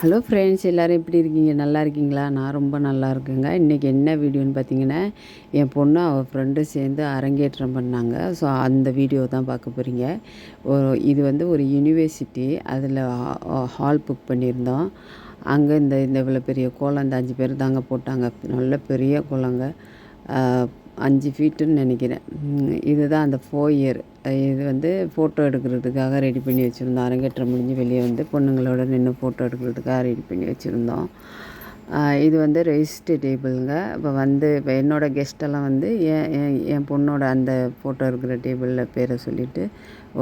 Hello friends, எல்லோரும் எப்படி இருக்கீங்க? நல்லா இருக்கீங்களா? நான் ரொம்ப நல்லா இருக்கேங்க. இன்றைக்கி என்ன வீடியோன்னு பார்த்தீங்கன்னா, என் பொண்ணு அவள் ஃப்ரெண்டும் சேர்ந்து அரங்கேற்றம் பண்ணாங்க. ஸோ அந்த வீடியோ தான் பார்க்க போகிறீங்க. இது வந்து ஒரு யூனிவர்சிட்டி. அதில் ஹால் புக் பண்ணியிருந்தோம். அங்கே இந்த இந்த இவ்வளோ பெரிய கோலம், இந்த 5 பேர் தாங்க போட்டாங்க. நல்ல பெரிய கோலங்க. 5 ஃபீட்டுன்னு நினைக்கிறேன். இதுதான் அந்த ஃபோயர். இது வந்து ஃபோட்டோ எடுக்கிறதுக்காக ரெடி பண்ணி வச்சுருந்தோம். அரங்கேற்றம் முடிஞ்சு வெளியே வந்து பொண்ணுங்களோட நின்று ஃபோட்டோ எடுக்கிறதுக்காக ரெடி பண்ணி வச்சுருந்தோம். இது வந்து ரெஜிஸ்டர் டேபிளுங்க. இப்போ என்னோடய கெஸ்ட்டெல்லாம் வந்து என் பொண்ணோட அந்த ஃபோட்டோ இருக்கிற டேபிளில் பேரை சொல்லிவிட்டு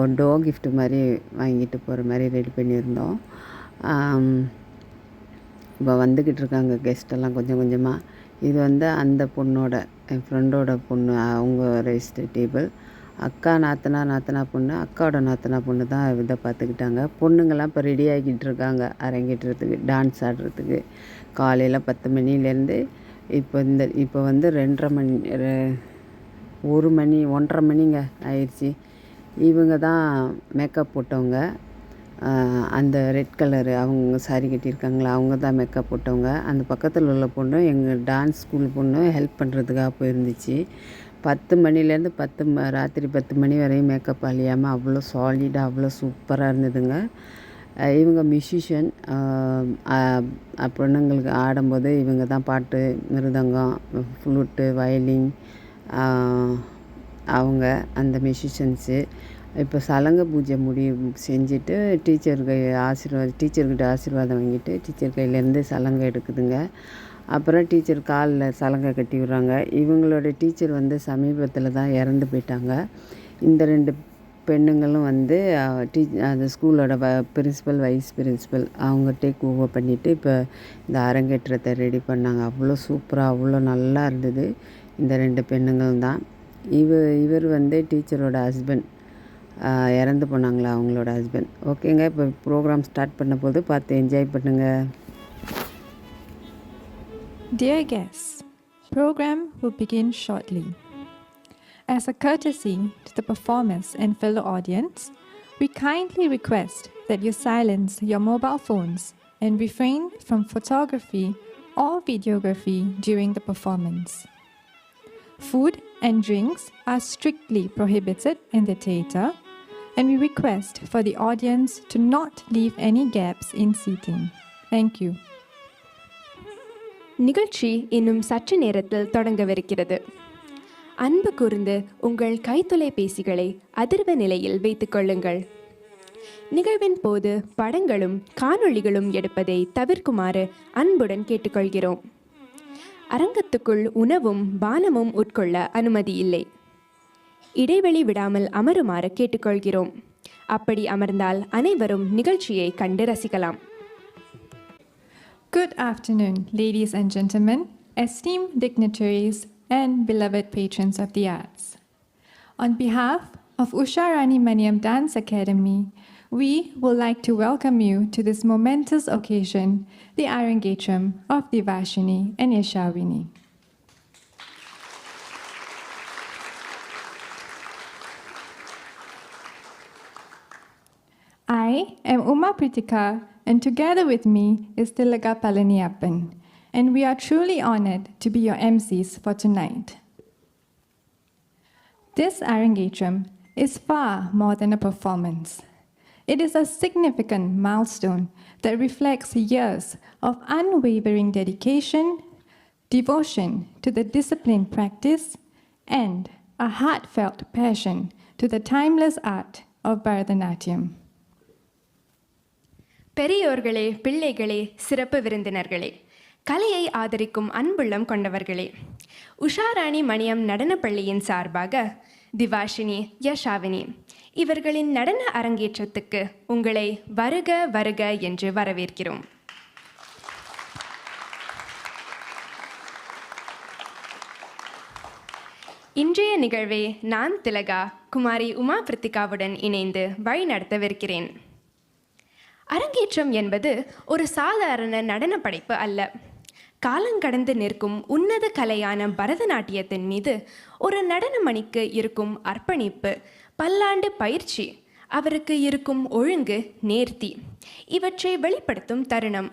ஒரு கிஃப்ட் மாதிரி வாங்கிட்டு போகிற மாதிரி ரெடி பண்ணியிருந்தோம். இப்போ வந்துக்கிட்டு இருக்காங்க கெஸ்ட்டெல்லாம் கொஞ்சம் கொஞ்சமாக. இது வந்து அந்த பொண்ணோட, என் ஃப்ரெண்டோட பொண்ணு, அவங்க ரெஜிஸ்டர் டேபிள். அக்கா நாத்தனா பொண்ணு, அக்காவோட நாத்தனா பொண்ணு தான் இதை பார்த்துக்கிட்டாங்க. பொண்ணுங்கள்லாம் இப்போ ரெடி ஆகிக்கிட்டு இருக்காங்க அரங்கேற்றத்துக்கு, டான்ஸ் ஆடுறதுக்கு. காலையில் 10 மணிலேருந்து இப்போ வந்து 2:30 மணி 1 மணி 1:30 மணிங்க ஆயிடுச்சு. இவங்க தான் மேக்கப் போட்டவங்க. அந்த ரெட் கலரு அவங்க சாரி கட்டியிருக்காங்களா, அவங்க தான் மேக்கப் போட்டவங்க. அந்த பக்கத்தில் உள்ள பொண்ணு எங்கள் டான்ஸ் ஸ்கூல் பொண்ணு ஹெல்ப் பண்ணுறதுக்காக போயிருந்துச்சு. 10 மணிலேருந்து ராத்திரி 10 மணி வரையும் மேக்கப் அழியாமல் அவ்வளோ சாலிடாக அவ்வளோ சூப்பராக இருந்ததுங்க. இவங்க மியூசிஷியன். பொண்ணுங்களுக்கு ஆடும்போது இவங்க தான் பாட்டு, மிருதங்கம், ஃப்ளூட்டு, வயலின், அவங்க அந்த மியூசிஷியன்ஸு. இப்போ சலங்கை பூஜை செஞ்சுட்டு டீச்சர்கிட்ட ஆசீர்வாதம் வாங்கிட்டு டீச்சர் கையிலேருந்து சலங்கை எடுக்குதுங்க. அப்புறம் டீச்சர் காலில் சலங்கை கட்டி விட்றாங்க. இவங்களோட டீச்சர் வந்து சமீபத்தில் தான் இறந்து போயிட்டாங்க. இந்த 2 பெண்ணுங்களும் வந்து அந்த ஸ்கூலோட பிரின்சிபல், வைஸ் பிரின்சிபல் அவங்க டேக் ஓவர் பண்ணிவிட்டு இப்போ இந்த அரங்கேற்றத்தை ரெடி பண்ணாங்க. அவ்வளோ சூப்பராக அவ்வளோ நல்லா இருந்தது. இந்த 2 பெண்ணுங்கள் தான். இவர் வந்து டீச்சரோட ஹஸ்பண்ட். இறந்து போனாங்களா அவங்களோட ஹஸ்பண்ட். ஓகேங்க, இப்போ ப்ரோக்ராம் ஸ்டார்ட் பண்ண போது பார்த்து என்ஜாய் பண்ணுங்கள். Dear guests, program will begin shortly. As a courtesy to the performers and fellow audience, we kindly request that you silence your mobile phones and refrain from photography or videography during the performance. Food and drinks are strictly prohibited in the theatre, and we request for the audience to not leave any gaps in seating. Thank you. நிகழ்ச்சி இன்னும் சற்று நேரத்தில் தொடங்கவிருக்கிறது. அன்பு கூர்ந்து உங்கள் கைத்தொலைபேசிகளை அதிர்வு நிலையில் வைத்துக் கொள்ளுங்கள். நிகழ்வின் போது படங்களும் காணொளிகளும் எடுப்பதை தவிர்க்குமாறு அன்புடன் கேட்டுக்கொள்கிறோம். அரங்கத்துக்குள் உணவும் பானமும் உட்கொள்ள அனுமதி இல்லை. இடைவெளி விடாமல் அமருமாறு கேட்டுக்கொள்கிறோம். அப்படி அமர்ந்தால் அனைவரும் நிகழ்ச்சியை கண்டு ரசிக்கலாம். Good afternoon, ladies and gentlemen, esteemed dignitaries and beloved patrons of the arts. On behalf of Usharani Maniam Dance Academy, we would like to welcome you to this momentous occasion, the Arangetram of Thivaashenee and Yashawini. I am Uma Pritika, and together with me is Tilaga Palaniappan, and we are truly honored to be your MCs for tonight. This Arangetram is far more than a performance. It is a significant milestone that reflects years of unwavering dedication, devotion to the disciplined practice, and a heartfelt passion to the timeless art of Bharatanatyam. பெரியோர்களே, பிள்ளைகளே, சிறப்பு விருந்தினர்களே, கலையை ஆதரிக்கும் அன்புள்ளம் கொண்டவர்களே, உஷாராணி மணியம் நடனப்பள்ளியின் சார்பாக திவாஷினி, யஷாவினி இவர்களின் நடன அரங்கேற்றத்துக்கு உங்களை வருக வருக என்று வரவேற்கிறோம். இன்றைய நிகழ்வை நான் திலகா குமாரி உமா பிரித்திகாவுடன் இணைந்து வழிநடத்தவிருக்கிறேன். அரங்கேற்றம் என்பது ஒரு சாதாரண நடன படைப்பு அல்ல. காலங்கடந்து நிற்கும் உன்னத கலையான பரதநாட்டியத்தின் மீது ஒரு நடன மணிக்கு இருக்கும் அர்ப்பணிப்பு, பல்லாண்டு பயிற்சி, அவருக்கு இருக்கும் ஒழுங்கு, நேர்த்தி இவற்றை வெளிப்படுத்தும் தருணம்.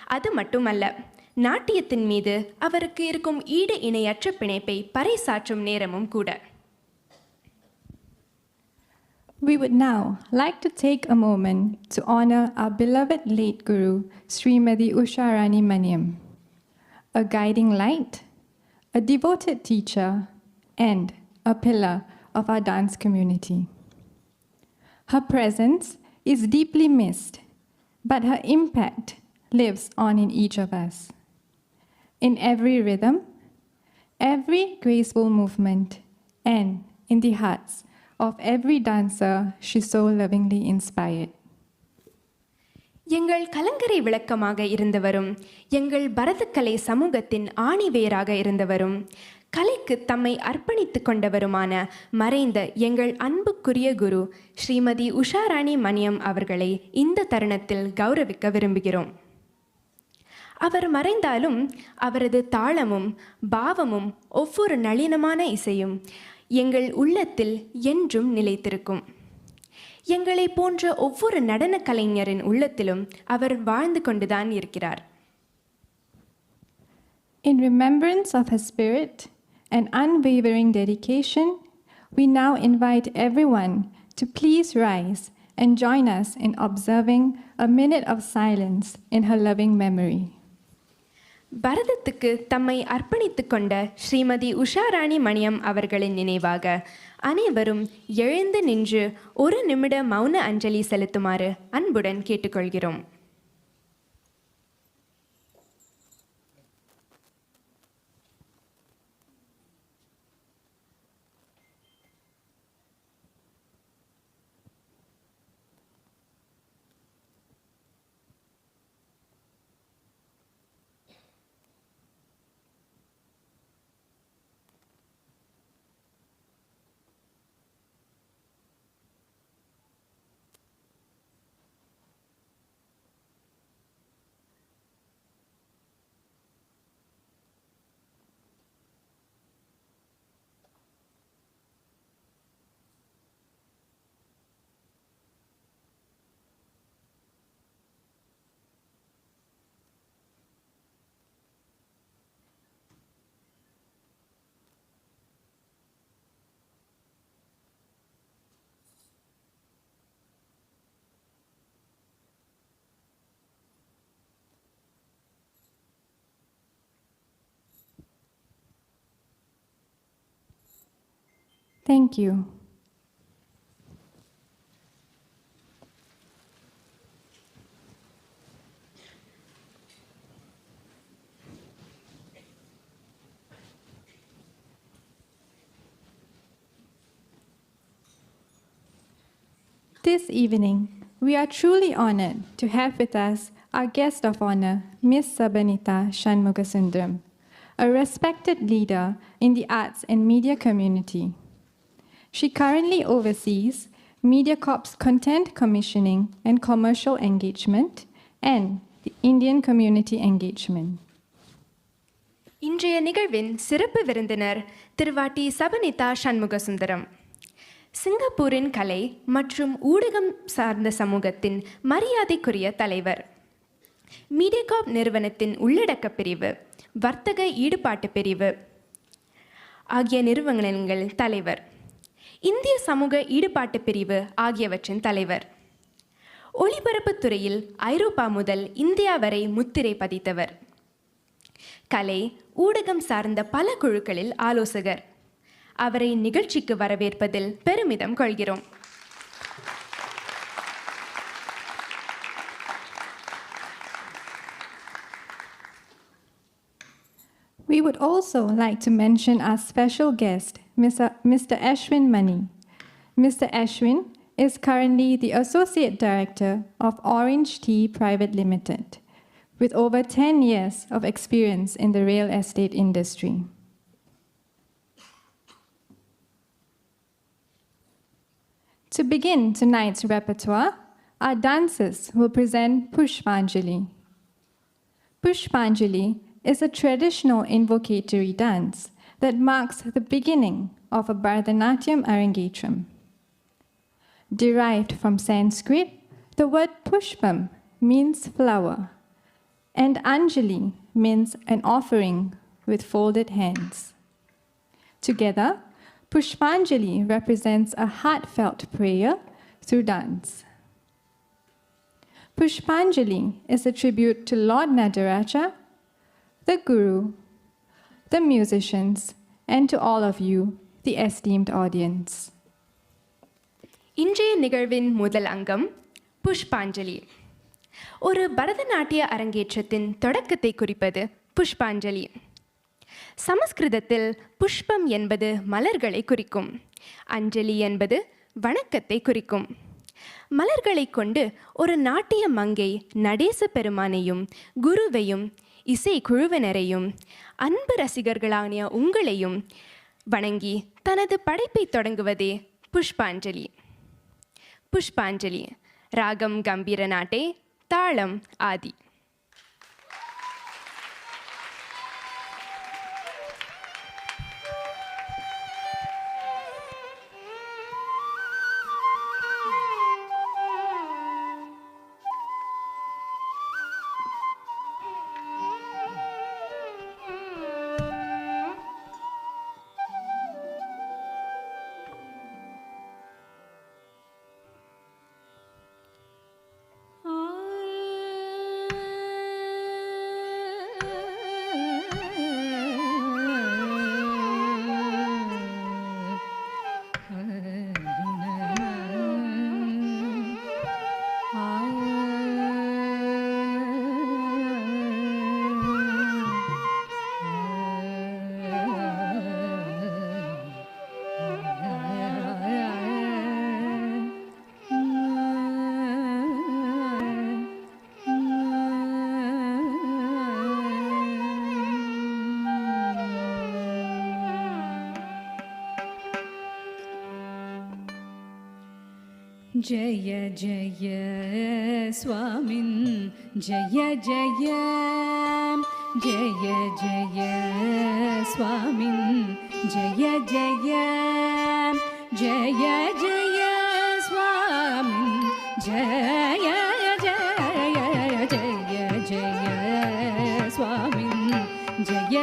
அது மட்டுமல்ல, நாட்டியத்தின் மீது அவருக்கு இருக்கும் ஈடு இணையற்ற பிணைப்பை பறைசாற்றும் நேரமும் கூட. We would now like to take a moment to honor our beloved late Guru, Srimati Usharani Maniam, a guiding light, a devoted teacher, and a pillar of our dance community. Her presence is deeply missed, but her impact lives on in each of us. In every rhythm, every graceful movement, and in the hearts of every dancer she so lovingly inspired. எங்கள் கலங்கரை விளக்கமாக இருந்தவரும், எங்கள் பரதக்கலை சமூகத்தின் ஆணிவேராக இருந்தவரும், கலைக்கு தம்மை அர்ப்பணித்துக் கொண்டவருமான மறைந்த எங்கள் அன்புக்குரிய குரு ஸ்ரீமதி உஷாராணி மணியம் அவர்களை இந்த தருணத்தில் கௌரவிக்க விரும்புகிறோம். அவர் மறைந்தாலும் அவரது தாளமும் பாவமும் ஒவ்வொரு நளினமான இசையும் எங்கள் உள்ளத்தில் என்றும் நிலைத்திருக்கும். எங்களை போன்ற ஒவ்வொரு நடன கலைஞரின் உள்ளத்திலும் அவர் வாழ்ந்து கொண்டுதான் இருக்கிறார். In remembrance of her spirit and unwavering dedication, we now invite everyone to please rise and join us in observing a minute of silence in her loving memory. பரதத்துக்கு தம்மை அர்ப்பணித்துக் கொண்ட ஸ்ரீமதி உஷாராணி மணியம் அவர்களின் நினைவாக அனைவரும் எழுந்து நின்று ஒரு நிமிட மௌன அஞ்சலி செலுத்துமாறு அன்புடன் கேட்டுக்கொள்கிறோம். Thank you. This evening, we are truly honored to have with us our guest of honor, Miss Sabanita Shanmugasundaram, a respected leader in the arts and media community. She currently oversees MediaCorp's content commissioning and commercial engagement and the Indian community engagement. இன்றைய நிகழ்வின் சிறப்பு விருந்தினர் திருவாட்டி சபனிதா சண்முகசுந்தரம். சிங்கப்பூரின் கலை மற்றும் ஊடகம் சார்ந்த சமூகத்தின் மரியாதைக்குரிய தலைவர். மீடியாகார்ப் நிறுவனத்தின் உள்ளடக்க பிரிவு, வர்த்தக ஈடுபாட்டு பிரிவு ஆகிய நிறுவனங்கள் தலைவர். இந்திய சமூக ஈடுபாட்டு பிரிவு ஆகியவற்றின் தலைவர். ஒளிபரப்புத் துறையில் ஐரோப்பா முதல் இந்தியா வரை முத்திரை பதித்தவர். கலை ஊடகம் சார்ந்த பல குழுக்களில் ஆலோசகர். அவரை நிகழ்ச்சிக்கு வரவேற்பதில் பெருமிதம் கொள்கிறோம். We would also like to mention our special guest, Mr. Ashwin Mani. Mr. Ashwin is currently the Associate Director of Orange Tea Private Limited, with over 10 years of experience in the real estate industry. To begin tonight's repertoire, our dancers will present Pushpanjali. Pushpanjali is a traditional invocatory dance that marks the beginning of a Bharatanatyam Arangetram. Derived from Sanskrit, the word pushpam means flower, and Anjali means an offering with folded hands. Together, Pushpanjali represents a heartfelt prayer through dance. Pushpanjali is a tribute to Lord Nadaraja, the Guru, the musicians, and to all of you, the esteemed audience. இன்றைய நிகழ்வின் முதல் அங்கம் புஷ்பாஞ்சலி. ஒரு பரதநாட்டிய அரங்கேற்றத்தின் தொடக்கத்தை குறிப்பது புஷ்பாஞ்சலி. சமஸ்கிருதத்தில் புஷ்பம் என்பது மலர்களை குறிக்கும், அஞ்சலி என்பது வணக்கத்தை குறிக்கும். மலர்களை கொண்டு ஒரு நாட்டிய மங்கை நடேச பெருமானையும் குருவையும் இசை குழுவினரையும் அன்பு ரசிகர்களான உங்களையும் வணங்கி தனது படைப்பை தொடங்குவதே புஷ்பாஞ்சலி. புஷ்பாஞ்சலி ராகம் கம்பீர நாட்டே, தாளம் ஆதி. जय जय स्वामिन् जय जय जय जय स्वामिन् जय जय जय जय स्वामिन् जय जय जय जय स्वामिन् जय जय जय जय स्वामिन् जय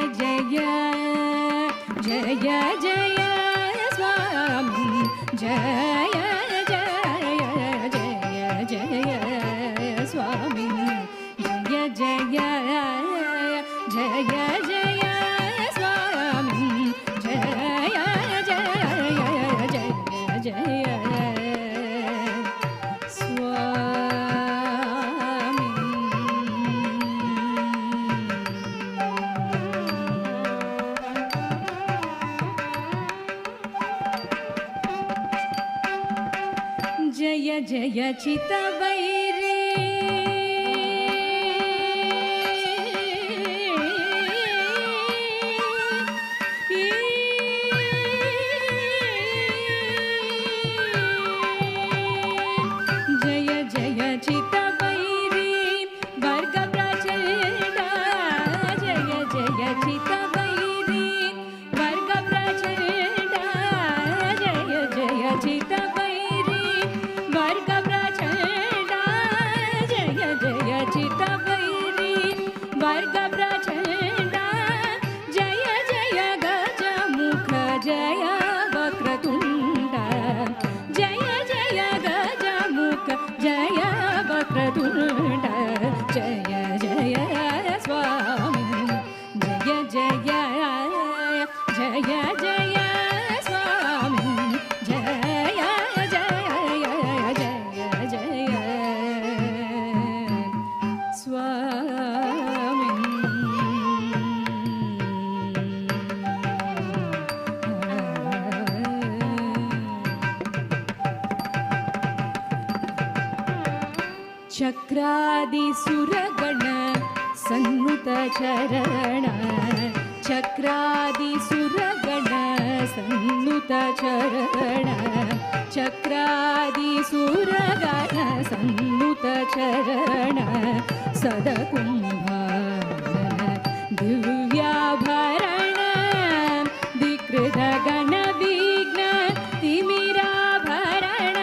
जय जय चित्तवैरी जय जय चित्तवैरी वर्ग प्रचंड जय जय चित्तवैरी वर्ग प्रचंड जय जय चित्तवैरी वर्ग प्रचंड जय जय चित्तवैरी वर्ग प्रचंड जय जय गजमुख जय वक्रतुंड जय जय गजमुख जय वक्रतुंड जय जय स्वामी जय जय जय जय स्वामी जय जय जय जय स्वामी चक्रादिसुरगण सन्नुत चरण चक्रादिसुरगण सन्नुत चरण चक्रादिसुरगण सन्नुत चरण सदकुम्भारण दिव्याभरण विकृत गण विघ्न तिमिराभरण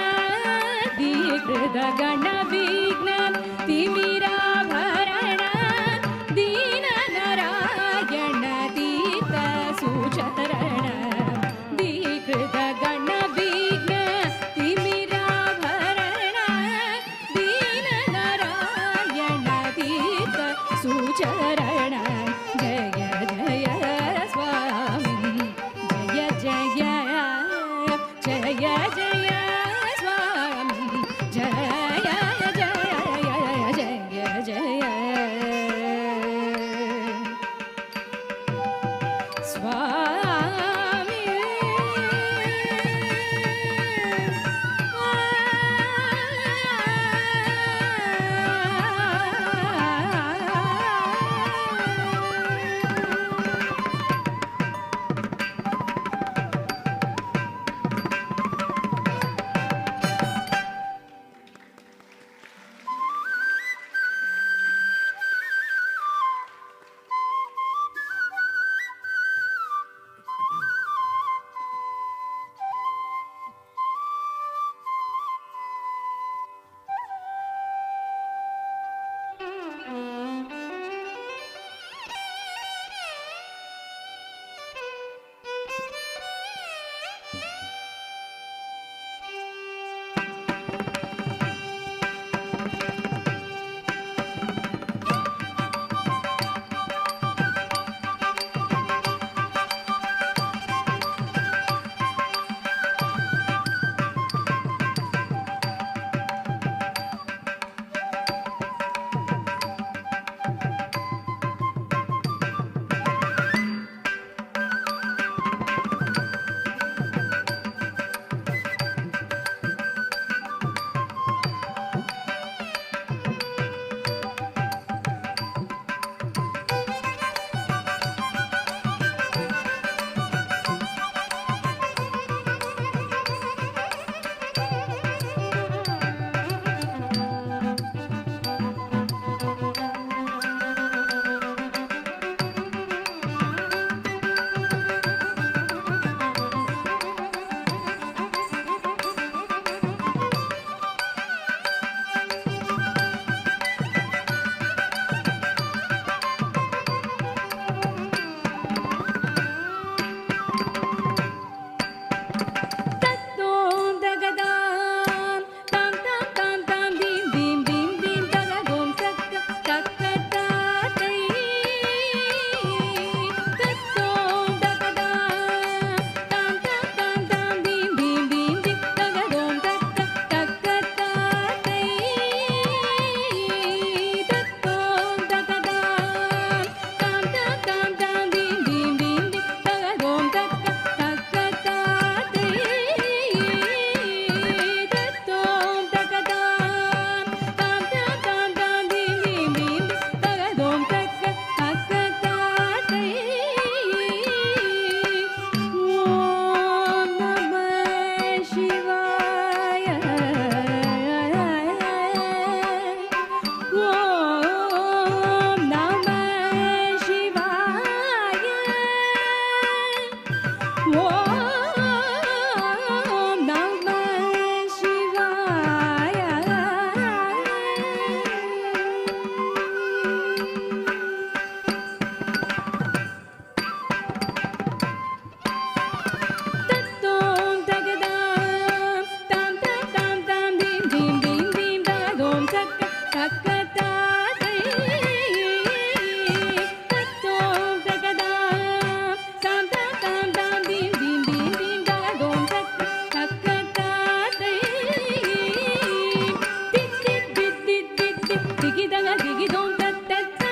digidom tattata,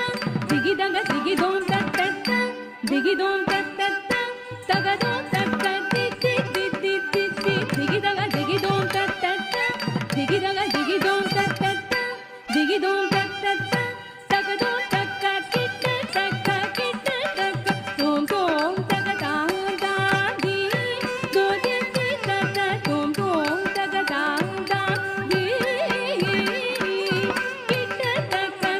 digidaga digidom tattata, digidom tattata, tagadom tattati ti ti ti ti ti, digidaga digidom tattata, digidaga digidom tattata, digidom tattata, tagadom takka kitta takka kitta takka, tom tom tagada da di, do di ti tata tom tom tagada da di, kitta takka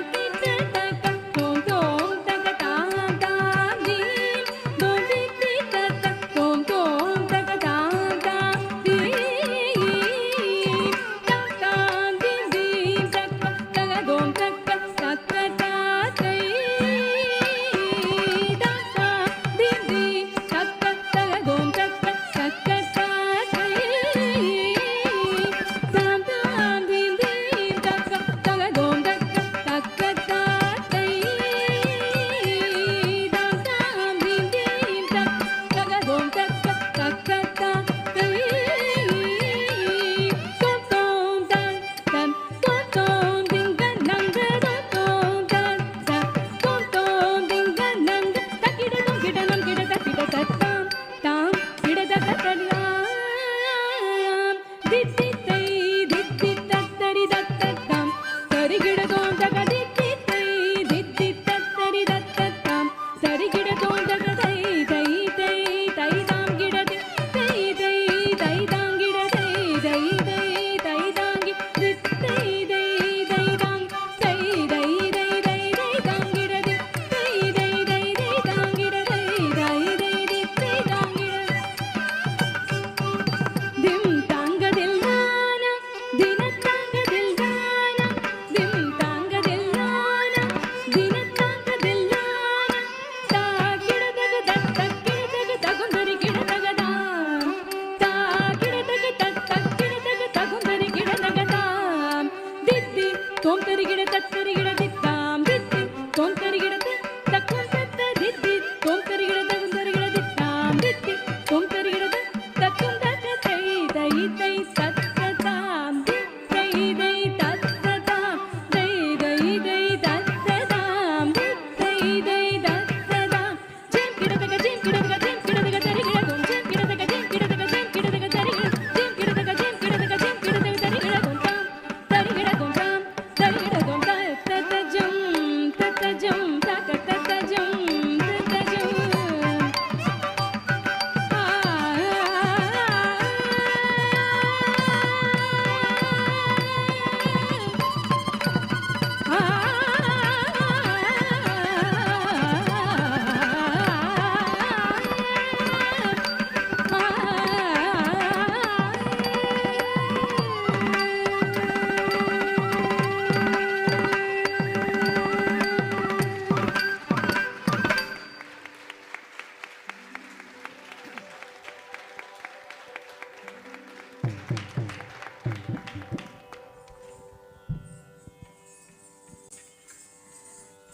tom tom tagada da di, do di ti tata tom tom tagada da di, takka di di takka tagadom takka takka ta tai, takka di di takka tagadom takka takka ta tai, tam tam di di takka tagadom takka takka ta tai, tam tam di di takka tagadom takka takka ta tai, tom tom tan tan tom tom dinga nanga tom tan tan tom tom dinga nanga takida dum kida nam kida takida tattam tam kida takatalam ditti tai ditti tattari tattam tari kida tom takaditti tai ditti tattari tattam tari kida tom takatai tai tai tai tam kida tai tai tai tam kida tai tai tai tai tam kida tai tai tai tam tai tai tai tai tam kida tai tai tai tai tam kida tai tai tai tam kida dim tangadillana dina tangadillana dim tangadillana dina tangadillana ta kida daga datta kida daga tagundari kida daga da ta kida daga datta kida daga tagundari kida daga da diddi tom tari kida tattari kida dittam diddi tom tari kida takkun tatta diddi tom tari kida tagundari kida dittam diddi tom tari kida takkun tatta tai tai tai tatta tam tai tai tatta tam tai tai tai tatta tam tai tai tatta tam jim kida daga jim kida daga jim kida daga tari kida dum jim kida daga jim kida daga jim kida daga tari kida jim kida daga jim kida daga jim kida daga tari kida dum tam tari kida dum tam tari kida dum ta tatta jum taka tatta jum tatta jum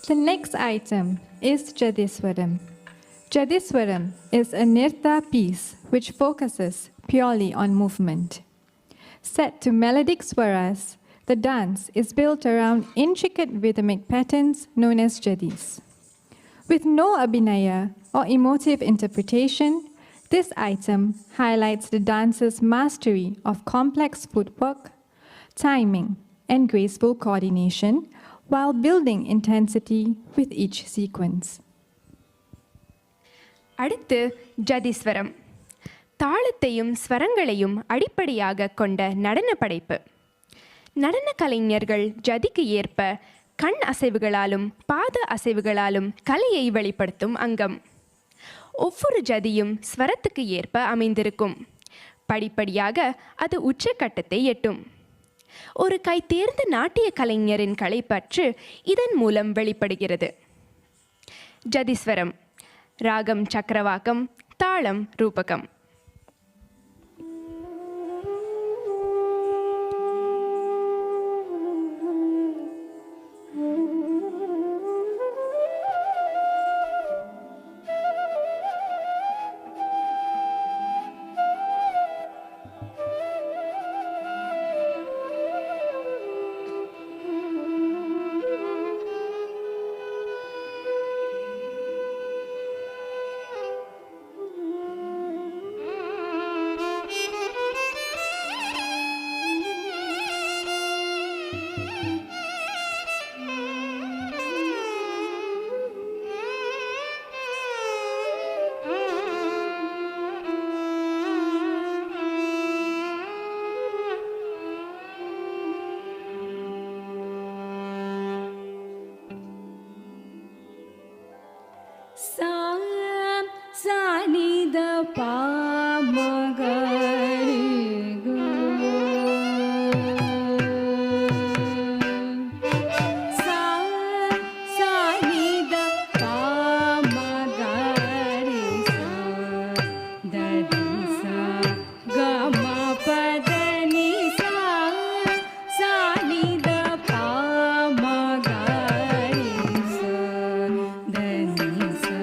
The next item is Jadiswaram. Jadiswaram is a nirta piece which focuses purely on movement. Set to melodic swaras, the dance is built around intricate rhythmic patterns known as jadis. With no abhinaya or emotive interpretation, this item highlights the dancer's mastery of complex footwork, timing, and graceful coordination while building intensity with each sequence. அடுத்து ஜதிஸ்வரம். தாளத்தையும் ஸ்வரங்களையும் அடிப்படையாக கொண்ட நடன படைப்பு. நடன கலைஞர்கள் ஜதிக்கு ஏற்ப கண் அசைவுகளாலும் பாத அசைவுகளாலும் கலையை வெளிப்படுத்தும் அங்கம். ஒவ்வொரு ஜதியும் ஸ்வரத்துக்கு ஏற்ப அமைந்திருக்கும். படிப்படியாக அது உச்சக்கட்டத்தை எட்டும். ஒரு கைதேர்ந்த நாட்டிய கலைஞரின் கலைப்பற்று இதன் மூலம் வெளிப்படுகிறது. ஜதிஸ்வரம். ராகம் சக்கரவாக்கம், தாளம் ரூபகம். sa sa ni da pa ma ga ri ga sa sa ni da pa ma ga ri sa da di sa ga ma pa da ni sa sa ni da pa ma ga ri sa da ni sa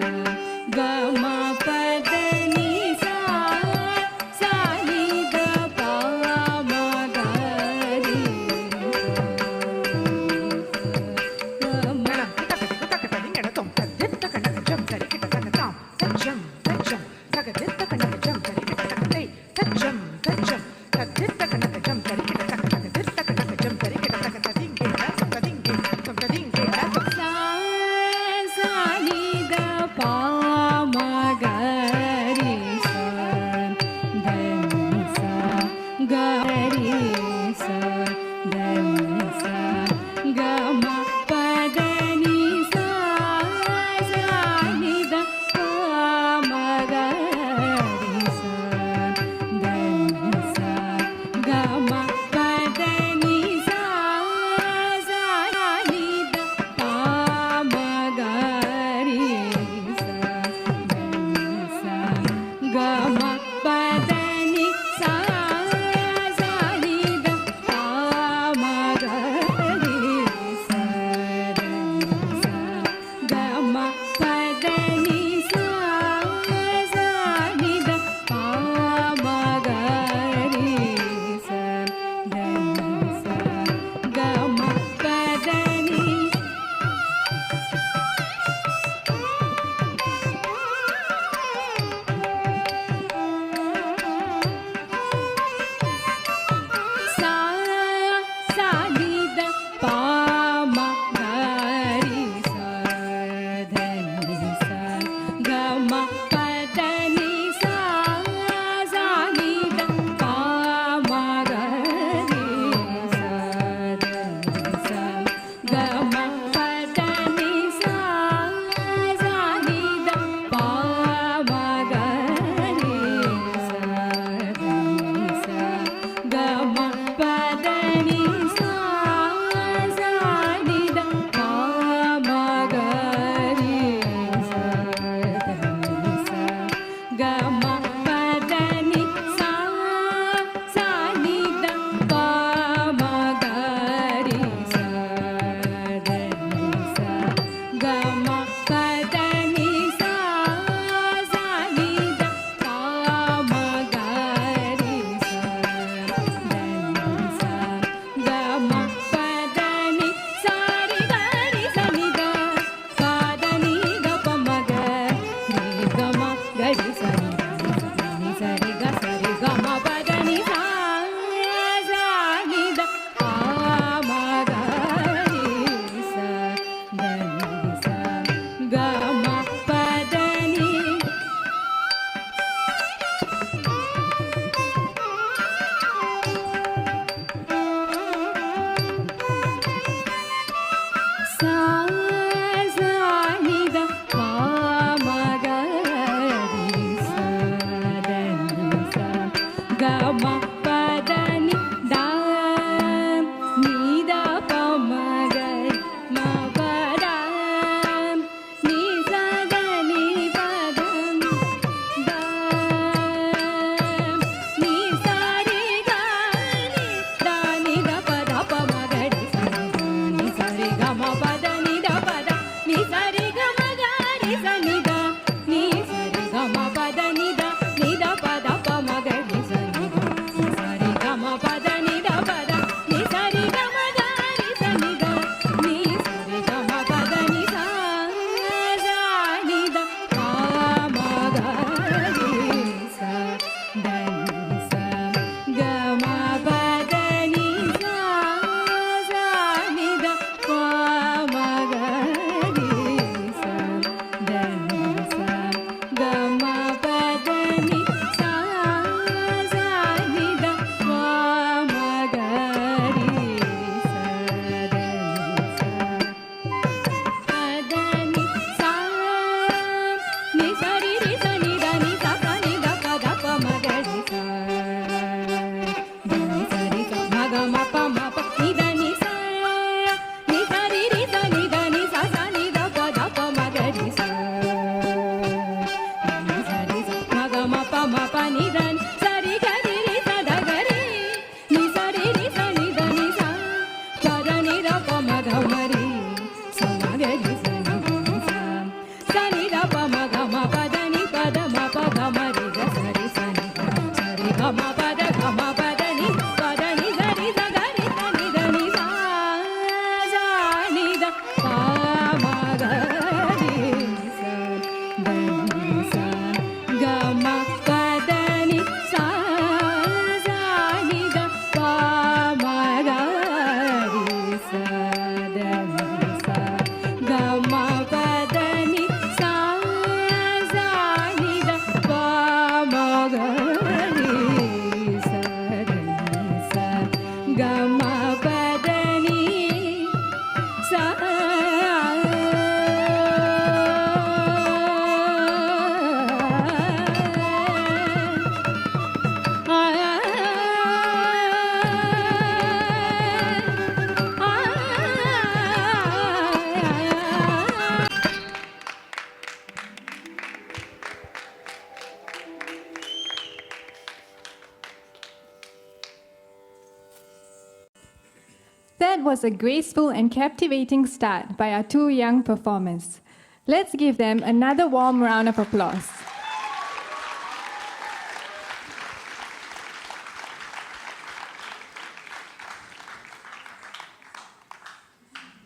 was a graceful and captivating start by our two young performers. Let's give them another warm round of applause.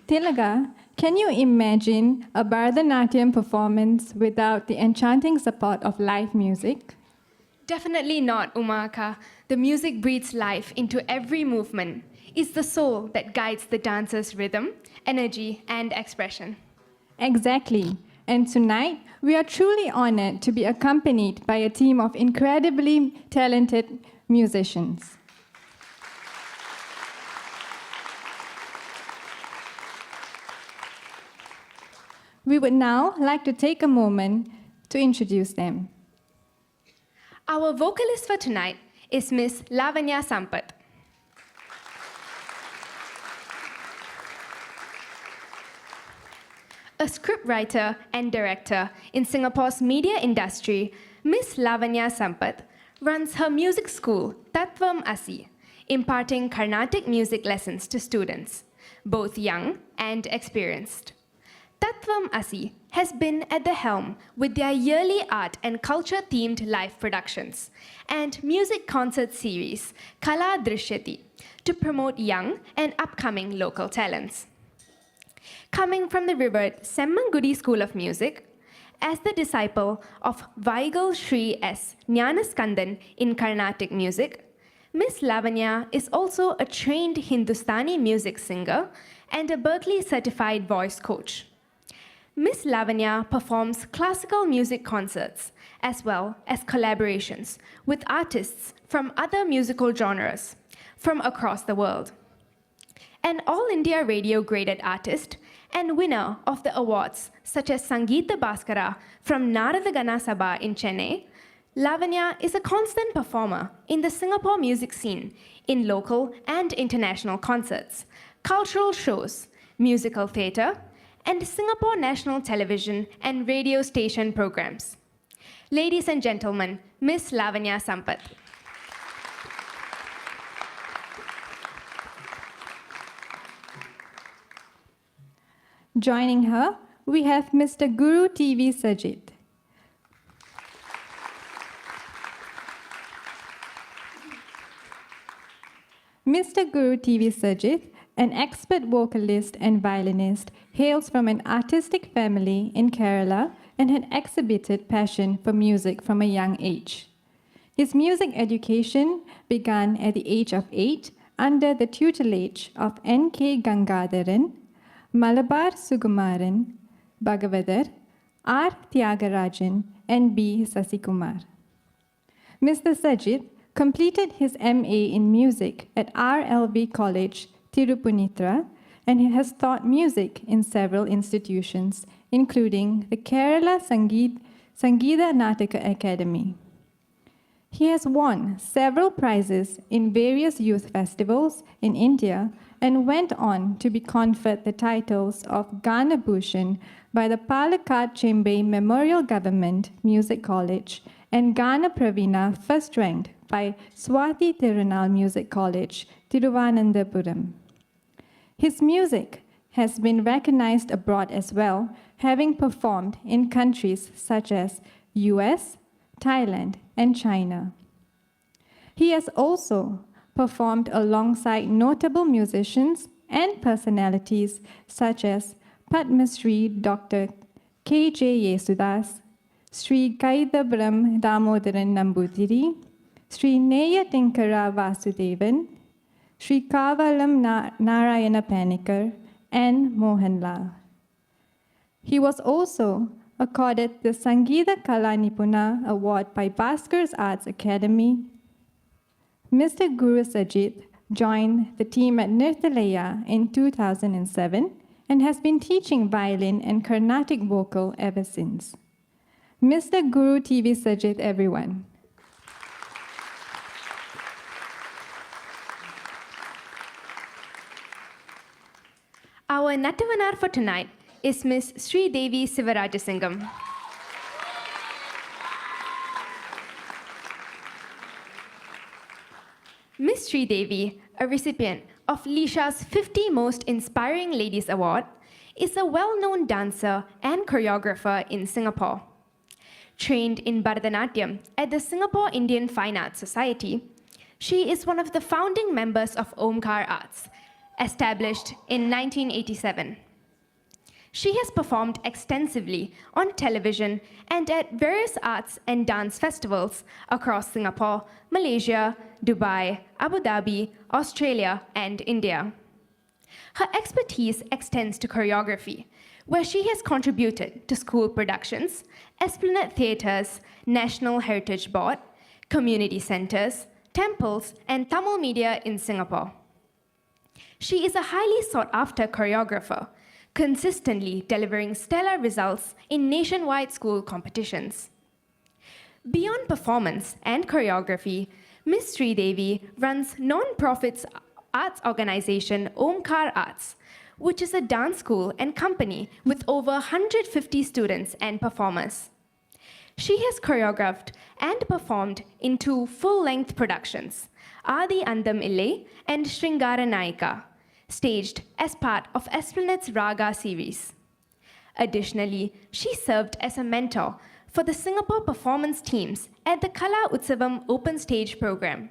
Tilaga, can you imagine a Bharatanatyam performance without the enchanting support of live music? Definitely not, Umaka. The music breathes life into every movement. It's the soul that guides the dancer's rhythm, energy, and expression. Exactly. And tonight, we are truly honored to be accompanied by a team of incredibly talented musicians. We would now like to take a moment to introduce them. Our vocalist for tonight is Miss Lavanya Sampath. A scriptwriter and director in Singapore's media industry, Miss Lavanya Sampath runs her music school, Tattvam Asi, imparting Carnatic music lessons to students, both young and experienced. Tattvam Asi has been at the helm with their yearly art and culture-themed live productions and music concert series, Kala Drishyati, to promote young and upcoming local talents. Coming from the revered Semmangudi School of Music, as the disciple of Vaigal Sri S. Jnanaskandan in Carnatic music, Miss Lavanya is also a trained Hindustani music singer and a Berkeley-certified voice coach. Miss Lavanya performs classical music concerts as well as collaborations with artists from other musical genres from across the world. An All India Radio graded artist and winner of the awards such as Sangeeta Bhaskara from Narada Gana Sabha in Chennai, Lavanya is a constant performer in the Singapore music scene in local and international concerts, cultural shows, musical theatre, and Singapore national television and radio station programs. Ladies and gentlemen, Miss Lavanya Sampath. Joining her, we have Mr. Guru TV Sajid. Mr. Guru TV Sajid, an expert vocalist and violinist, hails from an artistic family in Kerala and had exhibited passion for music from a young age. His music education began at the age of 8 under the tutelage of N.K. Gangadharan, Malabar Sukumaran, Bhagavathar, R. Tyagarajan, and B. Sasikumar. Mr. Sajid completed his MA in music at RLB College, Tirupunithra, and he has taught music in several institutions, including the Kerala Sangeeta Nataka Academy. He has won several prizes in various youth festivals in India and went on to be conferred the titles of Gana Bhushan by the Palakkad Chembei Memorial Government Music College and Gana Pravina first ranked by Swati Tirunal Music College, Tiruvananthapuram. His music has been recognized abroad as well, having performed in countries such as US, Thailand, and China. He has also performed alongside notable musicians and personalities such as Padma Shri Dr. K.J. Yesudas, Sri Kaidabram Damodaran Nambutiri, Sri Neya Tinkara Vasudevan, Sri Kavalam Narayana Panikar, and Mohanlal. He was also accorded the Sangeeta Kala Nipuna Award by Bhaskar's Arts Academy. Mr. Guru Sajid joined the team at Nirthalaya in 2007 and has been teaching violin and Carnatic vocal ever since. Mr. Guru TV Sajid, everyone. Our Nattavanar for tonight is Miss Sri Devi Sivarajasingam. Miss Sri Devi, a recipient of Lisha's 50 Most Inspiring Ladies Award, is a well-known dancer and choreographer in Singapore. Trained in Bharatanatyam at the Singapore Indian Fine Arts Society, she is one of the founding members of Omkar Arts, established in 1987. She has performed extensively on television and at various arts and dance festivals across Singapore, Malaysia, Dubai, Abu Dhabi, Australia, and India. Her expertise extends to choreography, where she has contributed to school productions, Esplanade Theatres, National Heritage Board, community centres, temples, and Tamil media in Singapore. She is a highly sought-after choreographer, consistently delivering stellar results in nationwide school competitions. Beyond performance and choreography, Ms. Sridevi runs non-profit arts organization Omkar Arts, which is a dance school and company with over 150 students and performers. She has choreographed and performed in 2 full-length productions, Adi Andam Ille and Shringara Naika, staged as part of Esplanade's Raga series. Additionally, she served as a mentor for the Singapore performance teams at the Kala Utsavam Open Stage program.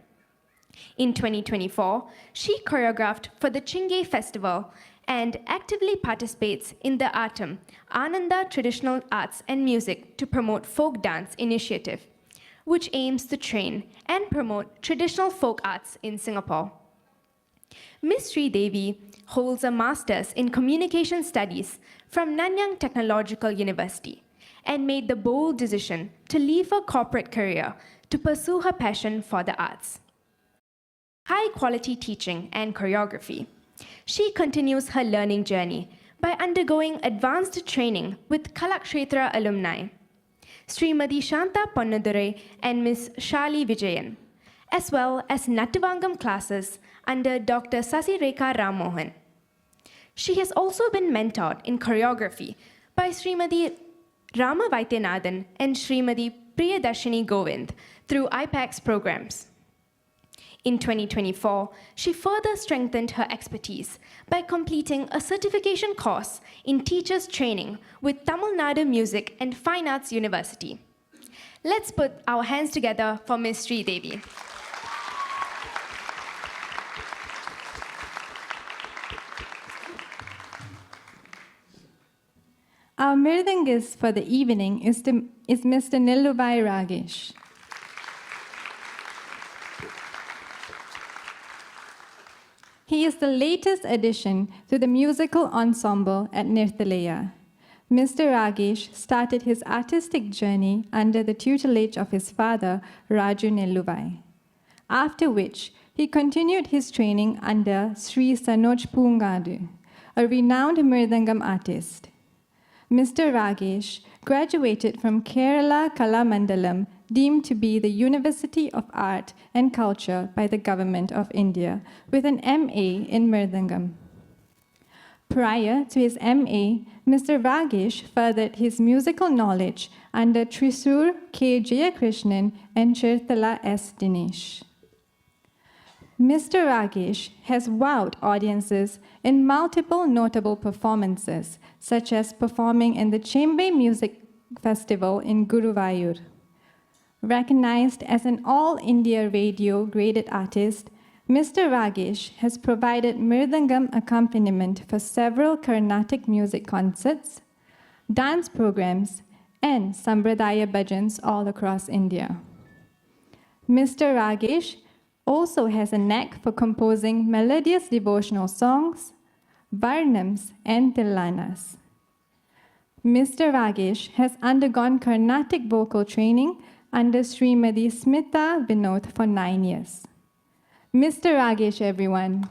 In 2024, she choreographed for the Chingay Festival and actively participates in the ATAM, Ananda Traditional Arts and Music to Promote Folk Dance initiative, which aims to train and promote traditional folk arts in Singapore. Ms. Sridevi holds a master's in communication studies from Nanyang Technological University and made the bold decision to leave her corporate career to pursue her passion for the arts. High-quality teaching and choreography. She continues her learning journey by undergoing advanced training with Kalakshetra alumni, Srimati Shanta Ponnadurai and Ms. Shali Vijayan, as well as Nattuvangam classes under Dr. Sasirekha Rammohan. She has also been mentored in choreography by Srimati Rama Vaidyanathan and Srimati Priyadarshini Govind through IPAC's programs. In 2024, she further strengthened her expertise by completing a certification course in teachers training with Tamil Nadu Music and Fine Arts University. Let's put our hands together for Ms. Sridevi. Our Mirdangist for the evening is Mr. Nillubai Ragesh. He is the latest addition to the musical ensemble at Nirthalaya. Mr. Ragesh started his artistic journey under the tutelage of his father, Raju Nelluvai, after which he continued his training under Sri Sanoj Poongadu, a renowned Mirdangam artist. Mr. Ragesh graduated from Kerala Kalamandalam, deemed to be the University of Art and Culture by the Government of India, with an MA in Mirdangam. Prior to his MA, Mr. Ragesh furthered his musical knowledge under Thrissur K. Jayakrishnan and Cherthala S. Dinesh. Mr. Ragesh has wowed audiences in multiple notable performances, such as performing in the Chembe Music Festival in Guruvayur. Recognized as an all-India radio-graded artist, Mr. Ragesh has provided Mirdangam accompaniment for several Carnatic music concerts, dance programs, and Sambradaya bhajans all across India. Mr. Ragesh also has a knack for composing melodious devotional songs, varnams, and tillanas. Mr. Ragesh has undergone Carnatic vocal training under Srimati Smita Vinod for 9 years. Mr. Ragesh, everyone.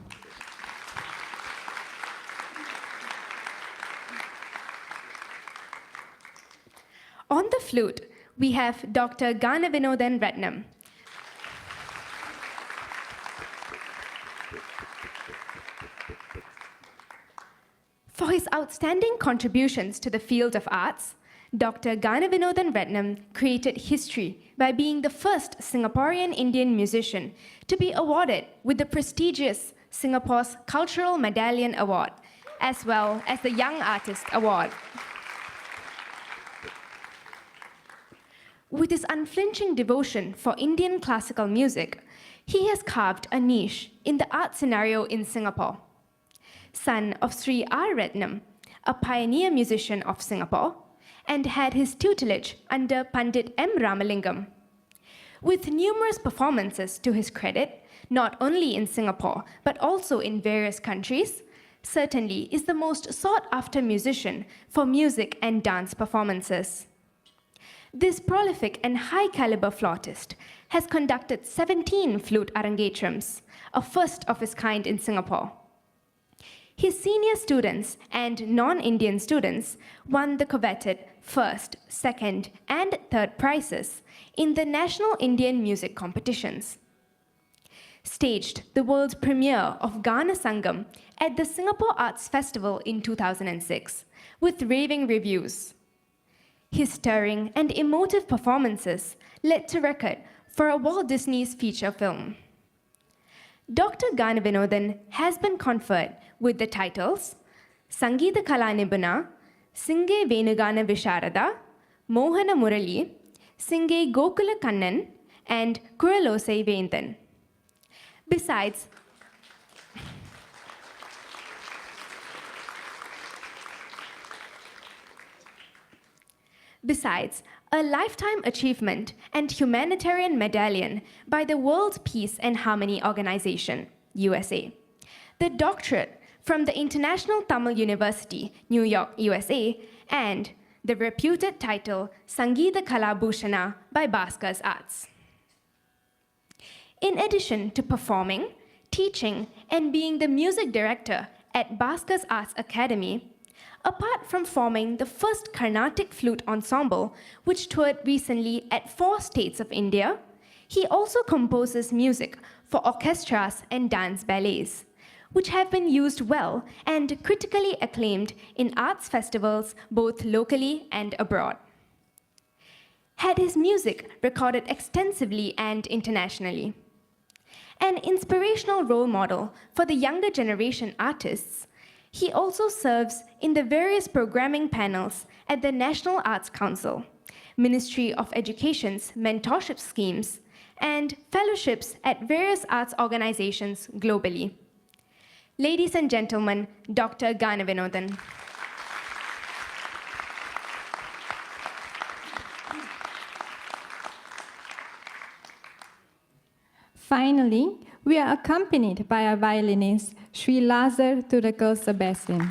On the flute, we have Dr. Ganavinodan Ratnam. For his outstanding contributions to the field of arts, Dr. Ganavinodan Ratnam created history by being the first Singaporean Indian musician to be awarded with the prestigious Singapore's Cultural Medallion Award, as well as the Young Artist Award. With his unflinching devotion for Indian classical music, he has carved a niche in the art scenario in Singapore. Son of Sri R. Ratnam, a pioneer musician of Singapore, and had his tutelage under Pandit M. Ramalingam. With numerous performances to his credit, not only in Singapore, but also in various countries, certainly is the most sought-after musician for music and dance performances. This prolific and high-caliber flautist has conducted 17 flute Arangetrams, a first of its kind in Singapore. His senior students and non-Indian students won the coveted first, second, and third prizes in the National Indian Music Competitions. Staged the world's premiere of Gana Sangam at the Singapore Arts Festival in 2006 with raving reviews. His stirring and emotive performances led to record for a Walt Disney's feature film. Dr. Ganavinodan has been conferred with the titles Sangeeta Kala Nibuna, Singe Venugana Visharada, Mohana Murali, Singe Gokula Kannan, and Kuralosai Vendan. Besides, a Lifetime Achievement and Humanitarian Medallion by the World Peace and Harmony Organization, USA. The doctorate from the International Tamil University, New York, USA, and the reputed title Sangeeta Kala Bhushana by Bhaskars Arts. In addition to performing, teaching, and being the music director at Bhaskars Arts Academy, apart from forming the first Carnatic flute ensemble, which toured recently at 4 states of India, he also composes music for orchestras and dance ballets, which have been used well and critically acclaimed in arts festivals both locally and abroad. Had his music recorded extensively and internationally. An inspirational role model for the younger generation artists, he also serves in the various programming panels at the National Arts Council, Ministry of Education's mentorship schemes, and fellowships at various arts organizations globally. Ladies and gentlemen, Dr. Ganavinodan. Finally, we are accompanied by our violinist, Sri Lazar Turakal Sebastian.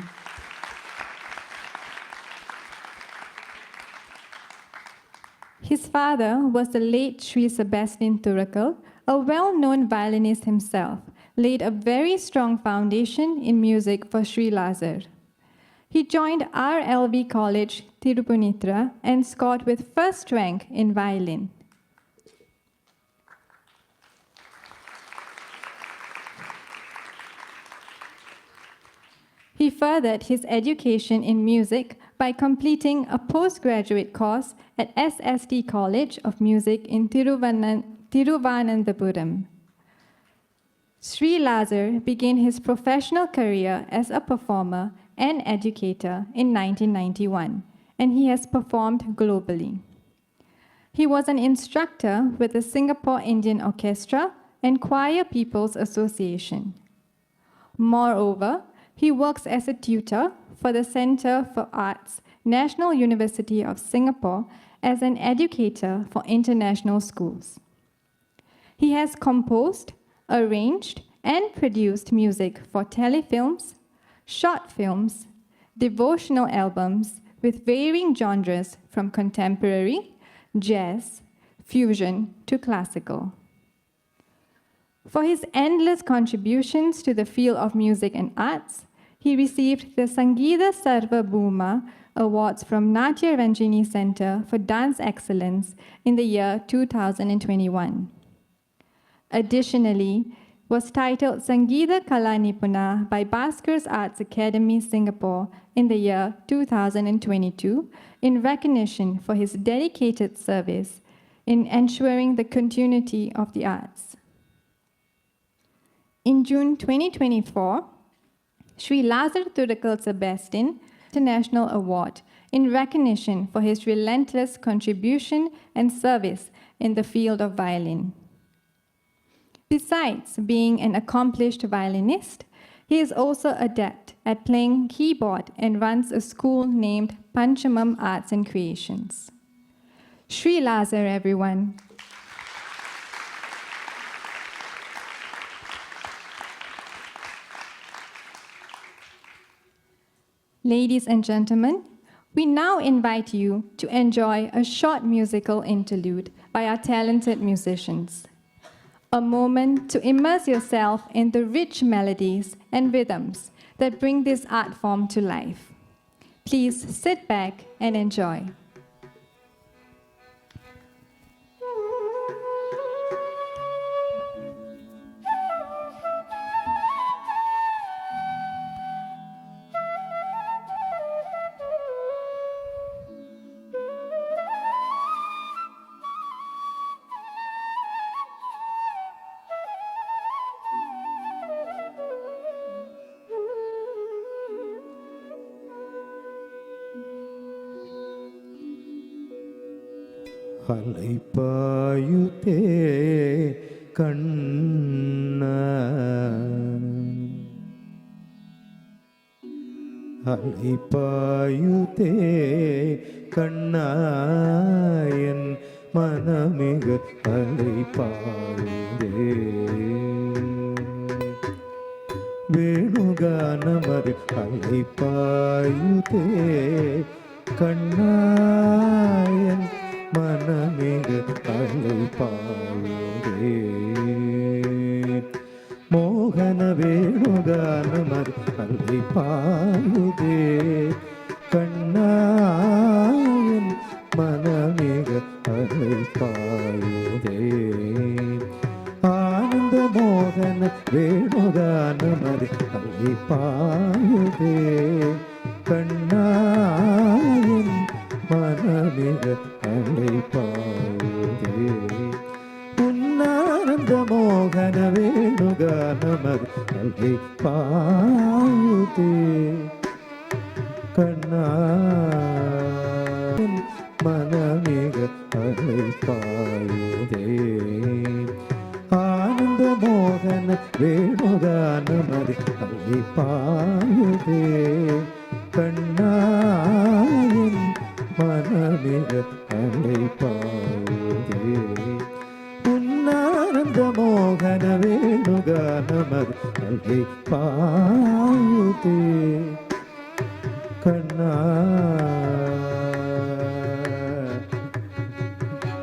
His father was the late Sri Sebastian Turakal, a well-known violinist himself, laid a very strong foundation in music for Sri Lazar. He joined RLV College, Tirupunithura, and scored with first rank in violin. He furthered his education in music by completing a postgraduate course at SST College of Music in Tiruvananthapuram. Sri Lazar began his professional career as a performer and educator in 1991, and he has performed globally. He was an instructor with the Singapore Indian Orchestra and Choir People's Association. Moreover, he works as a tutor for the Centre for Arts, National University of Singapore, as an educator for international schools. He has composed, arranged, and produced music for telefilms, short films, devotional albums with varying genres from contemporary, jazz, fusion to classical. For his endless contributions to the field of music and arts, he received the Sangeeta Sarva Bhuma Awards from Natya Ranjini Center for Dance Excellence in the year 2021. Additionally, was titled Sangeeta Kala Nipuna by Bhaskars Arts Academy Singapore in the year 2022 in recognition for his dedicated service in ensuring the continuity of the arts. In June 2024, Sri Lazar Thudakal Sebastian International Award in recognition for his relentless contribution and service in the field of violin. Besides being an accomplished violinist, he is also adept at playing keyboard and runs a school named Panchamam Arts and Creations. Sri Lazar, everyone. Ladies and gentlemen, we now invite you to enjoy a short musical interlude by our talented musicians. A moment to immerse yourself in the rich melodies and rhythms that bring this art form to life. Please sit back and enjoy. அலைபாயுதே கண்ணா அலைபாயுதே கண்ணா என் மனமிகு அலைபாயுதே வேணுகானமது அலைபாயுதே கண்ணா என் மனமிகு அலைபாயுதே மோகன வேணுகானமது அலைபாயுதே கண்ணாயன் மனமிகு அலைபாயுதே ஆனந்த மோகன வேணுகானமது அலைபாயுதே கண்ணாயன் மனமிகு அலைபாயுதே உன்னானந்த மோகன வேணுகானமது அலைபாயுதே கண்ணாயன் மனமிகு அலைபாயுதே ஆனந்த மோகன வேணுகானமது அலைபாயுதே கண்ணாயன் மனமிகு அலைபாயுதே உன்னானந்த மோகன வேணுகானமது அலைபாயுதே கண்ணா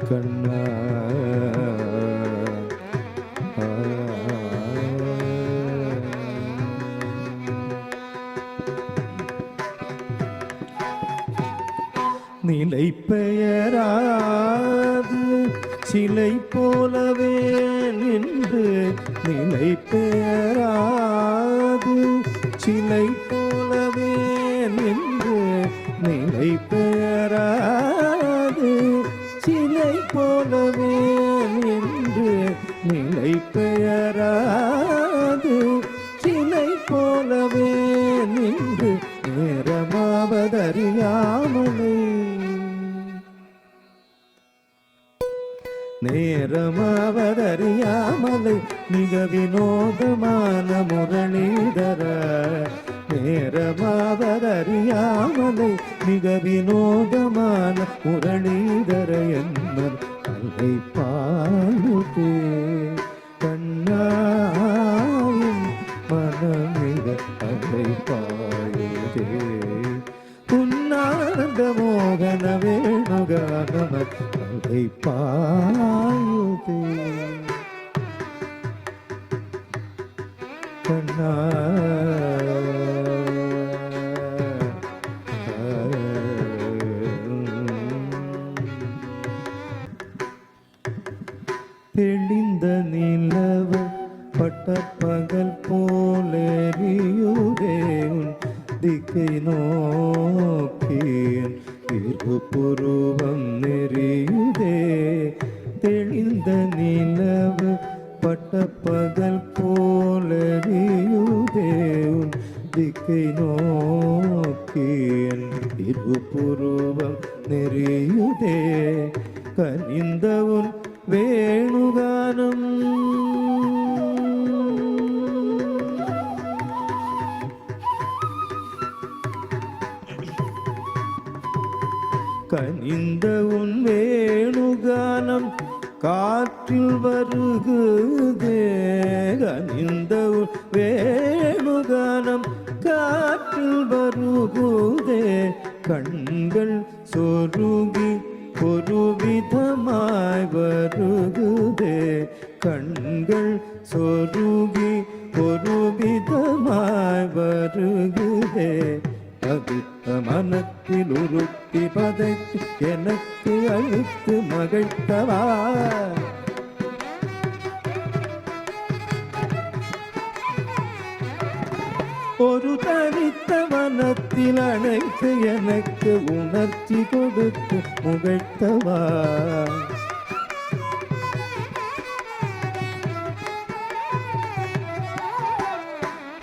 கண்ணா நிலை பெயராது சிலை போலவே நின்று நிலை பெயராது சிலை போலவே நின்று நிலை பெயராது சிலை போலவே நின்று நிலை பெயராது சிலை போலவே நின்று நேரமாவதறியாமலே நேரமாவதறியாமலை மிக வினோதமான முரளிதர நேரமாவதறியாமலை மிக வினோதமான முரளிதர என்னர் அலைபாயுதே கண்ணாயின் மனமிக அலைபாயுதே உன்னானந்த மோகன வேணுகானமது அலைபாயுதே கண்ணா தெளிந்த நிலவு பட்ட பகல் போலெறியுதே உன் திக்கை நோக்கி இருபுருவம் நெறியுதே தெளிந்த நிலவு பட்ட பகல் போல ரூபம் நெறியுதே கனிந்த உன் வேணுகானம் கனிந்த உன் வேணுகானம் காற்றில் வருகுதே கனிந்த உன் வேணுகானம் காற்றில் வருகுதே கண்கள் சொருகி ஒரு விதமாய் வருகுதே கண்கள் சொருகி ஒரு விதமாய் வருகுதே பகுத்த மனத்தில் உருட்டி பதைத்து எனக்கு அழுத்து மகிழ்த்தவா ஒரு தனித்த மனத்தில் அணைத்து எனக்கு உணர்ச்சி கொடுத்து முகழ்த்தவா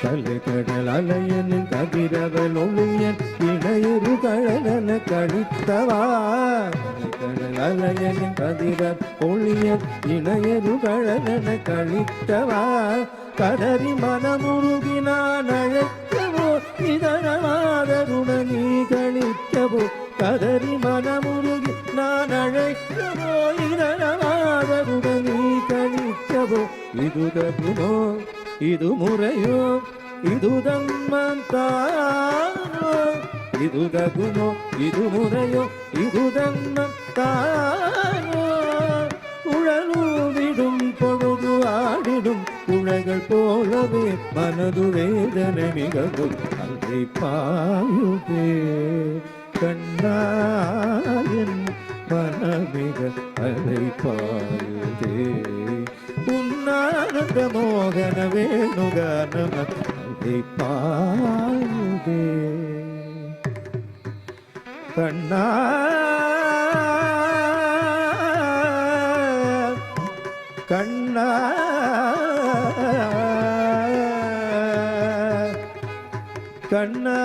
கலைக்கடல் அலையனின் கதிரவல் ஒளியன் இணையொரு கழலன கழித்தவா கலைக்கடல் அலையனின் கதிரவ் ஒளியன் இணையொரு கழலன கழித்தவா கதறி மனமுருகி நான் அழைக்கவோ இதனமாதருண நீ கழிக்கவோ கதறி மனமுருகி நான் அழைக்கவோ இதனமாதருண நீ கழிக்கவோ இது தகுமோ இது முறையோ இது தம்மம் தானோ இது தகுமோ இது முறையோ இது தம்மம் தானோ குழலூவிடும் பொழுது ஆடிடும் குழைகள் போலவே மனது வேதனை மிகவும் அலை பாயுதே கண்ணாயன் மனமிக அலை பாயுதே உன்னானந்த மோகன வேணுகானம் அலை பாயுதே கண்ணா கண்ணா கண்ணா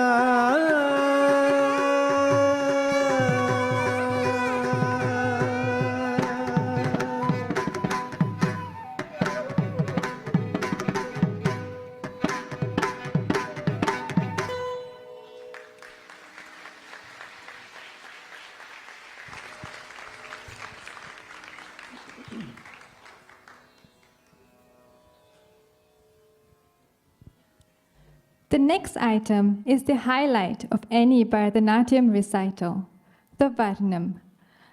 The next item is the highlight of any Bharatanatyam recital, the Varnam,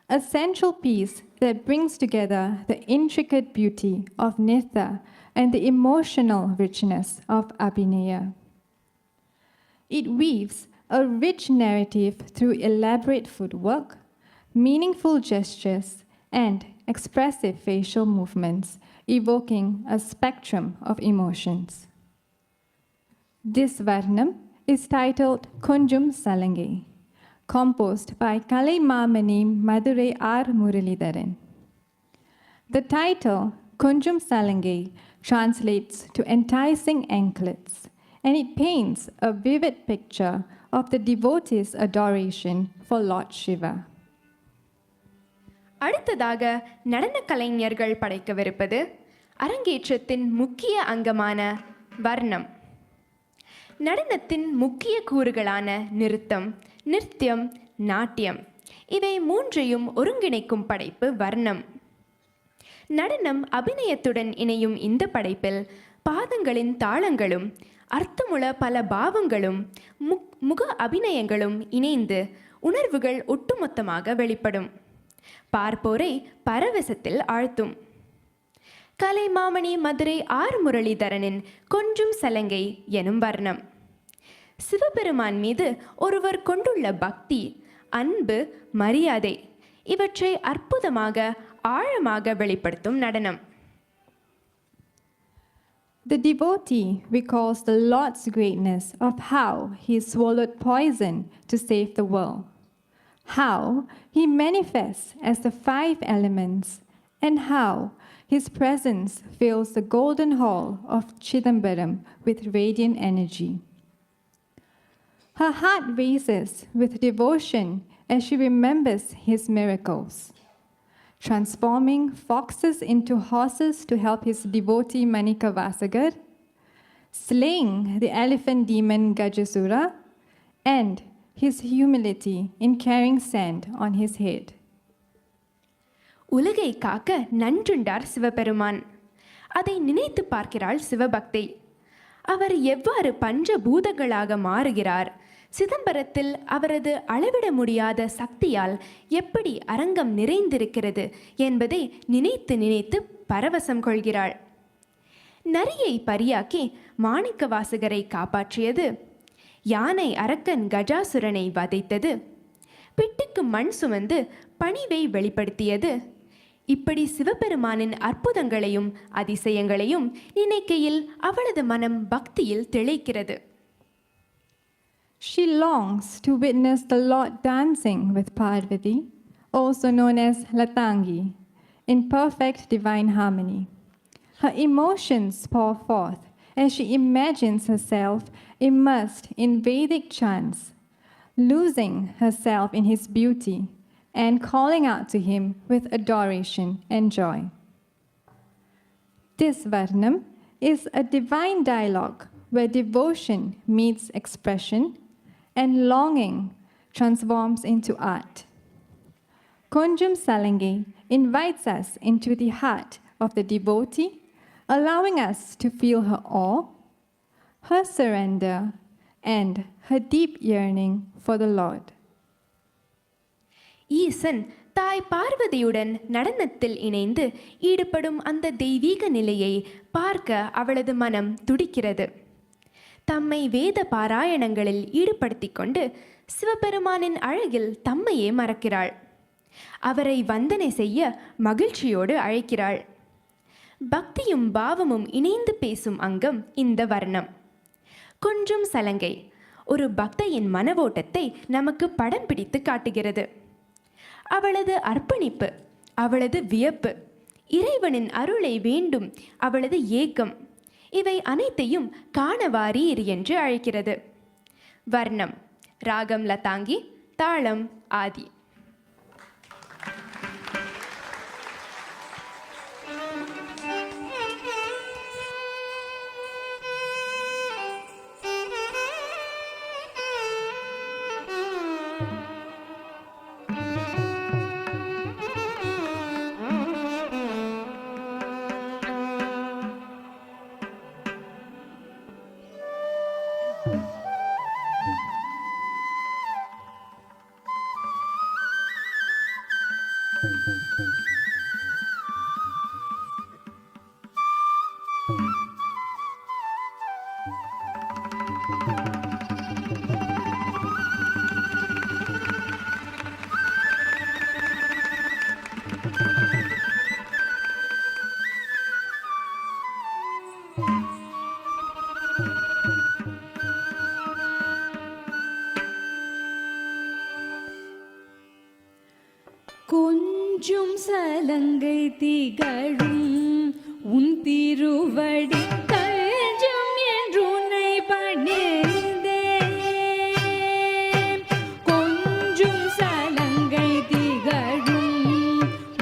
a central piece that brings together the intricate beauty of Nritya and the emotional richness of Abhinaya. It weaves a rich narrative through elaborate footwork, meaningful gestures, and expressive facial movements, evoking a spectrum of emotions. This Varnam is titled Konjum Salange, composed by Kalaimamani Madurai R. Muralidharan. The title, Konjum Salange, translates to enticing anklets, and it paints a vivid picture of the devotees' adoration for Lord Shiva. அடுத்ததாக நடன கலைஞர்கள் படைக்கவிருப்பது அரங்கேற்றத்தின் முக்கிய அங்கமான வர்ணம். நடனத்தின் முக்கிய கூறுகளான நிருத்தம், நாட்டியம் இவை மூன்றையும் ஒருங்கிணைக்கும் படைப்பு வர்ணம். நடனம் அபிநயத்துடன் இணையும் இந்த படைப்பில் பாதங்களின் தாளங்களும் அர்த்தமுள்ள பல பாவங்களும் முக அபிநயங்களும் இணைந்து உணர்வுகள் ஒட்டுமொத்தமாக வெளிப்படும். பார்ப்போரை பரவசத்தில் ஆழ்த்தும். கலைமாமணி மதுரை ஆர் முரளிதரனின் கொஞ்சும் சலங்கை எனும் வர்ணம் சிவபெருமான் மீது ஒருவர் கொண்டுள்ள பக்தி, அன்பு, மரியாதை இவற்றை அற்புதமாக ஆழமாக வெளிப்படுத்தும் நடனம். The devotee recalls the Lord's greatness of how he swallowed poison to save the world, how he manifests as the 5 elements, and how his presence fills the golden hall of Chidambaram with radiant energy. Her heart races with devotion as she remembers his miracles, transforming foxes into horses to help his devotee Manikavasagar, slaying the elephant demon Gajasura, and his humility in carrying sand on his head. உலகை காக்க நன்றுண்டார் சிவபெருமான். அதை நினைத்து பார்க்கிறாள் சிவபக்தை. அவர் எவ்வாறு பஞ்சபூதங்களாக மாறுகிறார், சிதம்பரத்தில் அவரது அளவிட முடியாத சக்தியால் எப்படி அரங்கம் நிறைந்திருக்கிறது என்பதை நினைத்து நினைத்து பரவசம் கொள்கிறாள். நரியை பரியாக்கி மாணிக்கவாசகரை காப்பாற்றியது, யானை அரக்கன் கஜாசுரனை வதைத்தது, பிட்டுக்கு மண் சுமந்து பணிவை வெளிப்படுத்தியது, இப்படி சிவபெருமானின் அற்புதங்களையும் அதிசயங்களையும் நினைக்கையில் அவளது மனம் பக்தியில் திளைக்கிறது. She longs to witness the Lord dancing with Parvati, also known as Latangi, in perfect divine harmony. Her emotions pour forth as she imagines herself immersed in Vedic chants, losing herself in his beauty and calling out to him with adoration and joy. This Varnam is a divine dialogue where devotion meets expression and longing transforms into art. Konjam Salange invites us into the heart of the devotee, allowing us to feel her awe, her surrender, and her deep yearning for the Lord. ஈசன் தாய் பார்வதியுடன் நடனத்தில் இணைந்து ஈடுபடும் அந்த தெய்வீக நிலையை பார்க்க அவளது மனம் துடிக்கிறது. தம்மை வேத பாராயணங்களில் ஈடுபடுத்தி கொண்டு சிவபெருமானின் அழகில் தம்மையே மறக்கிறாள். அவரை வந்தனை செய்ய மகிழ்ச்சியோடு அழைக்கிறாள். பக்தியும் பாவமும் இணைந்து பேசும் அங்கம் இந்த வர்ணம். கொஞ்சம் சலங்கை ஒரு பக்தையின் மனவோட்டத்தை நமக்கு படம் பிடித்து காட்டுகிறது. அவளது அர்ப்பணிப்பு, அவளது வியப்பு, இறைவனின் அருளை வேண்டும் அவளது ஏக்கம், இவை அனைத்தையும் காணவாரீர் என்று அழைக்கிறது. வர்ணம் ராகம் லதாங்கி, தாளம் ஆதி. கொஞ்சும் சலங்கை திகழும் உன் திருவடி தஞ்சம் என்றுனை பணிந்தேன். கொஞ்சும் சலங்கை திகழும்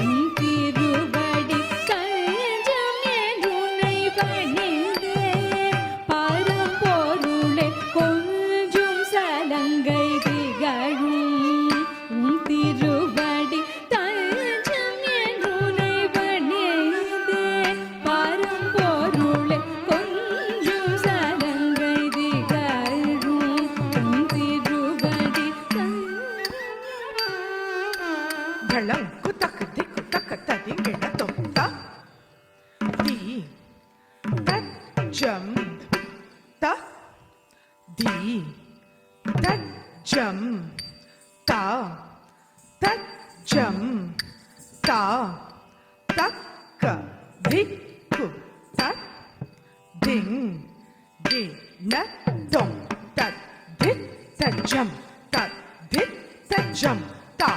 உன் திருவடி தஞ்சம் என்றுனை பணிந்தேன். பரம்பொருளே கொஞ்சும் சலங்கை திகழும் உன் திருவடி தஞ்சம் என்றுனை பணிந்தேன். பரம்பொருளே கொஞ்சும் சலங்கை திகழும் உன் திருவடி Galang kutak dik kutak tadi ngena tonta di tat jam ta di tat jam ta tat jam ta takka dikku tat ding di na dong tat dit tat jam tat dit tat jam ta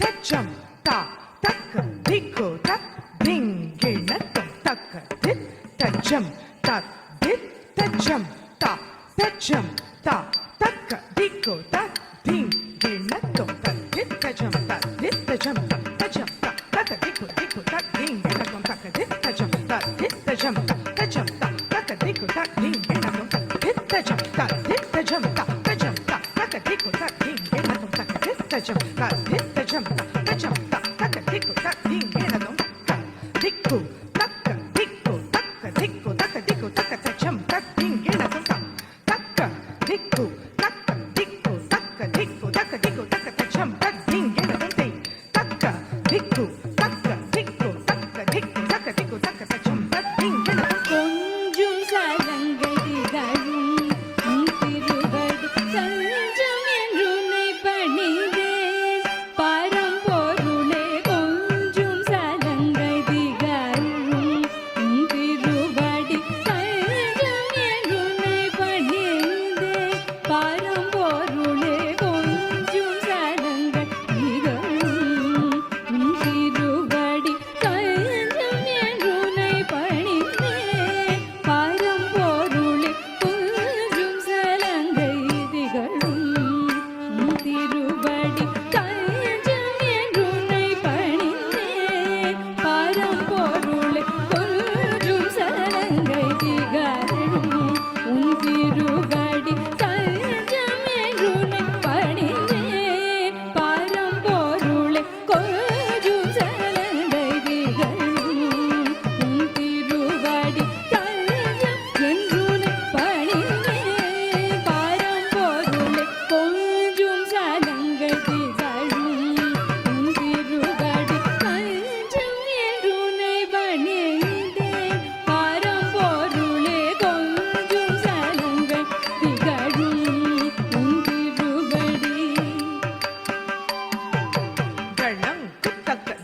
tat jam ta takka dikku tat ding di na dong takka dit tat jam tat dit tat jam ta tat jam ta takka dikku tajam ta tajam ta taka diku diku ta ding gena tom taka dit tajam ta dit tajam ta tajam ta taka diku ta ding gena tom taka dit tajam ta dit tajam ta tajam ta taka diku ta ding gena tom taka dit tajam ta dit tajam ta tajam ta taka diku ta ding gena tom taka diku taka diku taka diku taka diku taka tajam ta ding gena tom taka diku taka diku taka diku taka diku taka tajam ta ding gena tom taka diku taka diku taka diku taka diku taka tajam ta ding gena tom கொஞ்சும் சலங்கடிகளும் திருவடி தஞ்சம் என்றுனை பணிந்தேன் பரம்பொருளே கொஞ்சும் சலங்கடிகளும் திருவடி தஞ்சம் என்றுனை பணிந்தேன் பரம்பொருளே கொஞ்சும் சலங்கடிகளும் திருவடி தஞ்சம் என்றுனை பணிந்தேன் பரம்பொருளே கொஞ்சும் சலங்கை திகழும் திருவடி தஞ்சம் என்றுனை பணிந்தேன் பரம்பொருளே கொஞ்சும் சலங்கை திகழும் திருவடி தஞ்சம் என்றுனை பணிந்தேன் பரம்பொருளே கொஞ்சும் சலங்கை திகழும் திருவடி தஞ்சம் என்றுனை பணிந்தேன் பரம்பொருளே கொஞ்சும் சலங்கை திகழும் திருவடி தஞ்சம் என்றுனை பணிந்தேன் பரம்பொருளே கொஞ்சும் சலங்கை திகழும் திருவடி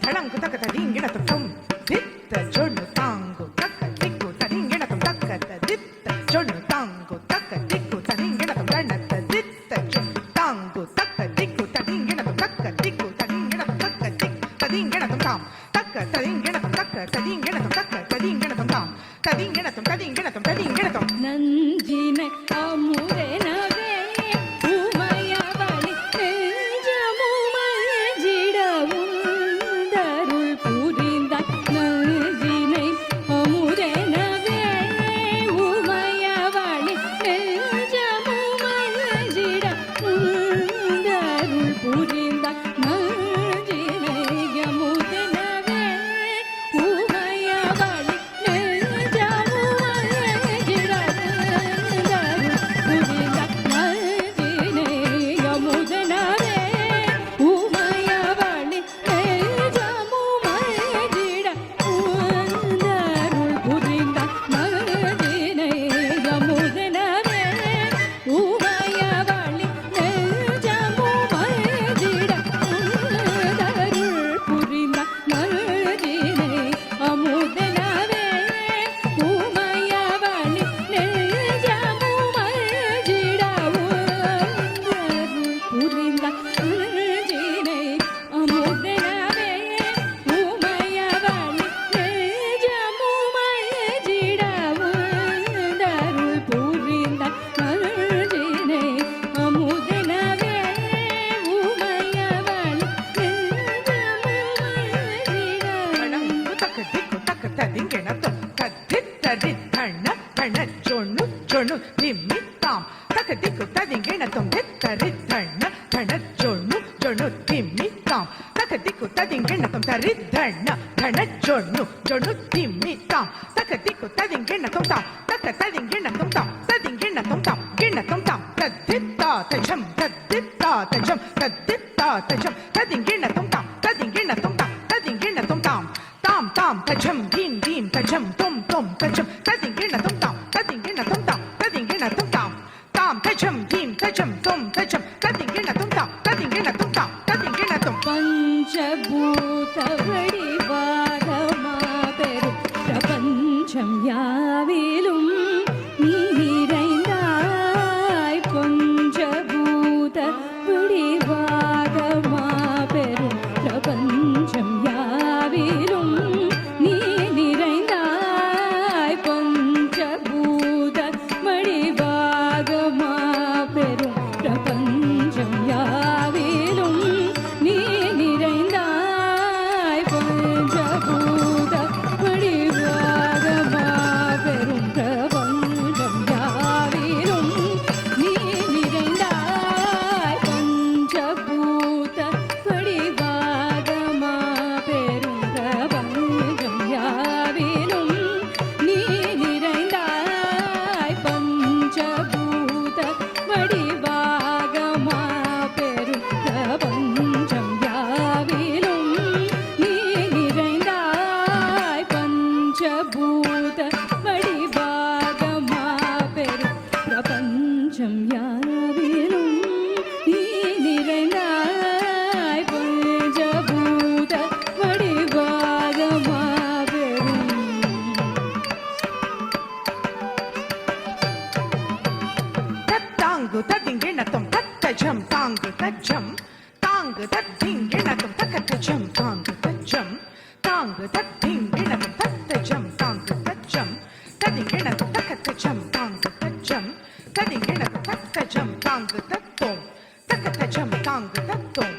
தளங்கு தக்க தடிங்கின tom தித்த ஜொன்னு தாங்கு தக்க திக்கு தடிங்கின tom தக்க தித்த ஜொன்னு தாங்கு தக்க திக்கு தடிங்கின tom தணத்த தித்த ஜொன்னு தாங்கு தக்க திக்கு தடிங்கின tom தக்க திக்கு தடிங்கின tom தக்க திக்கு தடிங்கின tom தாம் தக்க தடிங்கின tom தக்க தடிங்கின tom தக்க தடிங்கின tom தாம் தடிங்கின tom தடிங்கின tom தடிங்கின tom நஞ்சினை அமுதனவே உமையவளி நெஞ்சமுமஞ்சிடவும் தருள் புரிந்தாய் நஞ்சினை அமுதனவே உமையவளி நெஞ்சமுமஞ்சிடவும் தருள் புரிந்தாய் நஞ்சினை அமுதனவே உமையவளி ಜೊಣ್ಣು ತಿಮ್ಮಿ ತಾಮ್ ತಕ ದಿಕ್ಕು ತದಿಂಗಿಣ ತೊಂ ತರಿ ಧಣ್ಣ ಧಣ ಜೊಣ್ಣು ಜೊಣ್ಣು ತಿಮ್ಮಿ ತಾಮ್ ತಕ ದಿಕ್ಕು ತದಿಂಗಿಣ ತೊಂ ತರಿ ಧಣ್ಣ ಧಣ ಜೊಣ್ಣು ಜೊಣ್ಣು ತಿಮ್ಮಿ ತಾಮ್ ತಕ ದಿಕ್ಕು ತದಿಂಗಿಣ ತೊಂ ತಾಮ್ ತಕ ತದಿಂಗಿಣ ತೊಂ ತಾಮ್ ತದಿಂಗಿಣ ತೊಂ ತಾಮ್ ಗಿಣ ತೊಂ ತಾಮ್ ತದ್ದಿತ್ತ ತಜಂ ತದ್ದಿತ್ತ ತಜಂ ತದ್ದಿತ್ತ ತಜಂ ತದಿಂಗಿಣ ತೊಂ ತಾಮ್ ತದಿಂಗಿಣ ತೊಂ ತಾಮ್ ತದಿಂಗಿಣ ತೊಂ ತಾಮ್ ತಾಮ್ ತಾಮ್ ತಜಂ ಗಿನ್ ಗಿನ್ ತಜಂ ತೊಂ ತೊಂ ತಜಂ ತದಿಂಗಿಣ ತೊಂ ತಾಮ್ ತದಿಂಗಿಣ ತೊಂ ತಾಮ್ ತದಿಂಗಿಣ ತೊಂ ತಾಮ್ ತಾಮ್ ತಜಂ ಗಿನ್ ತಜಂ ತೊಂ ತಜಂ ತದಿಂಗಿಣ ತೊಂ ತಾಮ್ ತದಿಂಗಿಣ ತೊಂ ತಾಮ್ ತದಿಂಗಿಣ ತೊಂ பஞ்சபூத வடிவாகமா பெரும் பிரபஞ்சம் யாவிலும் நீரைந்தாய் பஞ்சபூத வடிவாகமா பெரும் பிரபஞ்சம் யாவிலும் நீ நிறைந்தாய் பஞ்சபூத வடிவாகமா பெரும் பிரபஞ்சம் யாவிலும் நீ நிறைந்தாய் தஜம் தாங்கு தத்திங்கிணதும் தகத்தஜம் தாங்கு தஜம் தாங்கு தத்திங்கிணதும் தத்தஜம் தாங்கு தஜம் ததிங்கிணதும் தகத்தஜம் தாங்கு தஜம் ததிங்கிணதும் தத்தஜம் தாங்கு தத்தோம் தகத்தஜம் தாங்கு தத்தோம்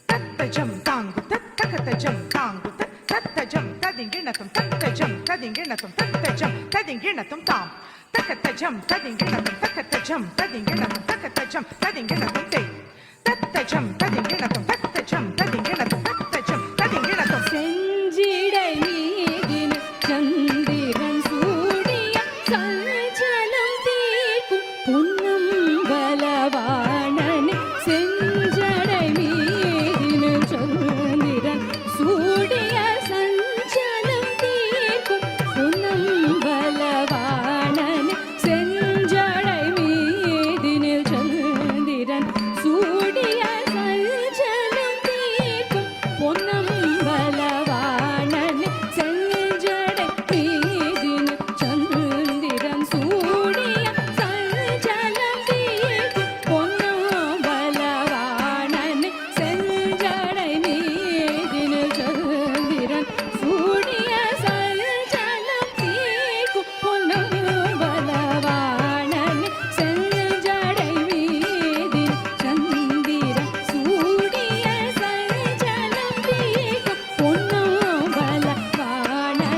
தத்தஜம் தாங்கு தத்தகத்தஜம் தாங்கு தத்தஜம் ததிங்கிணதும் தத்தஜம் ததிங்கிணதும் தத்தஜம் ததிங்கிணதும் தாம் தகத்தஜம் ததிங்கிணதும் தகத்தஜம் ததிங்கிணதும் தகத்தஜம் ததிங்கிணதும் தே தத்தஜம் ததிங்கிணதும் தத்தஜம் ததிங்கிணதும் தத்தஜம் ததிங்கிணதும் செஞ்சிடை மீதின் சந்திரன் சூடிய சஞ்சலம் தீர்க்கும் பொன்னம் பலவாணனே செஞ்சடை மீதின் சந்திரன் சூடிய சஞ்சலம் தீர்க்கும் பொன்னம் பலவாணனே செஞ்சடை மீதினில் சந்திரன் சூடிய சஞ்சலம் தீர்க்கும் பொன்னம் பலவாணனே செஞ்சடை மீதினில் சந்திரன் சூடிய சஞ்சலம் தீர்க்கும் பொன்னம் பலவாணனே செஞ்சடை மீதினில் சந்திரன் சூடிய சஞ்சலம் தீர்க்கும் பொன்னம் பலவாணனே செஞ்சடை மீதினில் சந்திரன் சூடிய சஞ்சலம் தீர்க்கும் பொன்னம் பலவாணனே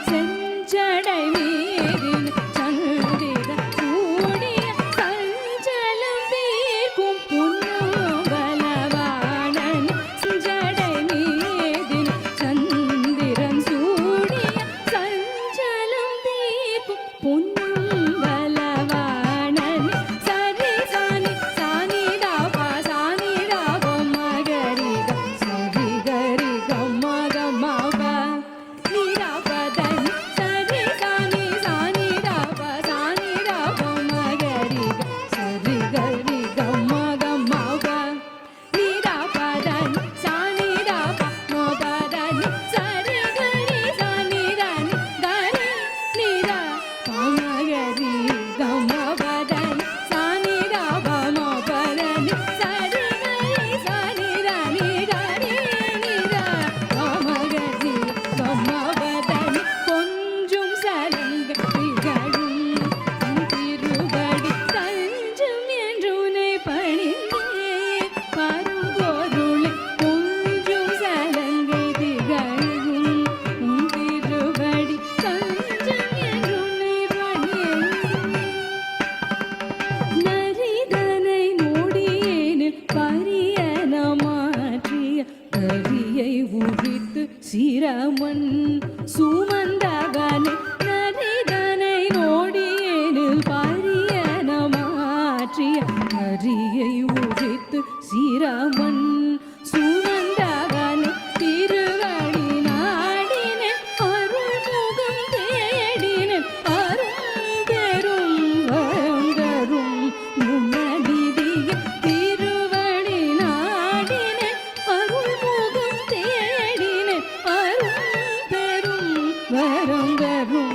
செஞ்சடை மீதினில் சந்திரன் சூடிய சஞ்சலம் தீர்க்கும் பொன்னம் பலவாணனே செஞ்சடை மீதினில் சந்திரன் சூடிய சஞ்சலம் தீர்க்கும் பொன்னம் பலவாணனே சரி சானி சானி தாபா சானி தாபா மகரிக சரி கரி கம்மா கம்மா பா நீராபதன் சரி சானி சானி தாபா சானி தாபா மகரிக சரி கரி கம்மா கம்மா பா நீராபதன் சானி தாபா மோபதன் சரி கரி சானி தானி கரி நீரா மகரி கம்மா பதன் சானி தாபா மோபதன் சரி கரி சானி தானி கரி நீரா மகரி கம்மா பதன் கொஞ்சம் சலங்க திகழும் திருவடி தஞ்சம் என்றுனை பணிந்தேன் பரம்பொருளை கொஞ்சம் சலங்கை திகழும் திருவடி தஞ்சம் என்றுனை பணிந்தேன் நரிதனை நோடியேனில் பரியன மாற்றிய கரியை உரித்து சிரமன் சுமந்தகனை நரிதனை நோடியேனில் பரியன மாற்றிய கரியை உரித்து சிரமன் சுமந்தகனை திருவடி நாடினேன் அருள்முகம் தேடினேன் அரும் பெரும் வரும் முன்னதிதிய திருவடி நாடினேன் அருள்முகம் தேடினேன் அரும் பெரும் வரும்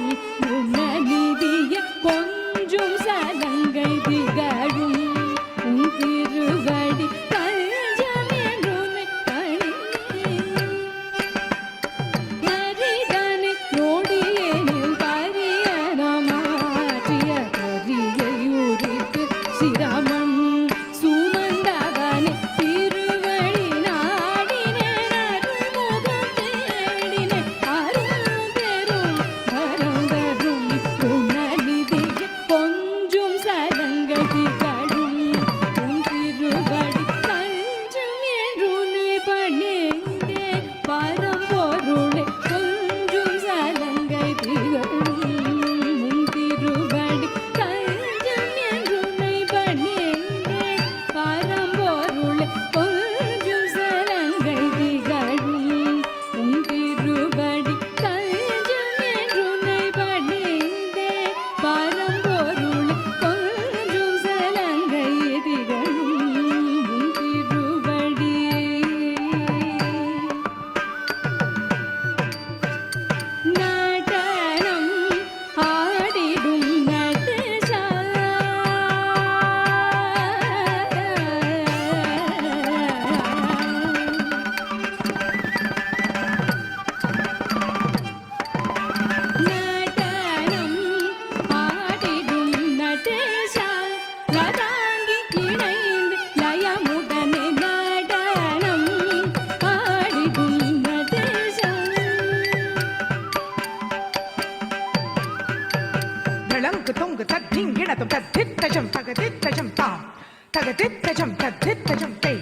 தகதித்தஜம் தத்தித்தஜம் தை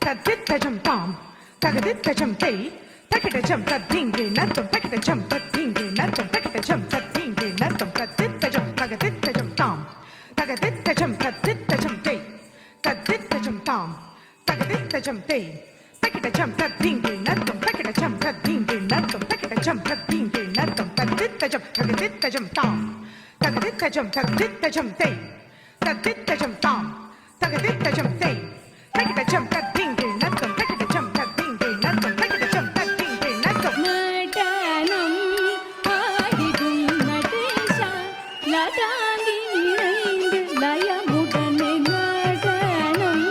தத்தித்தஜம் தாம் தகதித்தஜம் தை தகிடஜம் தத்திங்கே நத்தம் தகிடஜம் தத்திங்கே நத்தம் தகிடஜம் தத்திங்கே நத்தம் தத்தித்தஜம் தகதித்தஜம் தாம் தகதித்தஜம் தத்தித்தஜம் தை தத்தித்தஜம் தாம் தகதித்தஜம் தை தகிடஜம் தத்திங்கே நத்தம் தகிடஜம் தத்திங்கே நத்தம் தகிடஜம் தத்திங்கே நத்தம் தத்தித்தஜம் தகதித்தஜம் தாம் தகதித்தஜம் தத்தித்தஜம் தை தத்தித்தஜம் தாம் தகதித்தஜம் தை தகிடஜம் தத்திங்கே நத்தம் தகிடஜம் தத்திங்கே நத்தம் தகிடஜம் தத்திங்கே நத்தம் நடனம் ஆடிடும் நடேசா லதாங்கி இணைந்து லயமுடனே நடனம்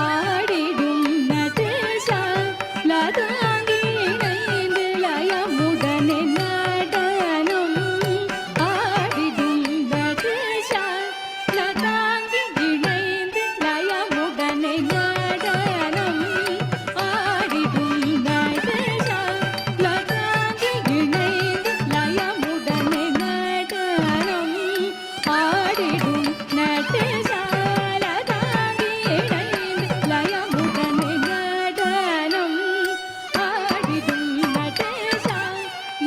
ஆடிடும் நடேசா லதாங்கி இணைந்து லயமுடனே நடனம் ஆடிடும் நடேசா லதாங்கி இணைந்து லயமுடனே நடனம் ஆடிடும் நடேசா லதாங்கி இணைந்து லயமுடனே நடனம் ஆடிடும் நடேசா லதாங்கி இணைந்து லயமுடனே நடனம் ஆடிடும் நடேசா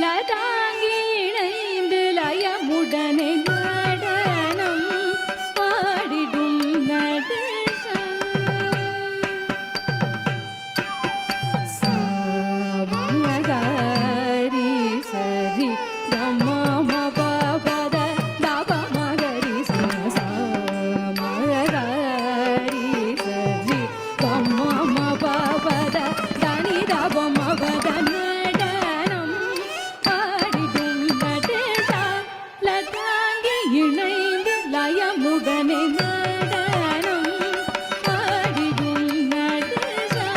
லதாங்கி இணைந்து லயமுடனே நடனம் ஆடிடும் நடேசா சாமகரி சரி கமம பபத தபமகரி சாமகரி சரி கமம பபத தனி தபமபத நடனம் ஆடிடும் நடேசா லதாங்கி இணைந்து லயமுடனே நடனம் ஆடிடும் நடேசா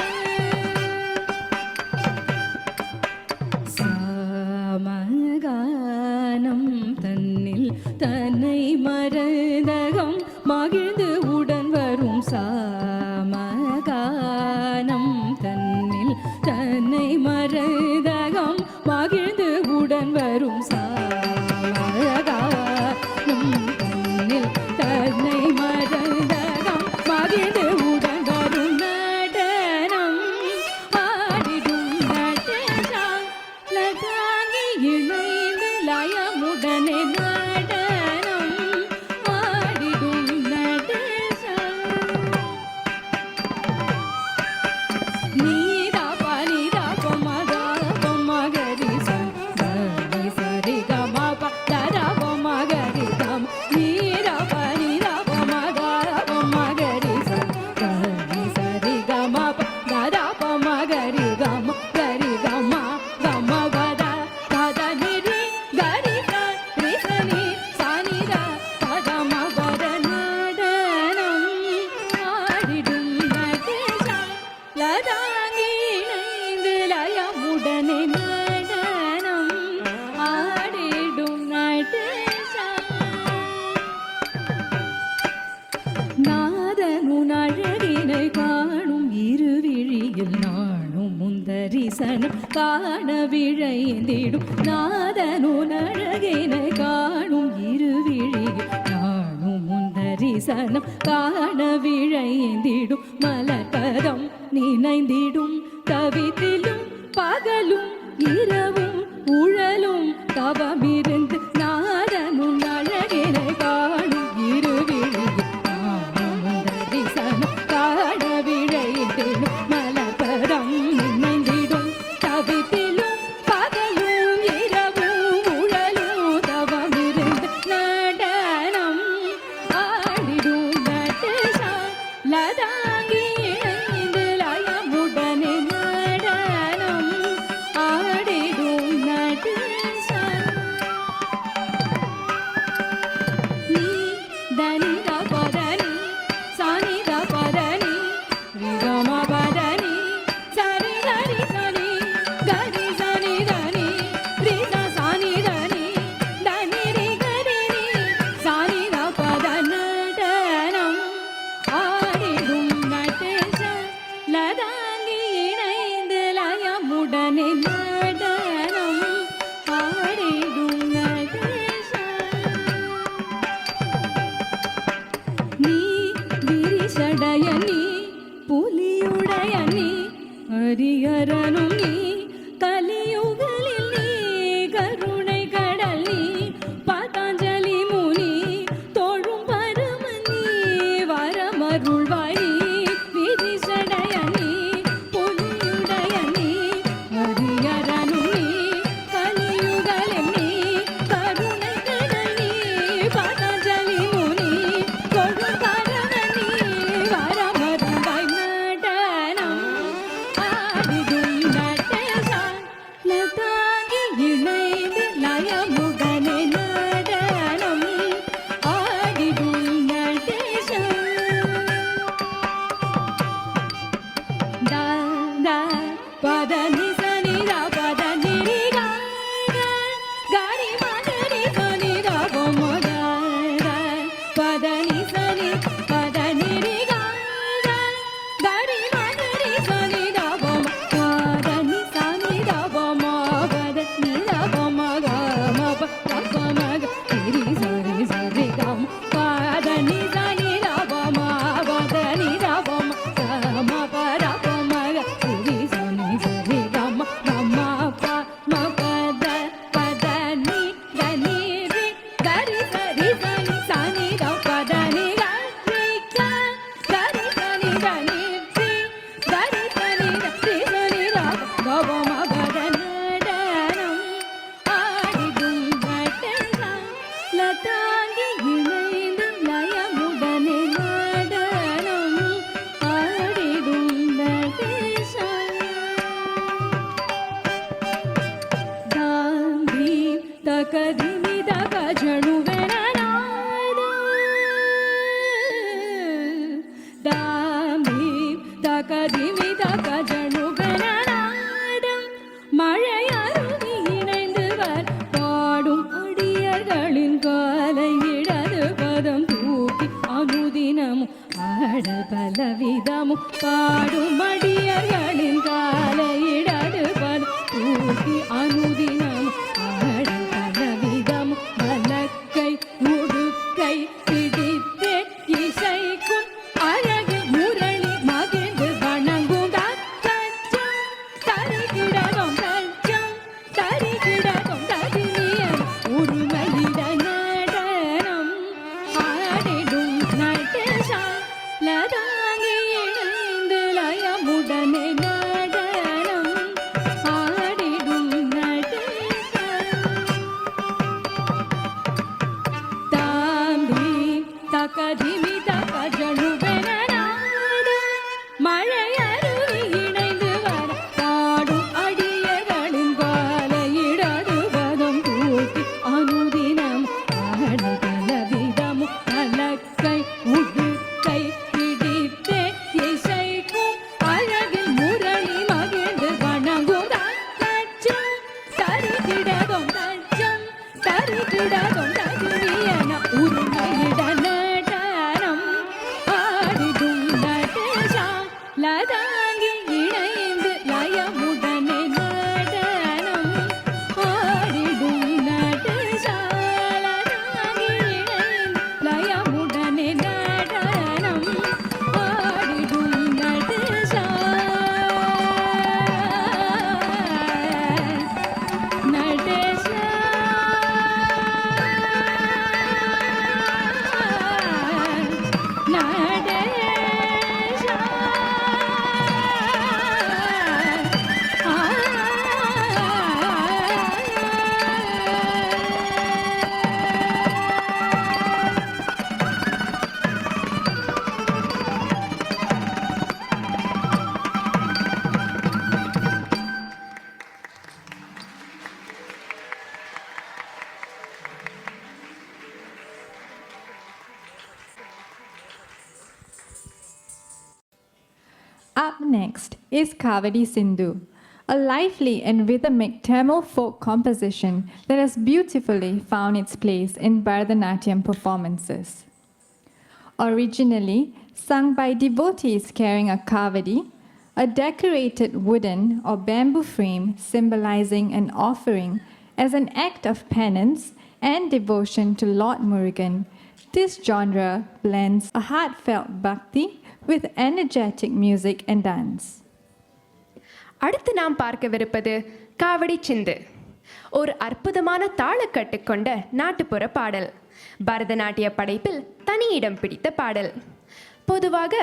சாமகானம் தன்னில் தன்னை மறந்தகம் மகிழ்ந்து உடன் வரும் சாமகானம் தன்னில் தன்னை மறந்தகம் மகிழ்ந்து உடன் வரும் சாமகானம் தன்னில் தன்னை மறந்தகம் மகிழ்ந்து உடன் வரும் நடனம் ஆடிடும் நடேசா லதாங்கி இணைந்து லயமுடனே நடனம் ஆடிடும் நடேசா நீதா பனிதா பமதா பமகரி சரி சரி கமா பதா பமகரி கம் நீதா பனிதா பமதா பமகரி சரி சரி கமா பதா பமகரி கம் கரி கமா கமா பதா பதா நிரி கரி கரி சனி சனிதா பதா மபத நடனம் ஆடிடும் நடேசா லதாங்கி இணைந்து லயமுடனே நடனம் ஆடிடும் நடேசா நாதனுன் அழகினை காணும் இருவிழியில் நானும் முந்தரிசனம் காண விழைந்திடும் நாதனுன் அழகினை காணும் இருவிழியில் நானும் முந்தரிசனம் காண விழைந்திடும் மலர்பதம் நினைந்திடும் தவித்திலும் பகலும் இரவும் உழலும் தவமிருந்து நாதனுன் அழகினை காணும் இருவிழியில் நானும் முந்தரிசனம் காண விழைந்திடும் மலர்பதம் நினைந்திடும் தவித்திலும் பகலும் இரவும் உழலும் தவமிருந்து நடனம் ஆடிடும் நடேசா லதாங்கி இணைந்து லயமுடனே நடனம் ஆடிடும் நடேசா ni da pa da ni ri ga ga ri ma ga ri sa ni da pa ma ga pa da ni sa ni pa da ni ri ga ga ri ma ga ri sa ni da pa ma pa da ni sa ni da pa ma pa da ni da pa ma ga ma pa ma ga ri sa ri ga ma pa da ni sa ni da pa ma pa da ni da pa ma ga ma pa da pa ma ga ri sa ri ga ma pa ma pa da ni ri ga ri sa ni sa ni da pa da ni ga ri ga ri sa ni da ni ri ga ri sa ni da ri sa ni da ga pa ma pa da na da nam ஆடிடும் நடனம் லதாங்கி இணைந்து லயமுடனே நடனம் ஆடிடும் நடனம் தாந்தி தகதிமி தக ஜணுவெனாத தாந்தி தகதிமி தக ஜணுவெனாடம் மழையருவி இணைந்து வர் பாடும் அடியர்களின் காலை இடது பதம் தூக்கி அனுதினமும் ஆட பலவிதமும் பாடும் அடியர்களின் காலை இடது பதம் தூக்கி அனுதினமும் ஆட பலவிதமும் வலக்கை முடுக்கை பிடித்தே இசைக்கும் அழகில் முரளி மகிழ்ந்து வணங்கும் தச்சம் தரிகிடகம் தச்சம் தரிகிடகம் தரினியன் உருமையிட நடனம் ஆடிடும் நடசா லதாங்கி இணைந்து லயமுடனே நடனம் ஆடிடும் நடசா தாந்தி தகதிமி தக ஜணுவெனாத மழையருவி இணைந்து வர பாடும் அடியர்களின் காலை இடது பதம் தூக்கி அனுதினம் ஆட பலவிதமும் அலக்கை உடுக்கை பிடித்தே இசைக்கும் அழகில் முரளி மகிழ்ந்து வணங்கும் தச்சம் தரிகிடகம் தச்சம் தரிகிடகம் தகுதியன உரிமையிட நடனம் ஆடிடும் நடசா லதாங்கி இணைந்து லயமுடனே நடனம் ஆடிடும் நடசா லதாங்கி இணைந்து லயமுடனே நடனம் ஆடிடும் நடசா நடசா Up next is Kavadi Sindhu, a lively and rhythmic Tamil folk composition that has beautifully found its place in Bharatanatyam performances. Originally sung by devotees carrying a kavadi, a decorated wooden or bamboo frame symbolizing an offering as an act of penance and devotion to Lord Murugan, this genre blends a heartfelt bhakti with energetic music and dance. அடுத்து நாம் பார்க்கவிருப்பது காவடி சிந்து, ஒரு அற்புதமான தாளக்கட்டு கொண்ட நாட்டுப்புற பாடல். பரதநாட்டிய படைப்பில் தனி இடம் பிடித்த பாடல். பொதுவாக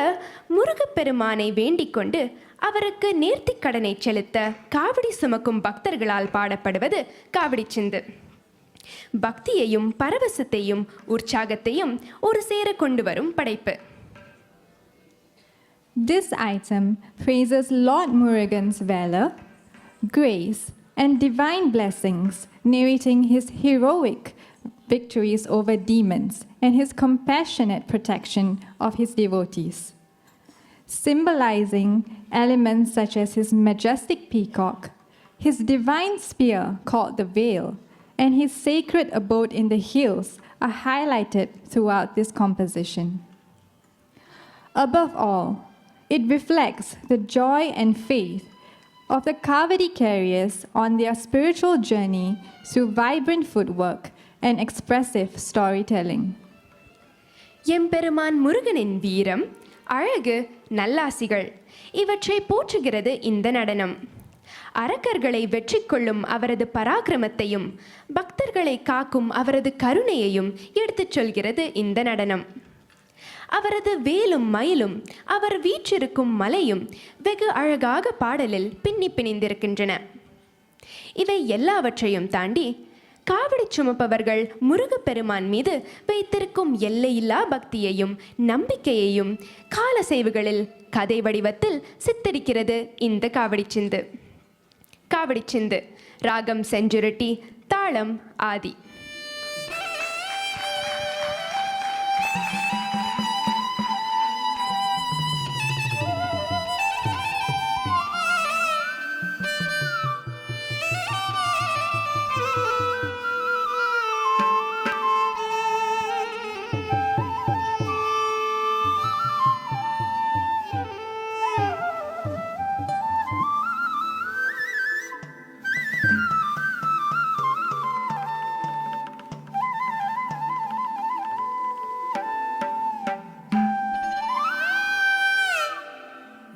முருகப்பெருமானை வேண்டிக் கொண்டு அவருக்கு நேர்த்திக் கடனை செலுத்த காவடி சுமக்கும் பக்தர்களால் பாடப்படுவது காவடி சிந்து. பக்தியையும் பரவசத்தையும் உற்சாகத்தையும் ஒரு சேர கொண்டு வரும் படைப்பு. This item praises Lord Murugan's valor, grace, and divine blessings, narrating his heroic victories over demons and his compassionate protection of his devotees. Symbolizing elements such as his majestic peacock, His divine spear, called the veil, and his sacred abode in the hills are highlighted throughout this composition. Above all, it reflects the joy and faith of the Kavadi carriers on their spiritual journey through vibrant footwork and expressive storytelling. எம்பெருமான் முருகனின் வீரம், அழகு, நல்லாசிகள் இவற்றை போற்றுகிறது இந்த நடனம். அரக்கர்களை வெற்றி கொள்ளும் அவரது பராக்கிரமத்தையும் பக்தர்களை காக்கும் அவரது கருணையையும் எடுத்துச் சொல்கிறது இந்த நடனம். அவரது வேலும் மயிலும் அவர் வீற்றிருக்கும் மலையும் வெகு அழகாக பாடலில் பின்னி பிணைந்திருக்கின்றன. இவை எல்லாவற்றையும் தாண்டி காவடி சுமப்பவர்கள் முருகப்பெருமான் மீது வைத்திருக்கும் எல்லையில்லா பக்தியையும் நம்பிக்கையையும் காலசைவுகளில் கதை வடிவத்தில் சித்தரிக்கிறது இந்த காவடி சிந்து. காவடி சிந்து ராகம் செஞ்சுருட்டி, தாளம் ஆதி.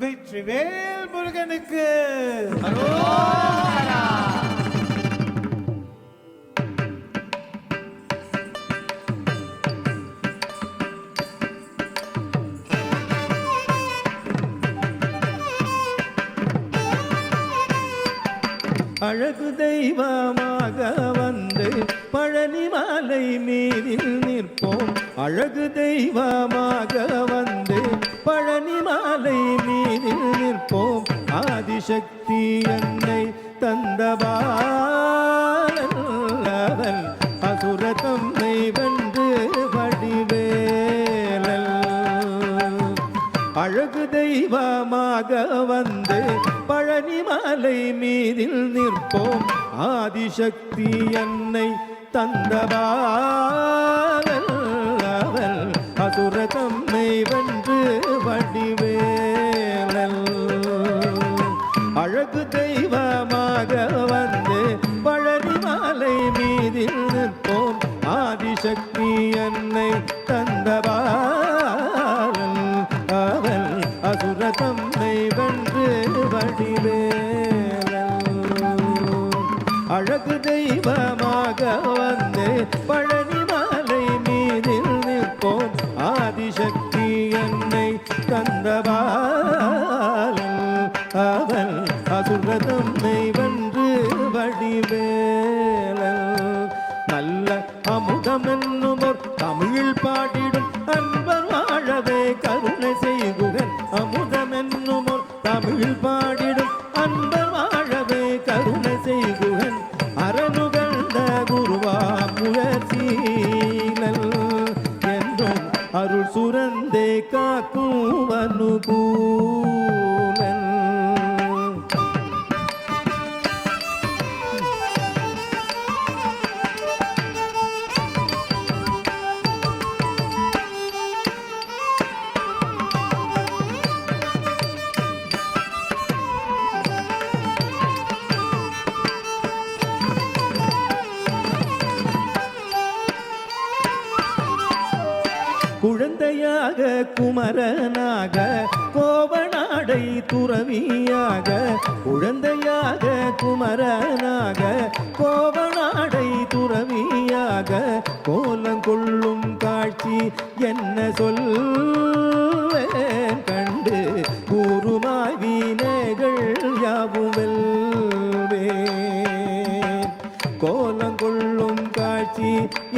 வெற்றிவேல் முருகனுக்கு அழகு தெய்வமாக வந்து பழனி மாலை மீதில் நிற்போம். அழகு தெய்வமாக வந்து பழனி மாலை மீதில் நிற்போம். ஆதிசக்தி என்னை தந்தவாளல் அசுர தம்மை வென்று வடிவேலல். அழகு தெய்வமாக வந்து பழனி மாலை மீதில் நிற்போம். ஆதிசக்தி என்னை தந்தவாளல் அசுர தம்மை வென்று வடிவேலல். அழகு தெய்வமாக வந்து பழனி மாலை மீதில் நிற்போம். ஆதிசக்தி என்னை தந்தவாளல் அவள் அசுர தம்மை வென்று வடிவேலல். அழகு தெய்வமாக வந்து பழனி மாலை மீதில் நிற்போம். ஆதிசக்தி என்னை தந்தவாளல் அவள் அசுர தம்மை வென்று வடிவேலல். நல்ல அமுதம் என்னுமோர் தமிழில் பாடிடும் அன்பர் வாழவே கருணை செய்குகன். அமுதம் என்னுமோர் தமிழில் பாடிடும் அன்பர் வாழவே கருணை செய்குகன். அரணுகண்ட குருவா முயற்சீலல் என்றும் அருள் சுரந்தே காக்கும் அனுகூலன். குழந்தையாக குமரனாக கோவநாடை துறவியாக. குழந்தையாக குமரனாக கோவநாடை துறவியாக. கோலங்கொள்ளும் காட்சி என்ன சொல்வேன் கண்டு கூறுமாய் வீணைகள் யாவும் வெல்வேன். கோலங்கொள்ளும் காட்சி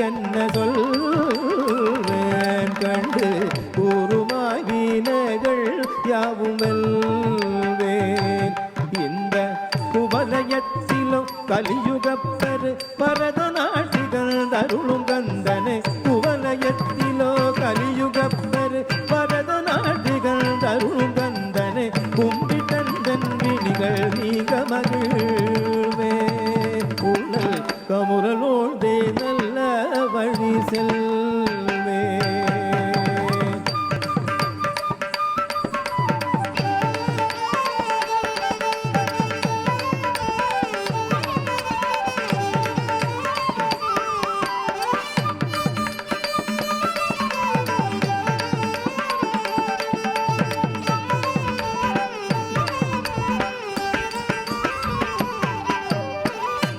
என்ன சொல்வேன் கண்டு கூறுமாய் வீணைகள் யாவும் வெல்வேன். இந்த குவலயத்திலும் கலியுகப்பரு பரதநாட்டிகள் தருளும் கந்தனை. குவலயத்திலோ கலியுகப்பரு பரதநாட்டிகள் தருளும் கந்தனை. கும்பிட்டந்தன் விழிகள் நீங்க மகிழ்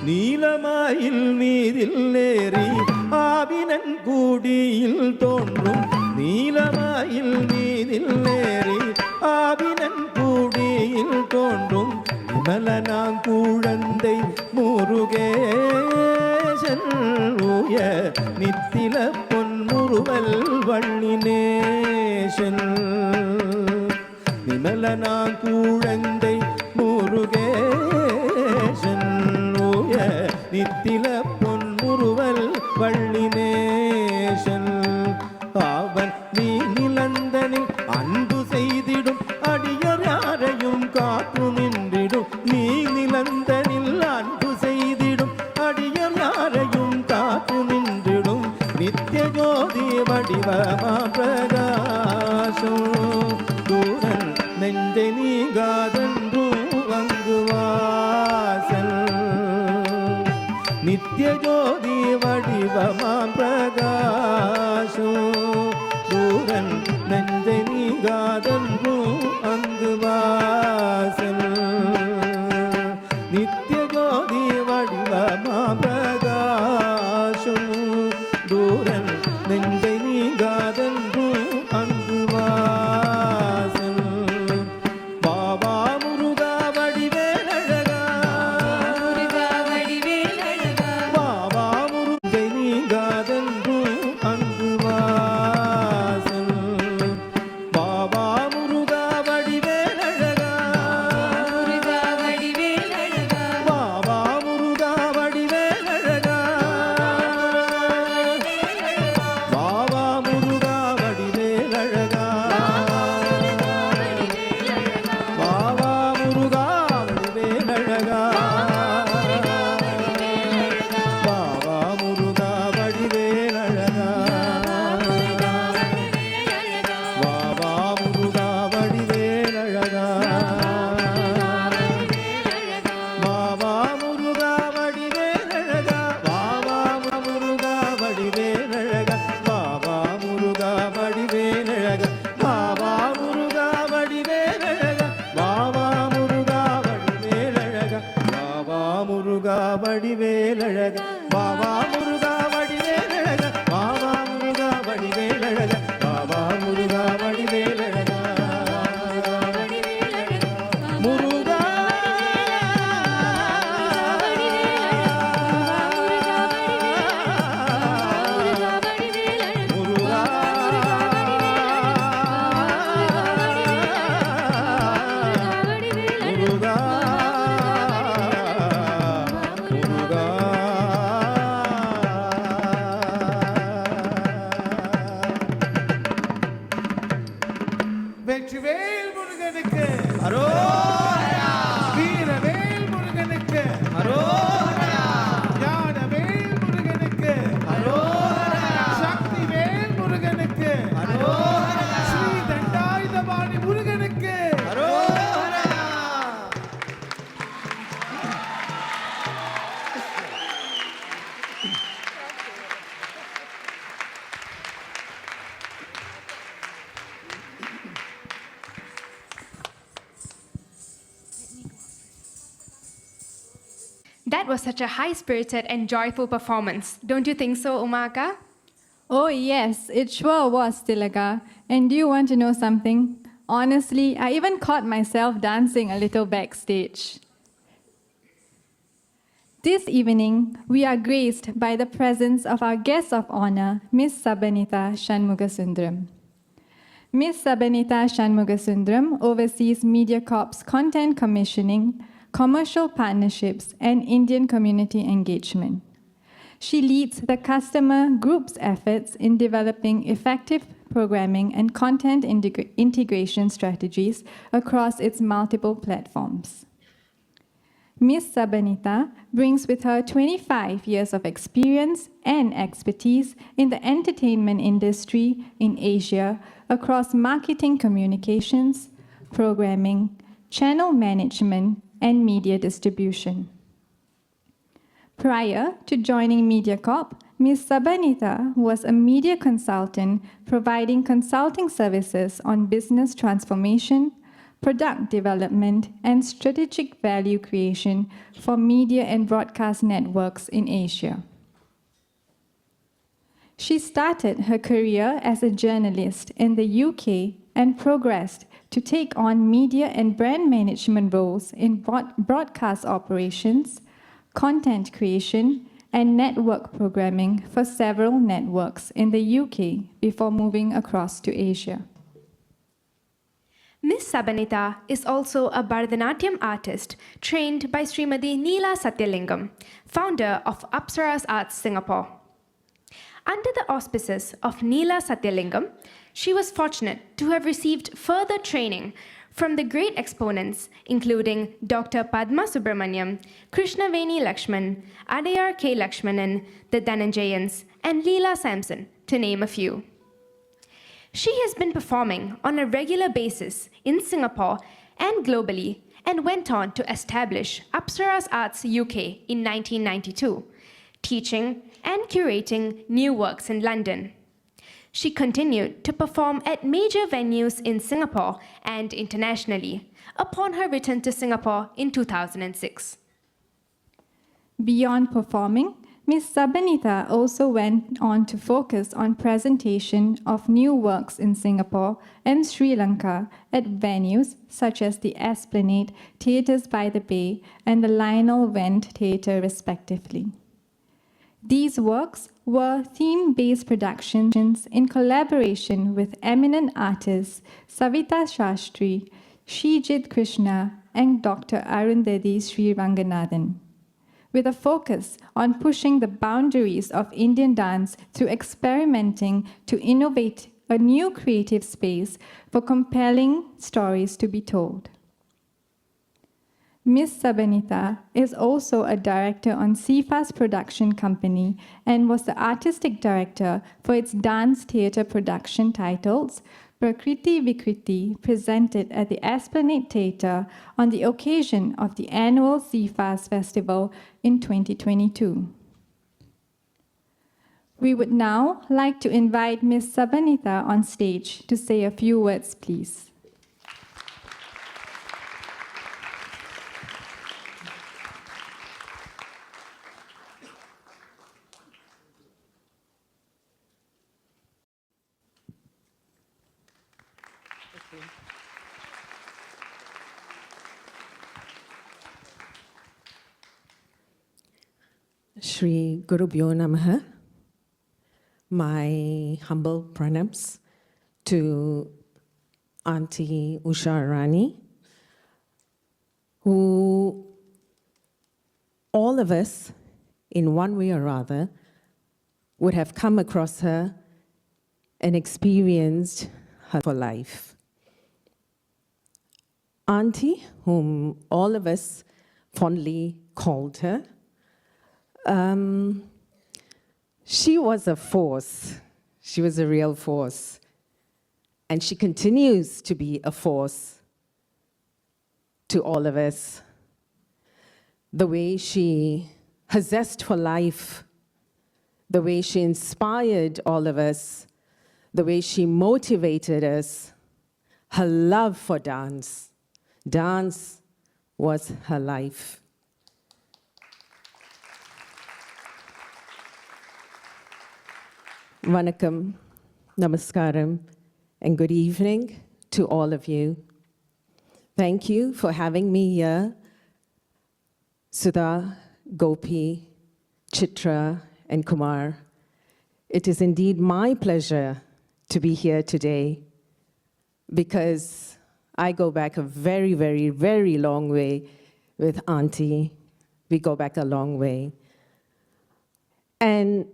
நீலமாயில் மீதில் ஏறி ஆவினன் கூடியில் தோன்றும் நீலமாயில் மீதில் ஏறி ஆவினன் கூடியில் தோன்றும் விமலனாங்குழந்தை முருகேசன் ஊய நித்தில பொன்முறுவல் வள்ளினேசன் விமலனாங்குழந்தை முருகேசன் ஊய நித்தில பொன்முறுவல் வள்ளினேசன் அவன் நீ நிலந்தனில் அன்பு செய்திடும் அடியர் யாரையும் காத்து நின்றிடும் நீ நிலந்தனில் அன்பு செய்திடும் அடியர் யாரையும் காத்து நின்றிடும் நித்திய ஜோதி வடிவமா பிரகாசம் தூரன் நெஞ்சை நீங்காதென்றும் அங்கு வாசல் நித்திய ஜோதி வடிவமா பிரகாசம் தூரன் நெஞ்சை நீங்காதென்றும் அங்கு வாசல் நித்திய ஜோதி வடிவமா பிரகாசம் தூரன் நெஞ்சை நீங்காதென்றும் அங்கு வாசல் பாபா முருகா வடிவேலழகா பாபா முருகை நீங்காதென்றும் அங்கு வாசல் பாபா முருகா வடிவேலழகா பாபா முருகா வடிவேலழகா பாபா முருகா வடிவேலழகா பாபா முருகா வடிவேலழகா பாபா முருகா வடிவேலழகா பாபா முருகா வடிவேலழகா பாபா முருகா வடிவேலழகா பாபா முருகா வடிவேலழகா பாபா முருகா வடிவேலழகா பாபா முருகா வடிவேலழகா பாபா முருகா வடிவேலழகா பாபா முருகா வடிவேலழகா பாபா முருகா வடிவேலழகா பாபா முருகா வடிவேலழகா பாபா முருகா வடிவேலழகா முருகா முருகா முருகா முருகா வெற்றிவேல் முருகனுக்கு அரோகரா வீரவேல் முருகனுக்கு அரோகரா ஞானவேல் முருகனுக்கு அரோகரா சக்திவேல் முருகனுக்கு அரோகரா ஸ்ரீ தண்டாயுதபாணி முருகனுக்கு அரோகரா That was such a high-spirited and joyful performance. Don't you think so, Umaka? Oh, yes, it sure was, Tilaga. And do you want to know something? Honestly, I even caught myself dancing a little backstage. This evening, we are graced by the presence of our guest of honor, Miss Sabanitha Shanmugasundram. Miss Sabanitha Shanmugasundram oversees MediaCorp's content commissioning, commercial partnerships, and Indian community engagement. She leads the customer group's efforts in developing effective programming and content integration strategies across its multiple platforms. Ms. Sabanitha brings with her 25 years of experience and expertise in the entertainment industry in Asia across marketing communications, programming, channel management, and media distribution. Prior to joining MediaCorp, Ms. Sabanitha was a media consultant providing consulting services on business transformation, product development, and strategic value creation for media and broadcast networks in Asia. She started her career as a journalist in the UK and progressed to take on media and brand management roles in broadcast operations, content creation, and network programming for several networks in the UK before moving across to Asia. Miss Sabanita is also a Bharatanatyam artist trained by Srimati Neela Satyalingam, founder of Apsara's Arts Singapore. Under the auspices of Neela Satyalingam, she was fortunate to have received further training from the great exponents including Dr. Padma Subramaniam, Krishnaveni Lakshman, Adayar K. Lakshmanan, the Dhananjayans, and Leela Sampson, to name a few. She has been performing on a regular basis in Singapore and globally and went on to establish Apsara's Arts UK in 1992, teaching and curating new works in London. She continued to perform at major venues in Singapore and internationally upon her return to Singapore in 2006. Beyond performing, Ms. Sabanita also went on to focus on presentation of new works in Singapore and Sri Lanka at venues such as the Esplanade, Theatres by the Bay, and the Lionel Wendt Theatre, respectively. These works were theme-based productions in collaboration with eminent artists Savita Shastri, Shijit Krishna, and Dr. Arundhati Sri Ranganathan, with a focus on pushing the boundaries of Indian dance through experimenting to innovate a new creative space for compelling stories to be told. Ms. Sabanita is also a director on CFA's production company and was the artistic director for its dance theatre production titled Prakriti Vikriti, presented at the Esplanade Theatre on the occasion of the annual CFA's festival in 2022. We would now like to invite Ms. Sabanita on stage to say a few words, please. Shri Gurubhyo Namaha. My humble pranams to Auntie Usha Rani, who all of us, in one way or other, would have come across her and experienced her for life. Auntie, whom all of us fondly called her, she was a force. She was a real force. And she continues to be a force to all of us. The way she, her zest for life, the way she inspired all of us, the way she motivated us, her love for dance. Dance was her life. Vanakkam, namaskaram, and good evening to all of you. Thank you for having me here, Sudha, Gopi, Chitra, and Kumar. It is indeed my pleasure to be here today because I go back a very, very, very long way with Auntie. We go back a long way. And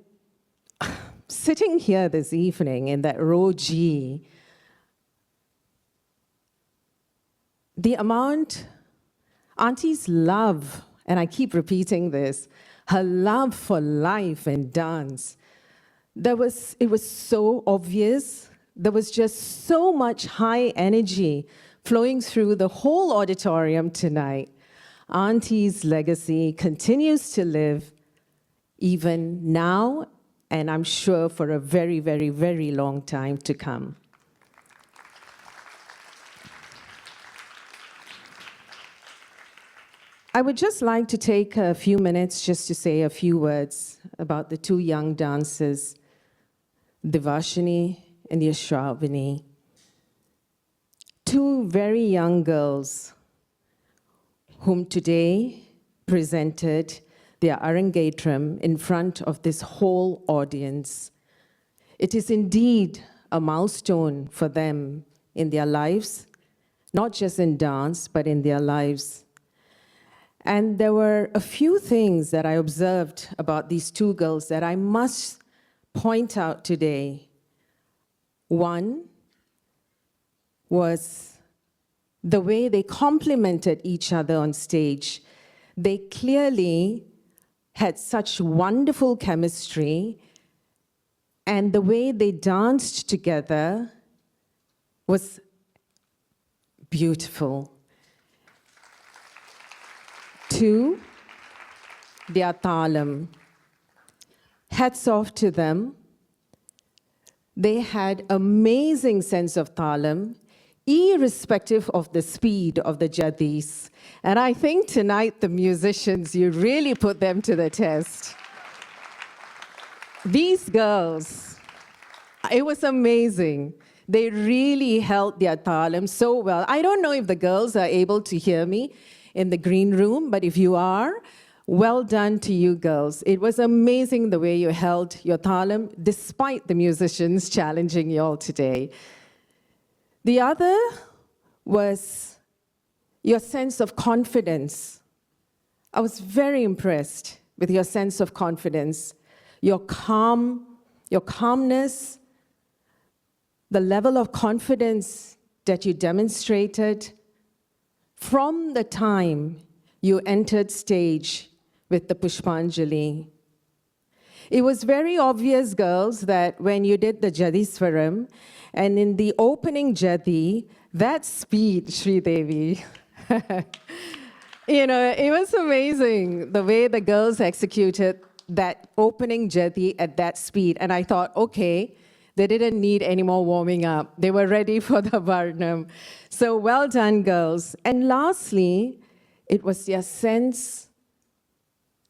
sitting here this evening in that row G, the amount, Auntie's love, and I keep repeating this, her love for life and dance, it was so obvious. There was just so much high energy flowing through the whole auditorium tonight. Auntie's legacy continues to live even now, and I'm sure for a very, very, very long time to come. I would just like to take a few minutes just to say a few words about the two young dancers, Thivaashenee and Yashawini. Two very young girls whom today presented their Arangetram in front of this whole audience. It is indeed a milestone for them in their lives, not just in dance, but in their lives. And there were a few things that I observed about these two girls that I must point out today. One was the way they complemented each other on stage. They clearly had such wonderful chemistry, and the way they danced together was beautiful. Two, their talam. Hats off to them. They had amazing sense of talam, irrespective of the speed of the jadis. And I think tonight the musicians, you really put them to the test. These girls, it was amazing. They really held their talam so well. I don't know if the girls are able to hear me in the green room, but if you are, well done to you girls. It was amazing the way you held your talam, despite the musicians challenging you all today. The other was your sense of confidence. I was very impressed with your sense of confidence, your calmness, the level of confidence that you demonstrated from the time you entered stage with the Pushpanjali. It was very obvious, girls, that when you did the Jadiswaram, and in the opening Jadi, that speed, Sri Devi, it was amazing the way the girls executed that opening Jadi at that speed. And I thought, okay, they didn't need any more warming up. They were ready for the Varnam. So well done, girls. And lastly, it was their sense,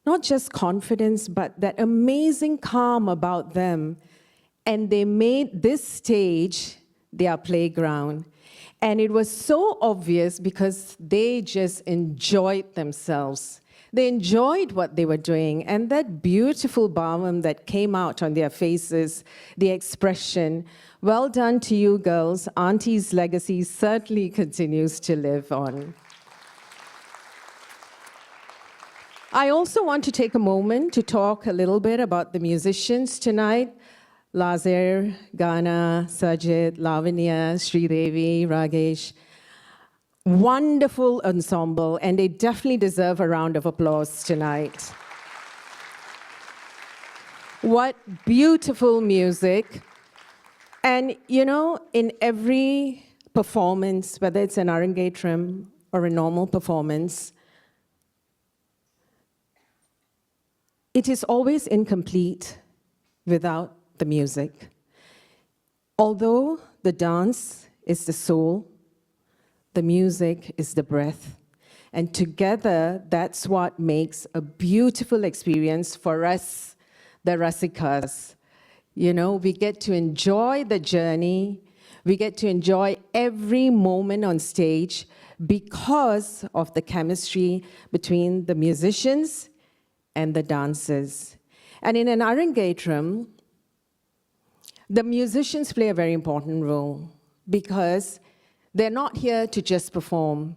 not just confidence, but that amazing calm about them. And they made this stage their playground. And it was so obvious because they just enjoyed themselves. They enjoyed what they were doing. And that beautiful bhavam that came out on their faces, the expression, well done to you girls. Auntie's legacy certainly continues to live on. I also want to take a moment to talk a little bit about the musicians tonight. Lazer, Ghana, Sajid, Lavanya, Sridevi, Ragesh. Wonderful ensemble, and they definitely deserve a round of applause tonight. What beautiful music. And in every performance, whether it's an Arangetram or a normal performance, it is always incomplete without the music. Although the dance is the soul, the music is the breath. And together, that's what makes a beautiful experience for us, the Rasikas. We get to enjoy the journey. We get to enjoy every moment on stage because of the chemistry between the musicians and the dancers. And in an Arangetram, the musicians play a very important role because they're not here to just perform.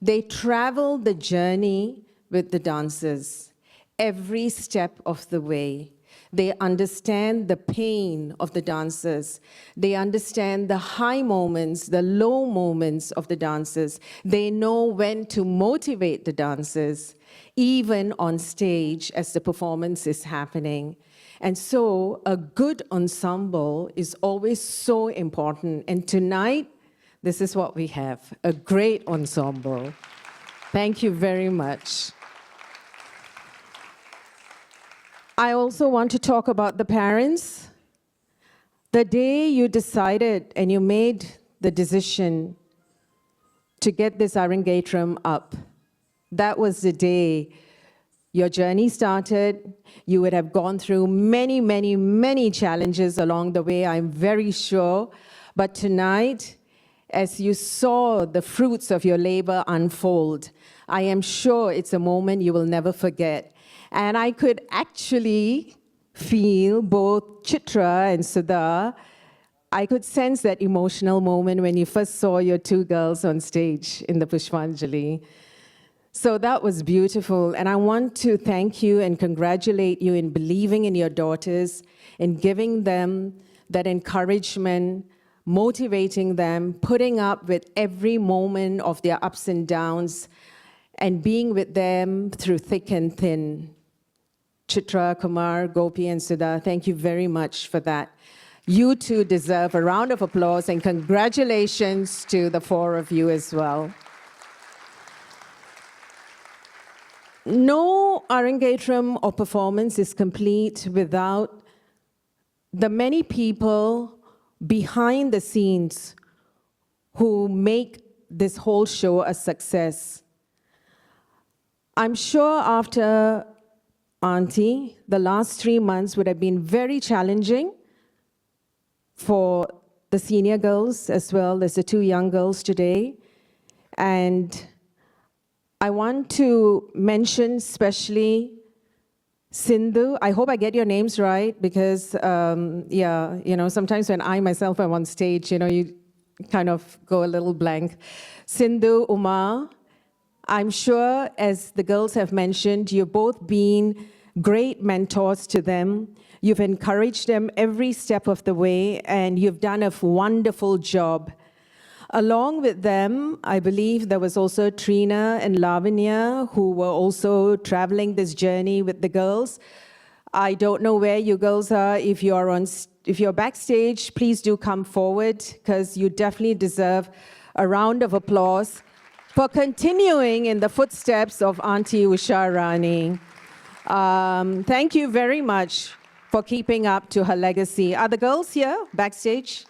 They travel the journey with the dancers every step of the way. They understand the pain of the dancers. They understand the high moments, the low moments of the dancers. They know when to motivate the dancers, even on stage as the performance is happening. And so a good ensemble is always so important. And tonight, this is what we have, a great ensemble. Thank you very much. I also want to talk about the parents. The day you decided and you made the decision to get this Arangetram up, that was the day your journey started. You would have gone through many, many, many challenges along the way, I'm very sure. But tonight, as you saw the fruits of your labor unfold, I am sure it's a moment you will never forget. And I could actually feel both Chitra and Sudha. I could sense that emotional moment when you first saw your two girls on stage in the Pushpanjali. So that was beautiful. And I want to thank you and congratulate you in believing in your daughters, in giving them that encouragement, motivating them, putting up with every moment of their ups and downs, and being with them through thick and thin. Chitra, Kumar, Gopi, and Sudha, thank you very much for that. You too deserve a round of applause, and congratulations to the four of you as well. No Arangetram or performance is complete without the many people behind the scenes who make this whole show a success. I'm sure after Auntie, the last 3 months would have been very challenging for the senior girls as well as the two young girls today. And I want to mention especially Sindhu. I hope I get your names right because, sometimes when I myself am on stage, you kind of go a little blank. Sindhu, Uma, I'm sure, as the girls have mentioned, you've both been great mentors to them. You've encouraged them every step of the way, and you've done a wonderful job. Along with them, I believe there was also Trina and Lavanya who were also traveling this journey with the girls. I don't know where you girls are. If you're backstage, please do come forward because you definitely deserve a round of applause for continuing in the footsteps of Auntie Usha Rani. Thank you very much for keeping up to her legacy. Are the girls here backstage?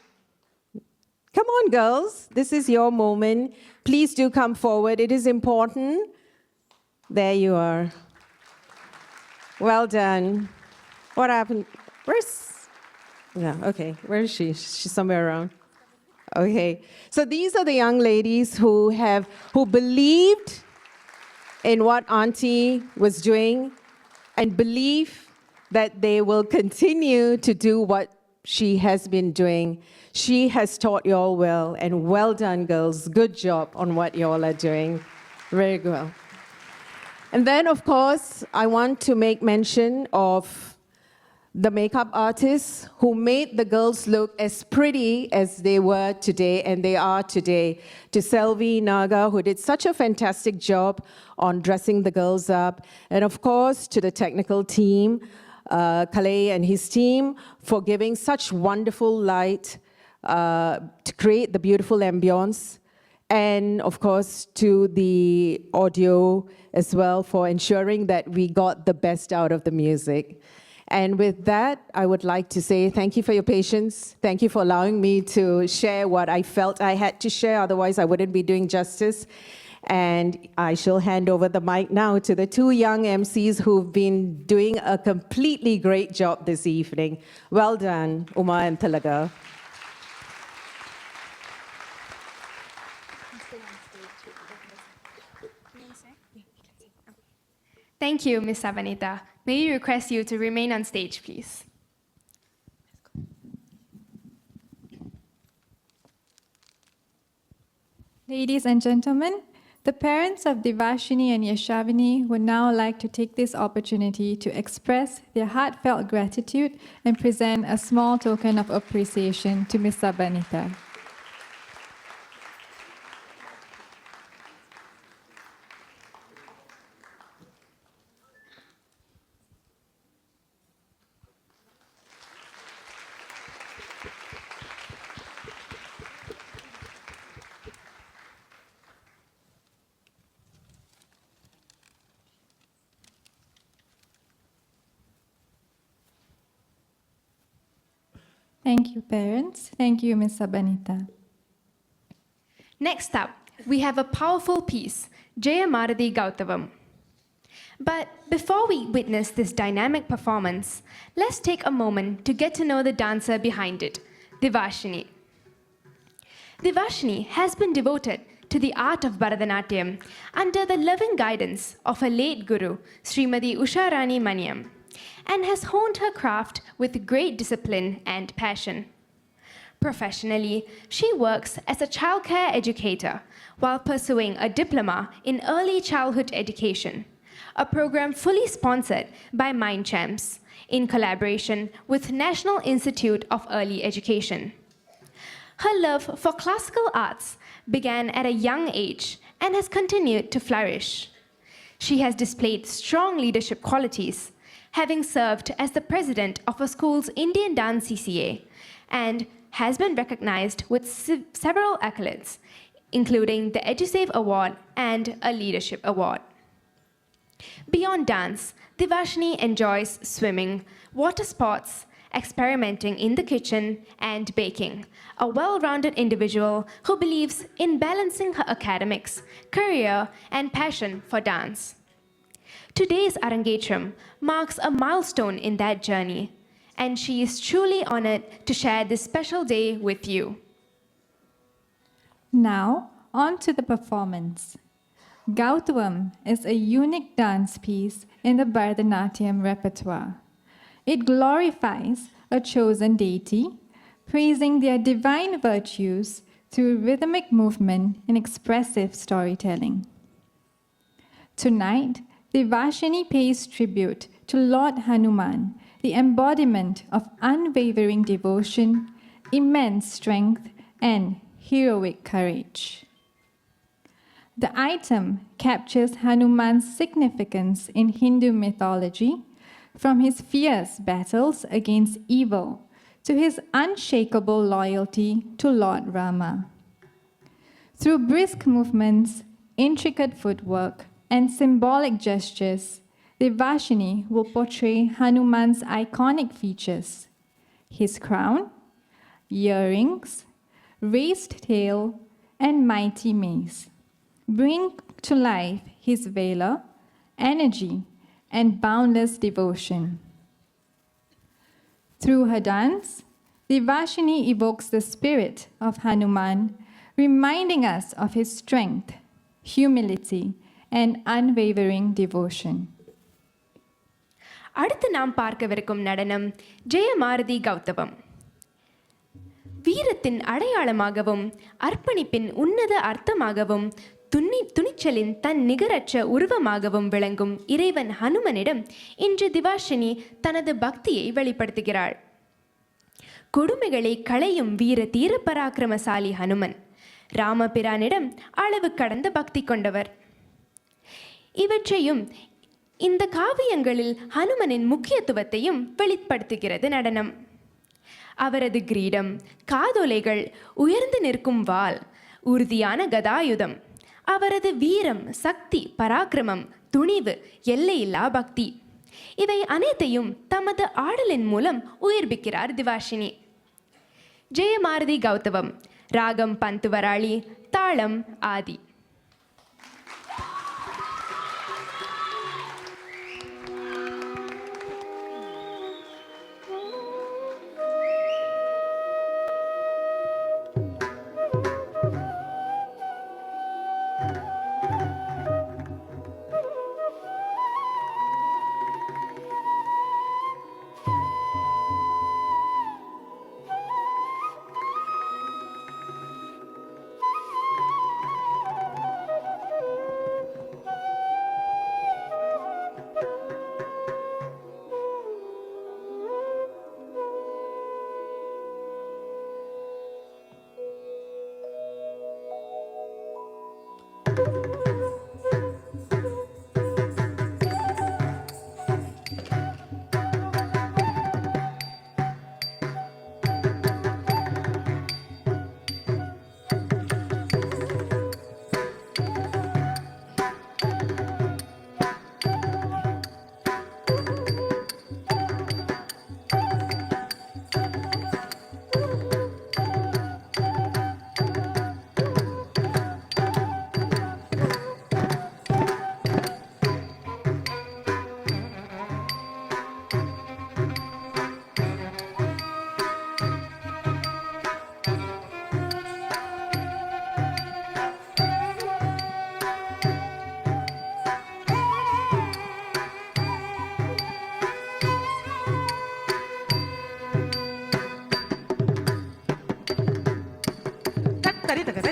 Come on, girls. This is your moment. Please do come forward. It is important. There you are. Well done. What happened? Okay. Where is she? She's somewhere around. Okay. So these are the young ladies who believed in what Auntie was doing and believe that they will continue to do what she has been doing. She has taught you all well, and well done, girls. Good job on what you all are doing. Very well. And then, of course, I want to make mention of the makeup artists who made the girls look as pretty as they were today, and they are today. To Selvi Naga, who did such a fantastic job on dressing the girls up. And of course, to the technical team, Kalei and his team, for giving such wonderful light to create the beautiful ambience. And of course, to the audio as well for ensuring that we got the best out of the music. And with that, I would like to say thank you for your patience. Thank you for allowing me to share what I felt I had to share. Otherwise, I wouldn't be doing justice. And I shall hand over the mic now to the two young MCs who've been doing a completely great job this evening. Well done, Uma and Talaga. Thank you, Ms. Sabanita. May we request you to remain on stage, please. Ladies and gentlemen, the parents of Thivaashenee and Yashawini would now like to take this opportunity to express their heartfelt gratitude and present a small token of appreciation to Ms. Sabanita. Thank you, parents. Thank you, Ms. Sabanita. Next up, we have a powerful piece, Jayamarathi Gautavam. But before we witness this dynamic performance, let's take a moment to get to know the dancer behind it, Thivaashenee. Thivaashenee has been devoted to the art of Bharatanatyam under the loving guidance of her late guru, Srimati Usharani Maniam, and has honed her craft with great discipline and passion. Professionally, she works as a childcare educator while pursuing a diploma in early childhood education, a program fully sponsored by Mind Champs in collaboration with National Institute of Early Education. Her love for classical arts began at a young age and has continued to flourish. She has displayed strong leadership qualities, having served as the president of her school's Indian Dance CCA, and has been recognized with several accolades, including the EduSave Award and a Leadership Award. Beyond dance, Thivaashenee enjoys swimming, water sports, experimenting in the kitchen, and baking, a well-rounded individual who believes in balancing her academics, career, and passion for dance. Today's Arangetram marks a milestone in that journey, and she is truly honored to share this special day with you. Now, on to the performance. Gautavam is a unique dance piece in the Bharatanatyam repertoire. It glorifies a chosen deity, praising their divine virtues through rhythmic movement and expressive storytelling. Tonight, Thivaashenee pays tribute to Lord Hanuman, the embodiment of unwavering devotion, immense strength, and heroic courage. The item captures Hanuman's significance in Hindu mythology, from his fierce battles against evil to his unshakable loyalty to Lord Rama. Through brisk movements, intricate footwork, and symbolic gestures, Thivaashenee will portray Hanuman's iconic features: his crown, earrings, raised tail, and mighty mace, bring to life his valor, energy, and boundless devotion. Through her dance, Thivaashenee evokes the spirit of Hanuman, reminding us of his strength, humility, and unwavering devotion. அடுத்து நாம் பார்க்கவிருக்கும் நடனம் ஜெயமாரதி கௌதமம். வீரத்தின் அடையாளமாகவும் அர்ப்பணிப்பின் உன்னத அர்த்தமாகவும் துணிச்சலின் தன் நிகரற்ற உருவமாகவும் விளங்கும் இறைவன் ஹனுமனிடம் இன்று திவாஷினி தனது பக்தியை வெளிப்படுத்துகிறாள். கொடுமைகளை களையும் வீர தீர பராக்கிரமசாலி ஹனுமன் ராமபிரானிடம் அளவு கடந்த பக்தி கொண்டவர். இவற்றையும் இந்த காவியங்களில் ஹனுமனின் முக்கியத்துவத்தையும் வெளிப்படுத்துகிறது நடனம். அவரது கிரீடம், காதோலைகள், உயர்ந்து நிற்கும் வாள், உறுதியான கதாயுதம், அவரது வீரம், சக்தி, பராக்கிரமம், துணிவு, எல்லையில்லா பக்தி, இவை அனைத்தையும் தமது ஆடலின் மூலம் உயிர்ப்பிக்கிறார் திவாஷினி. ஜெயமாரதி கௌதமம், ராகம் பந்துவராளி, தாளம் ஆதி.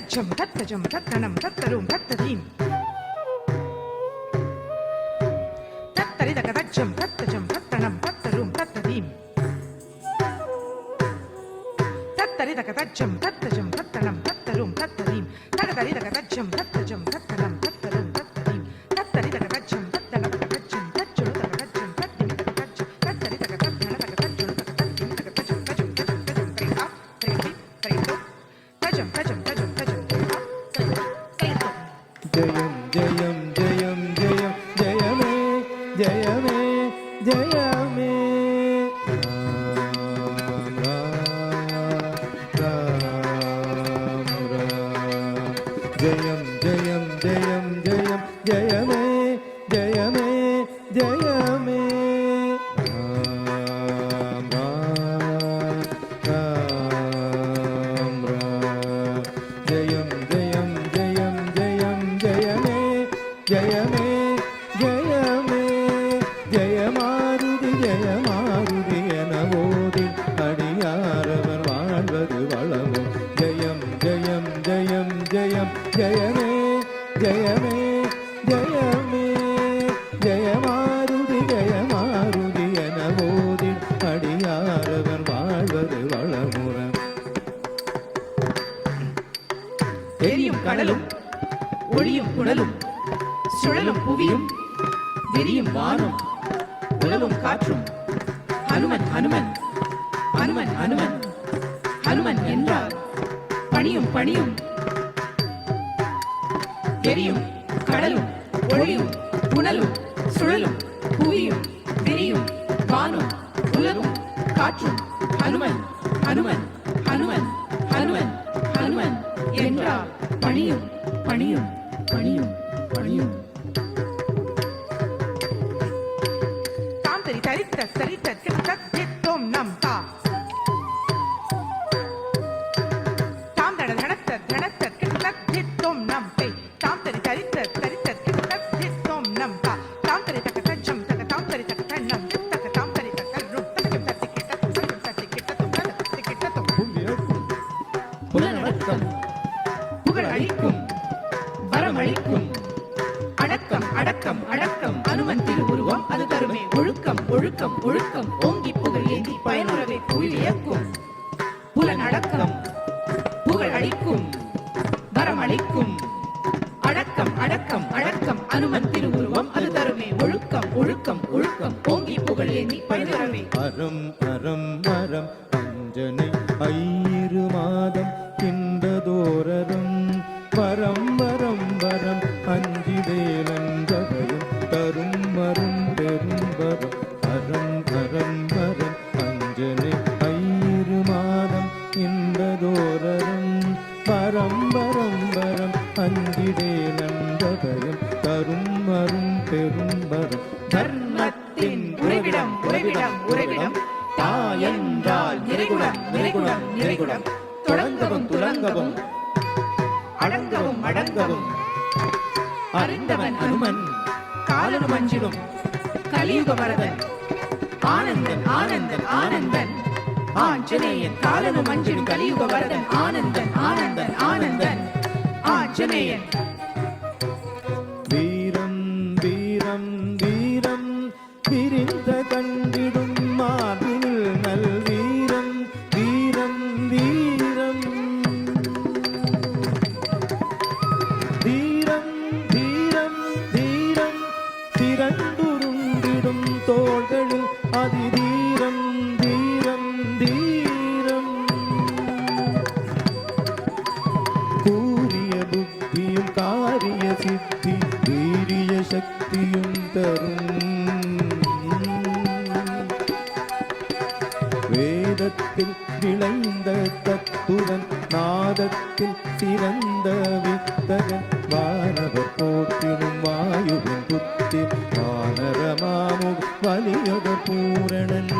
தச்சம் தத்தஜம் தத்தனம் தத்தரும் தத்ததீம் தத்தரி தகதச்சம் தத்தஜம் தத்தனம் தத்தரும் தத்ததீம் தத்தரி தகதச்சம் தத்தஜம் தத்தனம் தத்தரும் தத்ததீம் தகதரி தகதச்சம் தத்தஜம் தத்தனம் தத்தரும் தத்ததீம் தத்தரி தகதச்சம் தத்தனம் தகதச்சம் தச்சுடு தகதச்சம் தத்திமி தகதச்சம் தத்தரி தகதச்சம் தகதச்சம் தகதச்சம் தகதச்சம் தஜம் தஜம் தஜம் தைதா தைதி தைதோ தஜம் தஜம் தஜம் தஜம் தைதா தைதோ ஜெயம் ஜெயம் ஜெயம் ஜெயம் ஜெயமே ஜெயமே ஜெயம் ஜெயம் ஜெயம் ஜெயம் ஜெயமே ஜெயமே ஜெயமே ராம் ராம் ராம் ஜெயம் ஜெயம் ஜெயம் ஜெயம் ஜெயமே ஜெயமே ஜெயமே ஜெயமாருதி ஜெயமாருதி என ஓதி அடியாரவர் வாழ்வது வளமோ ஜெயம் ஜெயம் ஜெயம் ஜெயம் ஜெயமே ஜெயமே ஜெயமே ஜெயமாருதி ஜெயமாருதி என ஓதி அடியாரவர் வாழ்வது வளமுறம் எரியும் கடலும் ஒளியும் குணலும் சுழலும் புவியும் விரியும் வானும் உலவும் காற்றும் ஹனுமன் ஹனுமன் ஹனுமன் ஹனுமன் ஹனுமன் என்றால் பணியும் பணியும் எரியும் கடலும் ஒளியும் புனலும் சுழலும் புவியும் விரியும் வானும் உலகும் காற்றும் ஹனுமன் ஹனுமன் ஹனுமன் ஹனுமன் ஹனுமன் என்றால் பணியும் பணியும் பணியும் பணியும் தாம் தரி தரித்த சரித்த கிட்டத்தோம் நம் தா தாம் தட தடத்த தடத்த கிட்டத்தோம் நம் பை தாம் தரி தரித்த சரித்த கிட்டத்தோம் நம் தா தாம் தரி தக்க தச்சம் தக்க தாம் தரி தக்க தன்னம் தக்க தாம் தரி தக்க ரும் தக்க தத்தி கிட்டத்தும் தத்தி கிட்டத்தும் புலனடக்கம் புகழ் அளிக்கும் வரம் அளிக்கும் அடக்கம் அடக்கம் அடக்கம் அனுமன் திருவுருவம் அது தருமே ஒழுக்கம் ஒழுக்கம் ஒழுக்கம் ஓங்கி புகழ் ஏந்தி பயனுறவை புகழ் இயக்கும் புலன் அடக்கம் புகழ் அளிக்கும் வரம் அளிக்கும் அடக்கம் அடக்கம் அடக்கம் அனுமன் திருவுருவம் அது தருமே ஒழுக்கம் ஒழுக்கம் ஒழுக்கம் ஓங்கி புகழ் ஏந்தி பயனுறவை அறம் அறம் அறம் அஞ்சனை ஐயிரு மாதம் கின்றதோரரும் வரம் வரம் வரம் அஞ்சிதேலன்றவையும் தரும் வரும் பெரும் வரம் அறம் அறம் வரம் அஞ்சனை ஐயிரு மாதம் கின்றதோரரும் வரம் வரம் வரம் அஞ்சிதேலன்றவையும் தரும் வரும் பெரும் வரம் தர்மத்தின் உறைவிடம் உறைவிடம் உறைவிடம் தாயென்றால் நிறைகுடம் நிறைகுடம் நிறைகுடம் தொடங்கவும் துலங்கவும் அடங்கவும் அடங்கவும் அறிந்தவன் அனுமன் காலனும் அஞ்சிடும் கலியுக வரதன் ஆனந்தன் ஆனந்தன் ஆனந்தன் ஆஞ்சநேயன் காலனும் அஞ்சிடும் கலியுக வரதன் ஆனந்தன் ஆனந்தன் ஆனந்தன் ஆஞ்சநேயன் வீரம் வீரம் வீரம் விரிந்த கண்டிடும் மார்பினில் நல் வீரம் வீரம் வீரம் தீரம் தீரம் தீரம் திரண்டுருண்டிடும் தோள்களில் அதிதீரம் தீரம் தீரம் கூறிய புத்தியும் காரிய சித்தி வீரிய சக்தியும் தரும் வேதத்தில் விளைந்த தத்துவன் நாதத்தில் சிறந்த வித்தகன் வானவர் போற்றிடும் வாயுவின் புத்தி வானரமாமு வலியத பூரணன்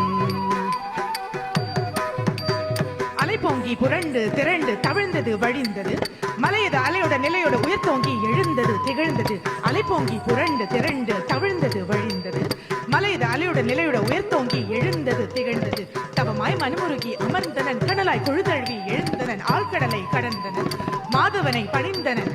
அலை பொங்கி புரண்டு திரண்டு தவிழ்ந்தது வழிந்தது மலையது அலையோட நிலையோட உயர்த்தோங்கி எழுந்தது திகழ்ந்தது அலை பொங்கி புரண்டு திரண்டு தவிழ்ந்தது வழிந்தது மலையது அலையோட நிலையோட உயர்த்தோங்கி எழுந்தது திகழ்ந்தது தவமாய் மனுமுருகி அமர்ந்தனன் கடலாய் கொழுதழுவி எழுந்தனன் ஆழ்கடலை கடந்தனன் மாதவனை பணிந்தனன்.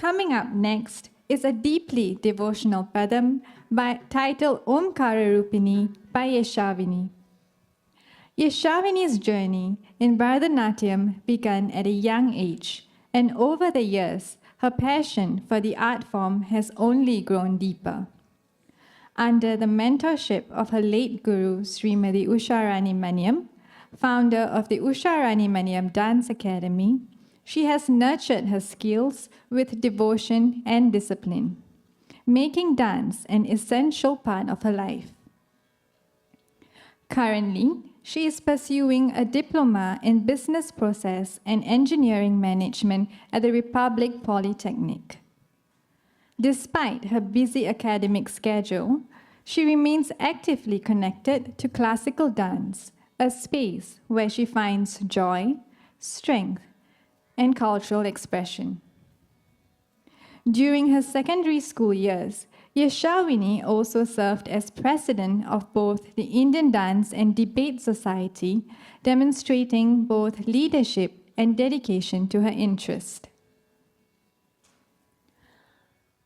Coming up next is a deeply devotional padam titled Omkara Rupini by Yashawini. Yashawini's journey in Bharatanatyam began at a young age, and over the years, her passion for the art form has only grown deeper. Under the mentorship of her late guru, Srimati Usharani Maniam, founder of the Usharani Maniam Dance Academy, she has nurtured her skills with devotion and discipline, making dance an essential part of her life. Currently, she is pursuing a diploma in business process and engineering management at the Republic Polytechnic. Despite her busy academic schedule, she remains actively connected to classical dance, a space where she finds joy, strength, and cultural expression. During her secondary school years, Yashawini also served as president of both the Indian Dance and Debate Society, demonstrating both leadership and dedication to her interest.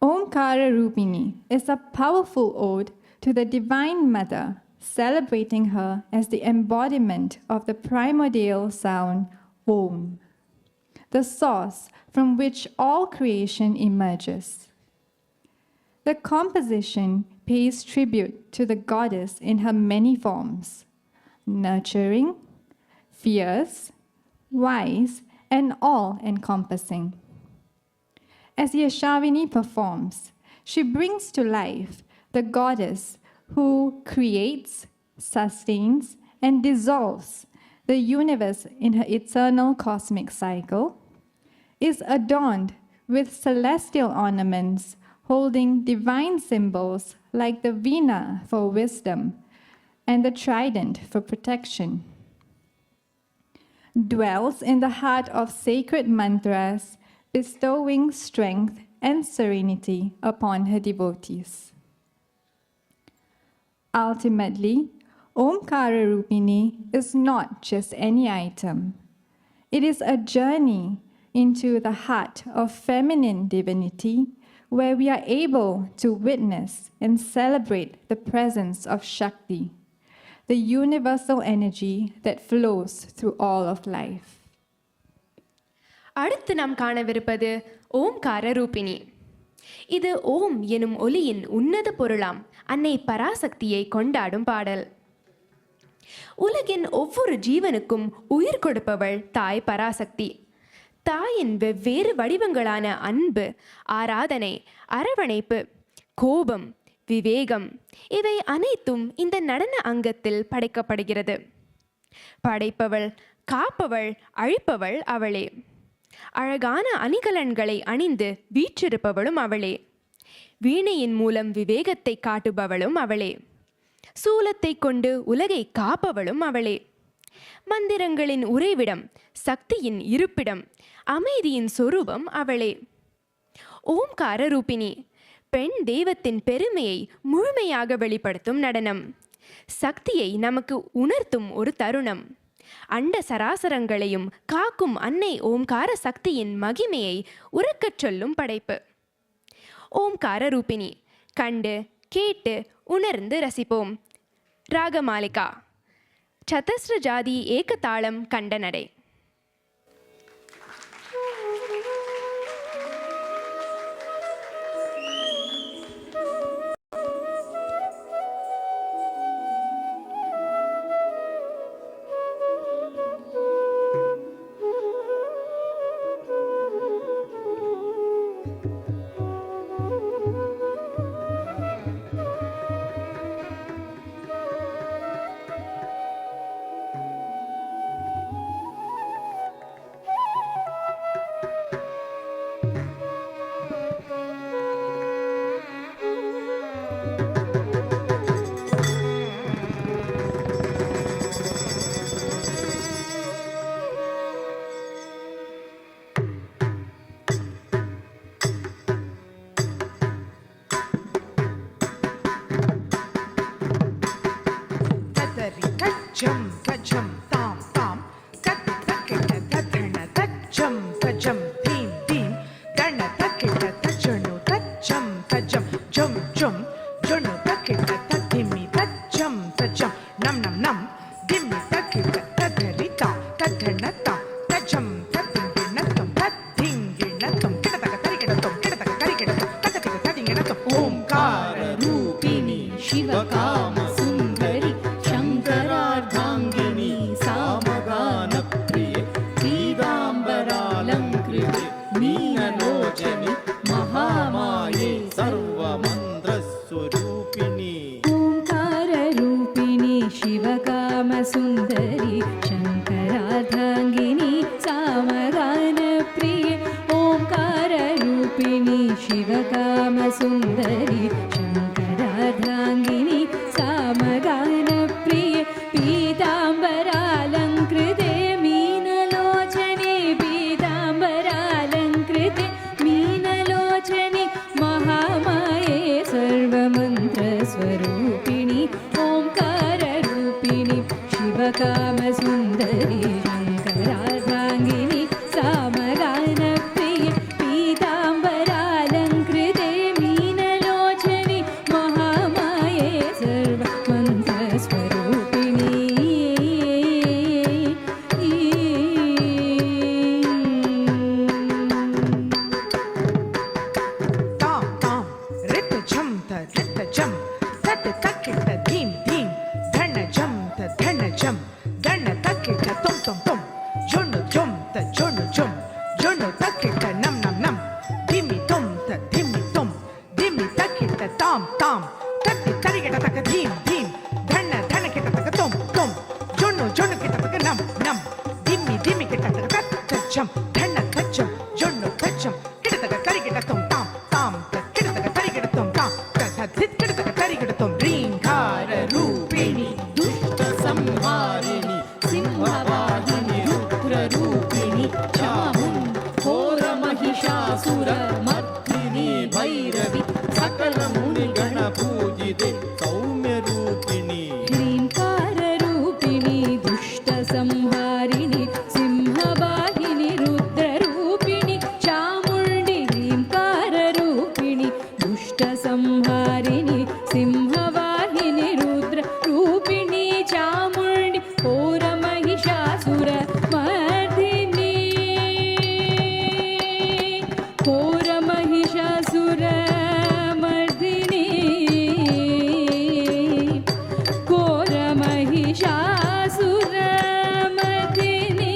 Omkara Rupini is a powerful ode to the Divine Mother, celebrating her as the embodiment of the primordial sound Om, the source from which all creation emerges. The composition pays tribute to the goddess in her many forms: nurturing, fierce, wise, and all-encompassing. As Yashawini performs, she brings to life the goddess who creates, sustains, and dissolves the universe in her eternal cosmic cycle, is adorned with celestial ornaments holding divine symbols like the veena for wisdom and the trident for protection. dwells in the heart of sacred mantras, bestowing strength and serenity upon her devotees. Ultimately, Omkara Rupini is not just any item. It is a journey into the heart of feminine divinity where we are able to witness and celebrate the presence of Shakti, the universal energy that flows through all of life. அடுத்து நாம் காணவிருப்பது ஓம்கார ரூபிணி. இது ஓம் எனும் ஒலியின் உன்னத பொருளாம் அன்னை பராசக்தியை கொண்டாடும் பாடல். உலகின் ஒவ்வொரு ஜீவனுக்கும் உயிர் கொடுப்பவள் தாய் பராசக்தி. தாயின் வெவ்வேறு வடிவங்களான அன்பு, ஆராதனை, அரவணைப்பு, கோபம், விவேகம் இவை அனைத்தும் இந்த நடன அங்கத்தில் படைக்கப்படுகிறது. படைப்பவள், காப்பவள், அழிப்பவள் அவளே. அழகான அணிகலன்களை அணிந்து வீற்றிருப்பவளும் அவளே. வீணையின் மூலம் விவேகத்தை காட்டுபவளும் அவளே. சூலத்தை கொண்டு உலகை காப்பவளும் அவளே. மந்திரங்களின் உறைவிடம், சக்தியின் இருப்பிடம், அமைதியின் சொரூபம் அவளே. ஓம்கார ரூபிணி பெண் தெய்வத்தின் பெருமையை முழுமையாக வெளிப்படுத்தும் நடனம். சக்தியை நமக்கு உணர்த்தும் ஒரு தருணம். அண்ட சராசரங்களையும் காக்கும் அன்னை ஓம்கார சக்தியின் மகிமையை உறக்கச் சொல்லும் படைப்பு. ஓம்கார ரூபிணி கண்டு கேட்டு உணர்ந்து ரசிப்போம். ராகமாலிகா சதஸ்ர ஜாதி ஏகதாளம் கண்ட நடை. Jum, kajum, tam, tam, kati takita, tatana, tajum, kajum, deem, deem, dana takita, tajunu, tajum, kajum, jum, jum, junu takita, tatimi, tajum, tajum, nam, nam, nam, dimmi takita, tadarita, tadana, tam, tajum, tatinginatum, tatinginatum, kidataka, tarikinatum, kidataka, tarikinatum, tatatika, tatinginatum, Omkara Rupini Shivakama Sundari Shankarardhangiनी सामगानप्रिये पीताम्बरालङ्कृते मीनलोचनि महामाये सर्वमन्त्रस्वरूपिणी ओंकाररूपिणी शिवकामसुन्दरी शङ्करार्धाङ्गिनी सामगानप्रिये ओंकाररूपिणी शिवकामसुन्दरी शङ्करार्धाङ्गिनी सामगानप्रिये पीताम्बरालङ्कृते मीनलोचने पीताम्बरालङ्कृते मीनलोचने महामाये सर्वमन्त्रस्वरूपिणी ओंकाररूपिणी शिवकामसुन्दरी शङ्करार्धाङ्गिनी सामगानप्रिये पीताम्बरालङ्कृते मीनलोचने महामाये सर्वमन्त्रस्वरूपिणी tam tam rita jam ta rita jam tat takita dim dim dhana jam dhana takita tom tom tom jonu jum ta jonu jum jonu takita nam nam nam dimmi tom dimmi takita tam tam tatti tarikita taka dim dim dhana dhana kita taka tom tom jonu jonu kita taka nam nam dimmi dimmi kita taka tat jam dhana kacham jonu kacham kita taka karikita tom tam tam kita taka tarikita tom tam kita taka tarikita tom ringkara rupini दुष्ट संहारिणी सिंहवाहिनी रुद्र सौम्यरूपिणी ह्रीङ्काररूपिणी दुष्टसंहारिणि सिंहवाहिनि रुद्ररूपिणि चामुण्डि ह्रीङ्काररूपिणि दुष्टसंहारिणि सिंहवाहिनि रुद्ररूपिणि चामुण्डि घोरमहिषासुरमर्दिनी घोरमहिषासुरमर्दिनी घोरमहिषासुरमर्दिनी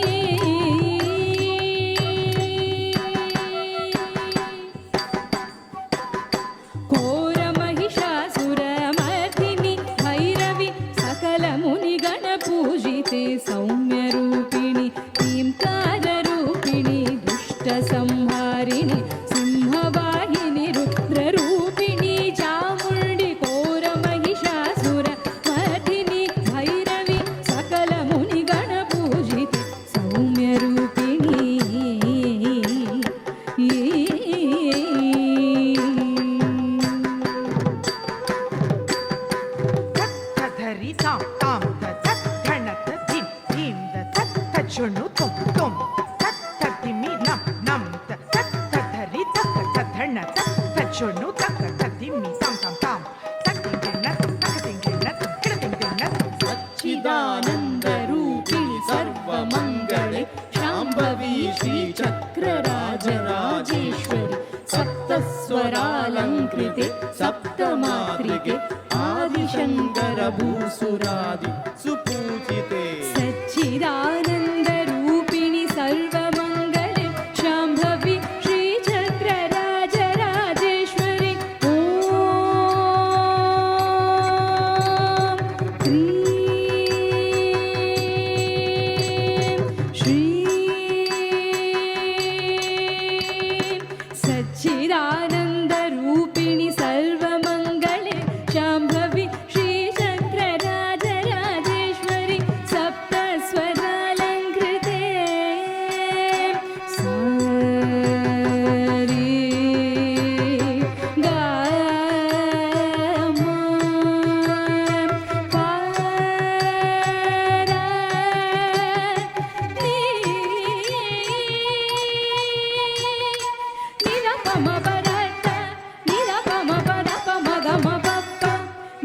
घोरमहिषासुरमर्दिनि भैरवि सकलमुनिगणपूजिते सौम्यरूपिणि ह्रीङ्काररूपिणि दुष्टसंहारिणि सिंहवाहिनि रुद्ररूपिणि चामुण्डि घोरमहिषासुरमर्दिनि भैरवि सकलमुनिगणपूजिते सौम्यरूपिणि धरि ताम ताम तत् धणत धिम धीम तत् तच्छुणु तुम तुम तत् तिमि नम नम तत् धरि तत् धण तच्छुणु तत् तिमि तम तम तम तत् तिंगिणत सच्चिदानन्दरूपिणि सर्वमङ्गले शाम्भवी श्रीचक्रराजराजेश्वरि सप्तस्वरालङ्कृते सप्तमात्रिके आदिशङ्करभूसुरादि सुपूजिते सच्चिदानन्दरूपिणि सर्वमङ्गले शाम्भवी श्रीचक्रराजराजेश्वरि ॐ ह्रीं श्रीं सच्चिदानन्दरूपिणि सर्वमङ्गले शाम्भवी श्रीचक्रराजराजेश्वरि सप्तस्वरालङ्कृते सारि गा मा पा रा नी निरपम पदत्त निरपम पदपम गम पप्प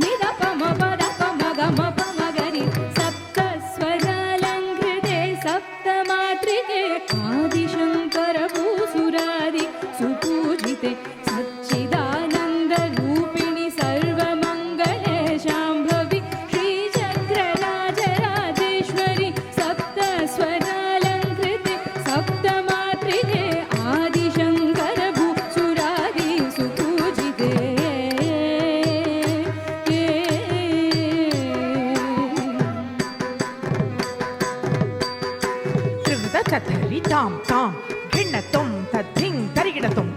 निरपम पदपम गम पम गरि सप्तस्वरालङ्कृते सप्तमात्रिके आदिशङ्करभूसुरादि सुपूजिते सच्चिदानन्दरूपिणि सर्वमङ्गले शाम्भवी श्रीचक्रराजराजेश्वरि सप्तस्वरालङ्कृते सप्तमात्रिके आदिशङ्करभूसुरादि सुपूजिते धरि ताम ताम गिणतुम तद्धिं तरिगिणतुम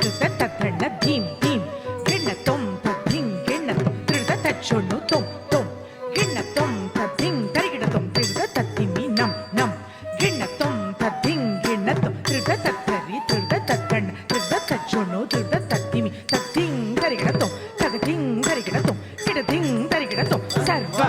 तद्धण धीम धीम गिणतुम तद्धिं गिणतुम तच्छुणु तुम तुम गिणतुम तद्धिं तरिगिणतुम तत्तिमि नम नम गिणतुम तद्धिं गिणतुम तद्धरि तद्धण तच्छुणु तत्तिमि तद्धिं तरिगिणतुम तद्धिं तरिगिणतुम गिणधिं तरिगिणतुम सर्व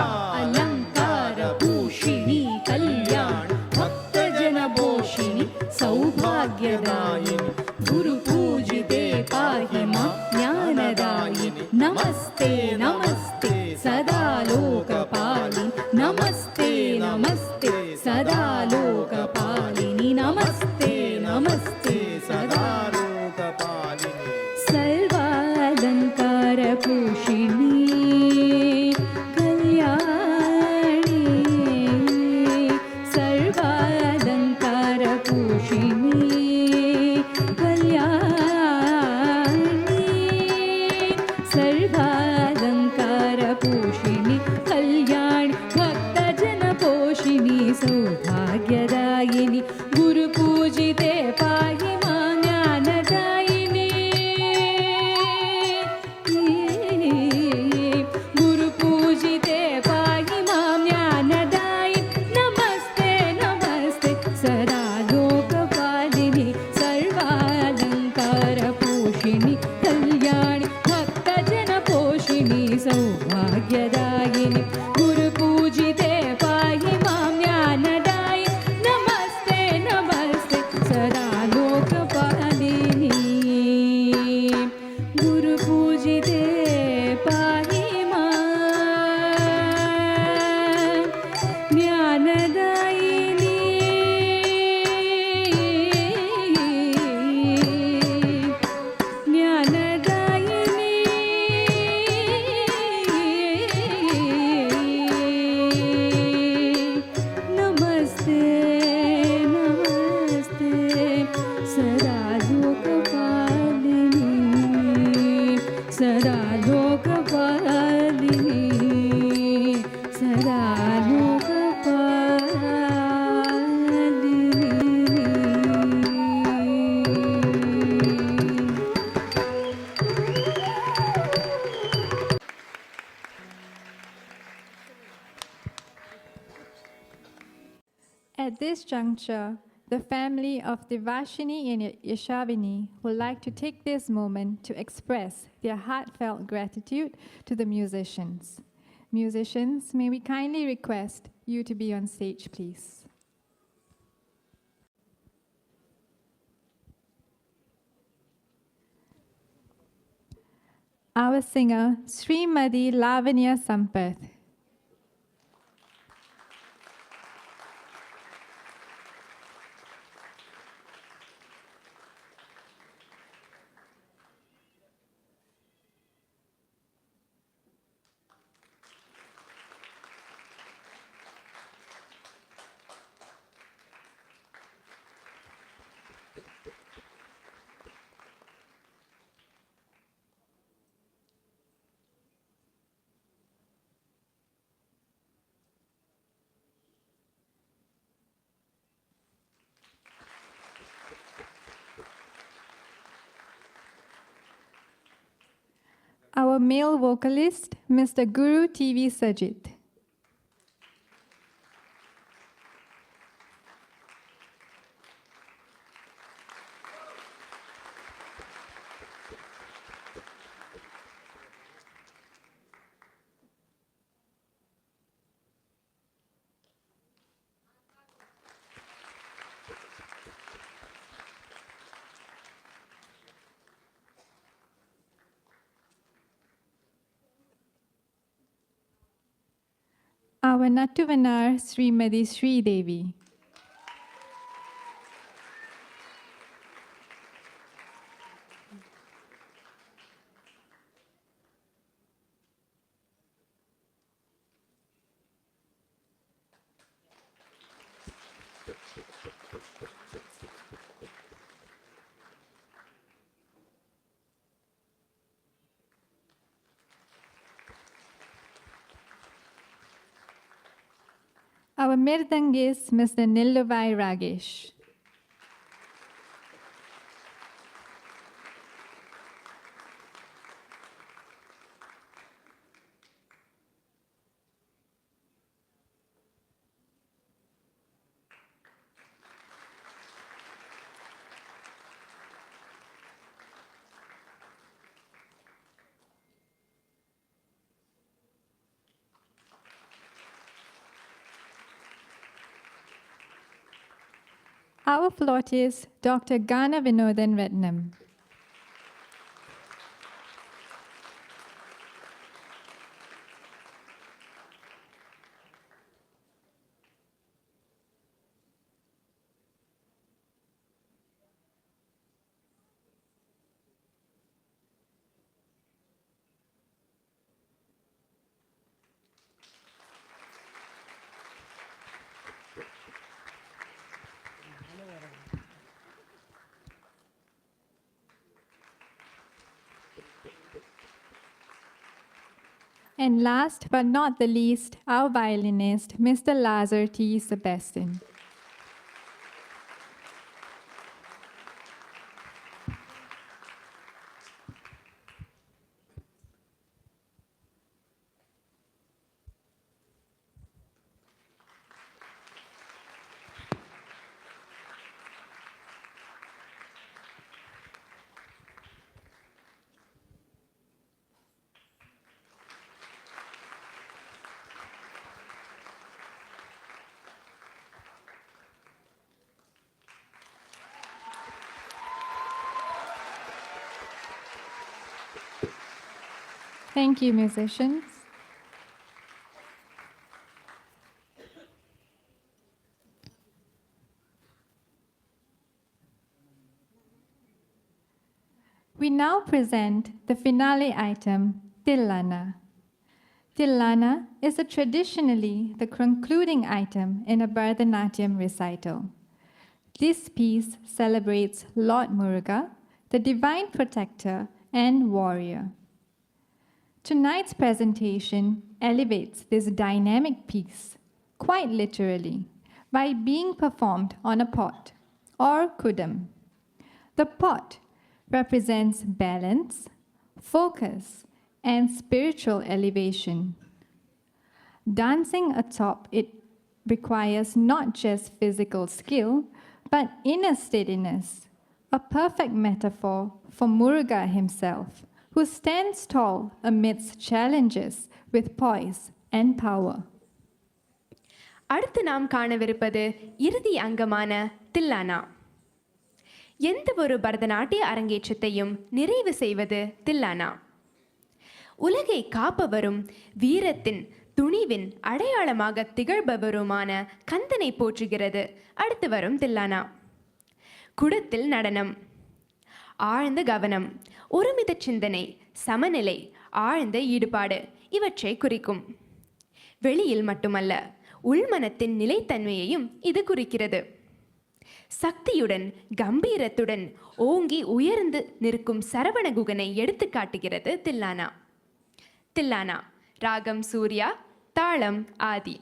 अलङ्कारभूषिणि कल्याण भक्तजनभोषिणि सौभाग्यदायिनि गुरुपूजिते पाहि मा ज्ञानदायिनि नमस्ते नमस्ते सदा लोकपालिनि नमस्ते नमस्ते सदा लोकपालिनि नमस्ते नमस्ते सदा लोकपालिनी सर्वालङ्कारभूषिणि कल्याणी सर्वालङ्कारभूषिणि कल्याणी सर्वालङ्कारभूषिणि भाग्यदायिनि गुरुपूजिते पाहि मां ज्ञानदायि नमस्ते नमस्ते सदा लोकपालिनि गुरुपूजिते पाहि मां ज्ञानदायिनि ज्ञानदायिनि नमस्ते नमस्ते सदा लोकपालिनि सदा लोकपालिनि सदा लोकपालिनि At this juncture, the family of Thivaashenee and Yashawini would like to take this moment to express their heartfelt gratitude to the musicians. Musicians, may we kindly request you to be on stage, please. Our singer, Srimati Lavanya Sampath. Our male vocalist, Mr. Guru TV Sajid. Our Nattuvanar, Srimati Sri Devi. Our Mirdangist, Mr. Niluvai Ragesh. Our flautist, Dr. Gana Vinodan Ratnam. And last but not the least, our violinist, Mr. Lazar T. Sebastian. Thank you, musicians. We now present the finale item, Tillana. Tillana is traditionally the concluding item in a Bharatanatyam recital. This piece celebrates Lord Muruga, the divine protector and warrior. Tonight's presentation elevates this dynamic piece, quite literally, by being performed on a pot, or kudam. The pot represents balance, focus, and spiritual elevation. Dancing atop it requires not just physical skill, but inner steadiness, a perfect metaphor for Muruga himself, who stands tall amidst challenges with poise and power. அடுத்து நாம் காணவிருப்பது இறுதி அங்கமான தில்லானா. எந்த ஒரு பரதநாட்டிய அரங்கேற்றத்தையும் நிறைவு செய்வது தில்லானா. உலகை காப்பவரும் வீரத்தின் துணிவின் அடையாளமாக திகழ்பவருமான கந்தனை போற்றுகிறது அடுத்து வரும் தில்லானா. குடத்தில் நடனம், ஆழ்ந்த கவனம், ஒருமித சிந்தனை, சமநிலை, ஆழ்ந்த ஈடுபாடு இவற்றை குறிக்கும். வெளியில் மட்டுமல்ல, உள்மனத்தின் நிலைத்தன்மையையும் இது குறிக்கிறது. சக்தியுடன் கம்பீரத்துடன் ஓங்கி உயர்ந்து நிற்கும் சரவணகுகனை எடுத்து காட்டுகிறது தில்லானா. தில்லானா ராகம் சூர்யா, தாளம் ஆதி.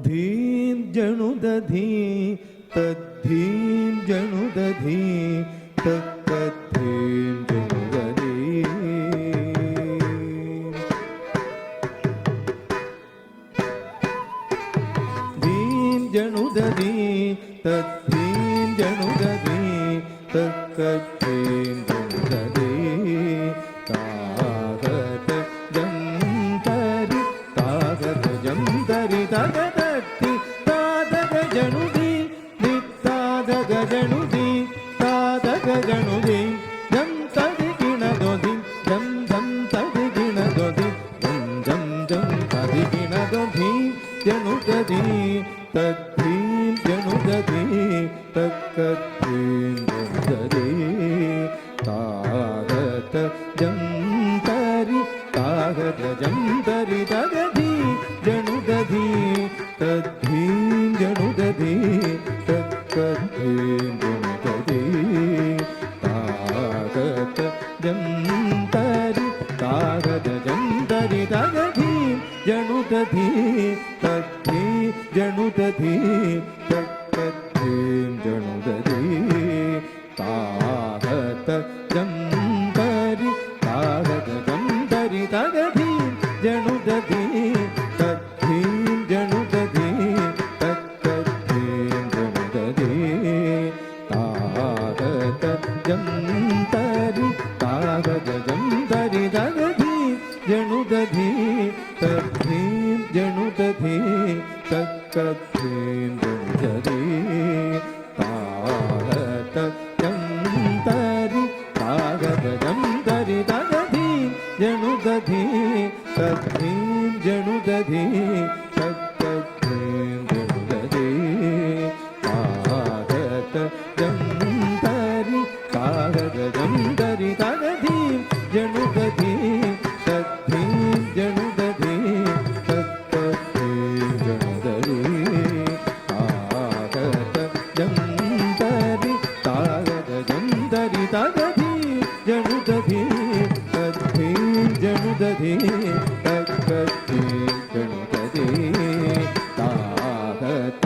धीं जनुदधी तद्धीं जनुदधी तत्तद्धीं जनुदधी धीं जनुदधी तद्धीं जनुदधी तत्तद्धीं जनुदधी तागत जंतरि तागत जंतरि तागत जनुदी नित्तादग जनुदी तादग जनुदी जम तदि गिणदोदि जम जम तदि गिणदोदि जम जम जम तदि गिणदोदि जनुदधि तद्धि जनुदधि तक्कद्धि जनुदधि तागत जंतरि तागत जंतरि तगधि जनुदधि तद्धि जनुदधि तत्कद्धि जनुदधि तागत जंतरि तागत जंतरि तगधि जनुदधि तद्धि जनुदधि तत्कद्धि जनुदधि तागत जंतरि तागत जंतरि तगधि जनुदधि तद्धि जनुदधि जंतरि तागत जंतरि दगधि जनुदधि तद्धि जनुदधि तत्कद्धि जनुदधि तागत जंतरि तागत जंतरि दगधि जनुदधि तद्धि जनुदधि तत्कद्धि जनुदधि तागत जंतरि तागत जंतरि तगधि जनुदधि तद्धि जनुदधि तत्कद्धि जनुदधि तागत जंतरि तागत जंतरि तगधि जनुदधि तद्धि जनुदधि तत्कद्धि जनुदधि तागत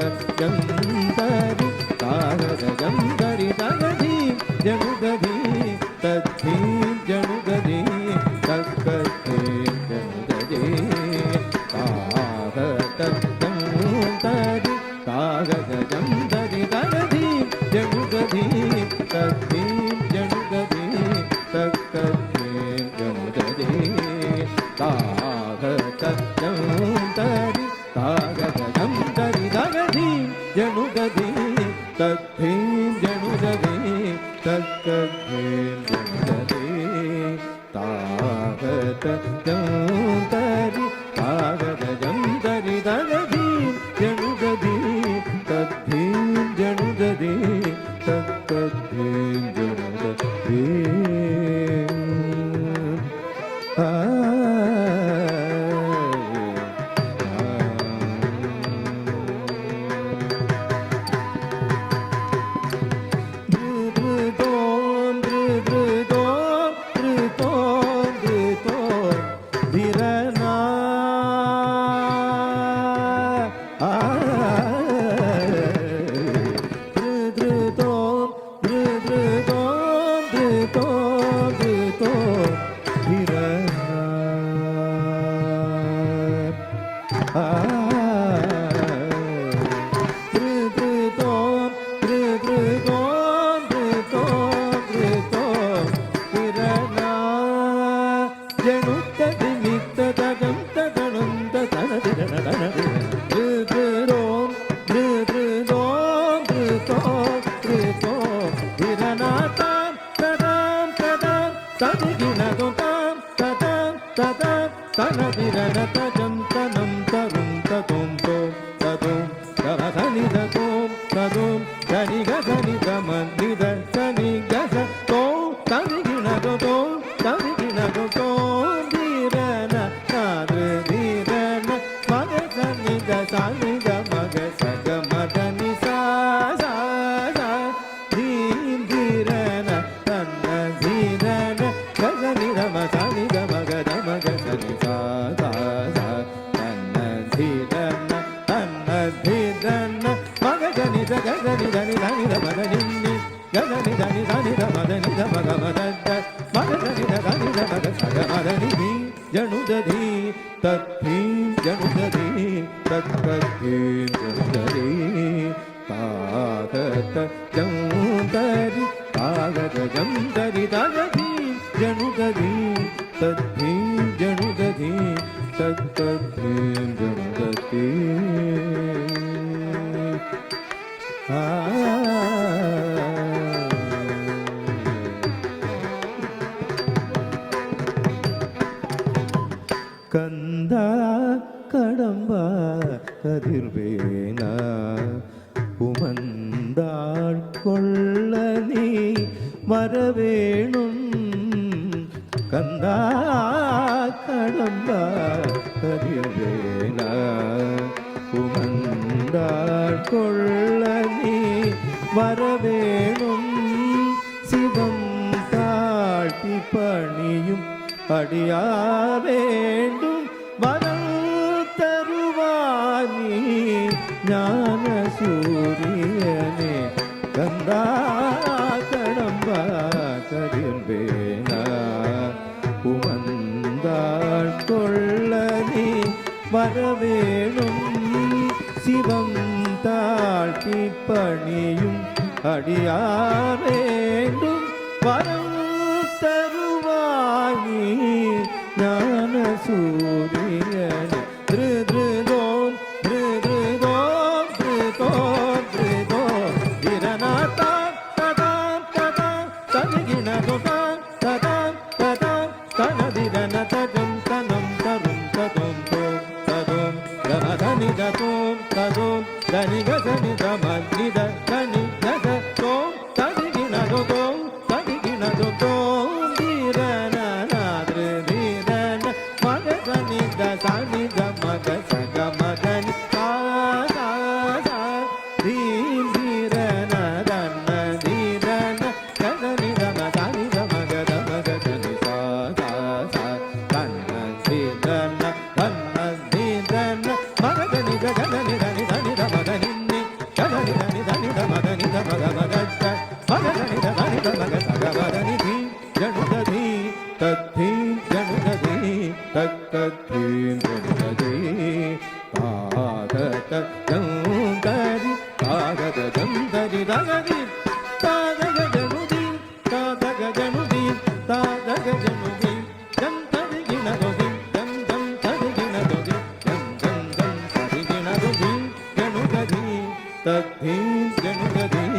तद्धीं जनुदधि तत्तद्धीं जनुदधि तागत जन्तरि तागत जन्तरि तदधीं जनुदधि तद्धीं जनुदधि तत्तद्धीं जनुदधि கந்தா கடம்பா கதிர்வேன உமந்தாள் கொள்ள நீ வரவேணும் கந்தா கடம்பா கதிர்வேன உமந்தாள் கொள்ள நீ வரவேணும் சிவம் தாழ்த்தி பணியும் அடியா வேண்டும் வரம் தருவானி ஞான சூரியனே கந்தா கடம்பா கதிர்வேன உமந்தாள் கொள்ள நீ வரவேணும் சிவம் தாழ்த்தி பணியும் அடியா வேண்டும் வரம் தருவானி ஞான சூரியனே திருதோம் திருதோம் திருதோம் திருதோம் விரநாதா ததாம் ததாம் தனிகிணதோதாம் ததாம் ததாம் தனதிரன தஜம் தனம் தரும் ததோம் தோம் ததோம் ரமதனி ததோம் ததோம் தனிகதனி தமன்னித தனி தத தோம் தனிகிணதோதோம் தனிகிணதோதோம் சாணி மக சக மதனி தீம் தீரன தன்ன தீரன கதனி தம சாணி மக தமக தனி தன்ன தீரன தன்ன தீரன மகதனி கதனி தனி தனி தமக நின்னி கதனி தனி தனி தமகனி தமக மகத்த மகதனி தனி தமக சக மதனி தீ ஜனுததி தத்தி ஜனுததி தத்தீம் ஜனுததி தாகத ஜந்தரி தாகத ஜந்தரி தகதி தாதக ஜனுதி தாதக ஜனுதி தாதக ஜனுதி ஜந்தரி கிணதொதி ஜம் ஜம் தரி கிணதொதி ஜம் ஜம் ஜம் தரி கிணதொதி ஜனுததி தத்தீம் ஜனுததி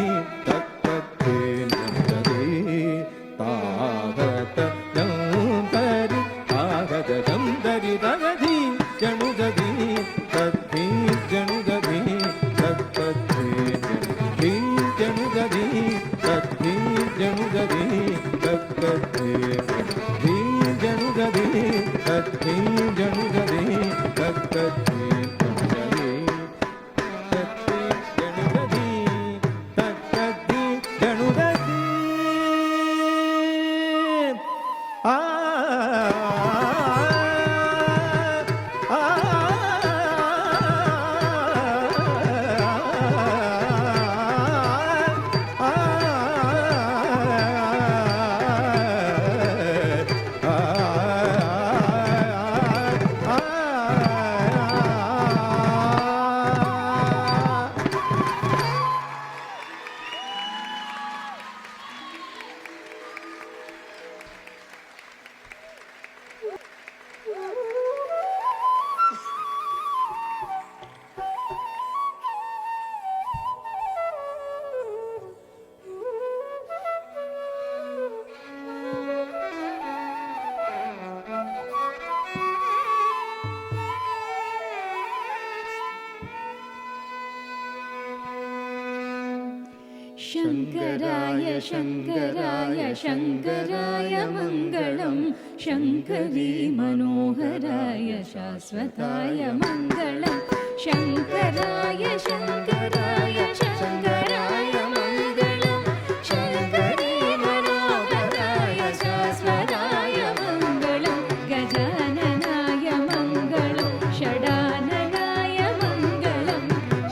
शङ्कराय शङ्कराय शङ्कराय मङ्गलं शङ्करी मनोहराय शाश्वताय मङ्गलं शङ्कराय शङ्कराय शङ्कराय मङ्गलं शङ्करी मनोहराय शाश्वताय मङ्गलं गजाननाय मङ्गलं षडाननाय मङ्गलं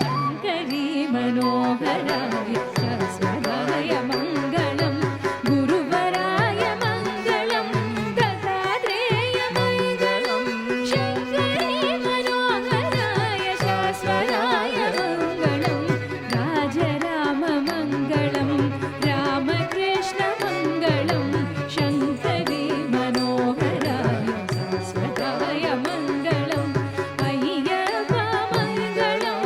शङ्करी मनोहराय शाश्वताय मङ्गलं गुरुवराय मङ्गलं दत्तात्रेय मङ्गलं शङ्करी मनोहराय शाश्वताय मङ्गलं राजराम मङ्गलं रामकृष्ण मङ्गलं शङ्करी मनोहराय शाश्वताय मङ्गलम् अय्यप्प मङ्गलं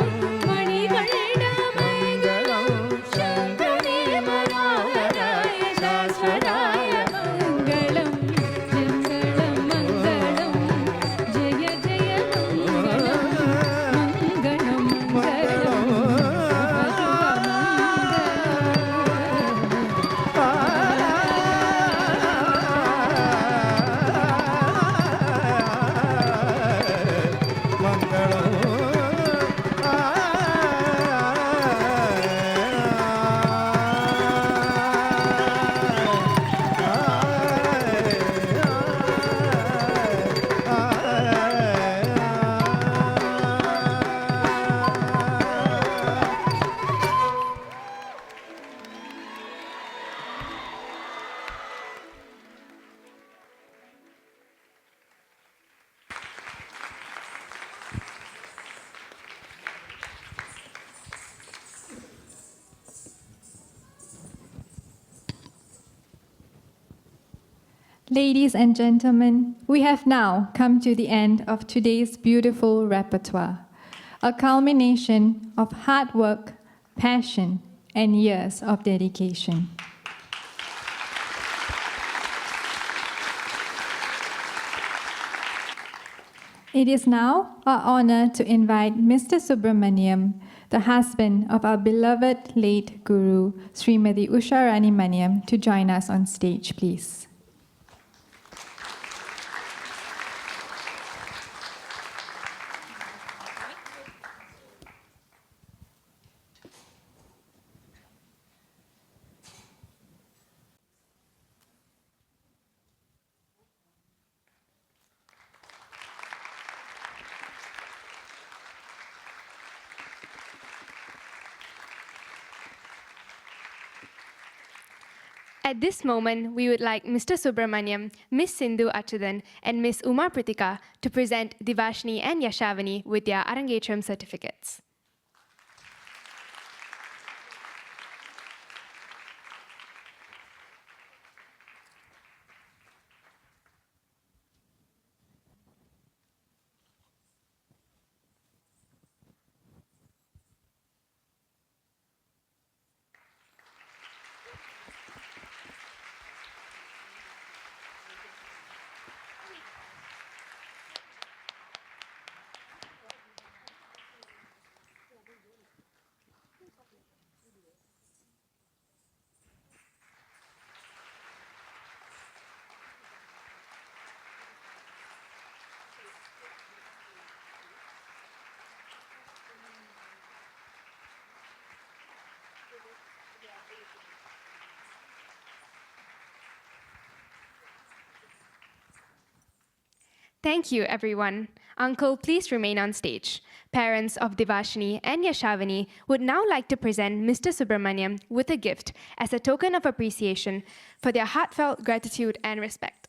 मणिकण्ठ मङ्गलं शङ्करी मनोहराय शाश्वताय मङ्गलं मङ्गलं मङ्गलं जय जय मङ्गलं मङ्गलं मङ्गलं Ladies and gentlemen, we have now come to the end of today's beautiful repertoire, a culmination of hard work, passion, and years of dedication. It is now our honor to invite Mr. Subramaniam, the husband of our beloved late Guru, Srimati Usha Rani Maniam, to join us on stage, please. At this moment, we would like Mr. Subramaniam, Miss Sindhu Achudan, and Miss Uma Pritika to present Thivaashenee and Yashawini with their Arangetram certificates. Thank you, everyone. Uncle, please remain on stage. Parents of Thivaashenee and Yashawini would now like to present Mr. Subramaniam with a gift as a token of appreciation for their heartfelt gratitude and respect.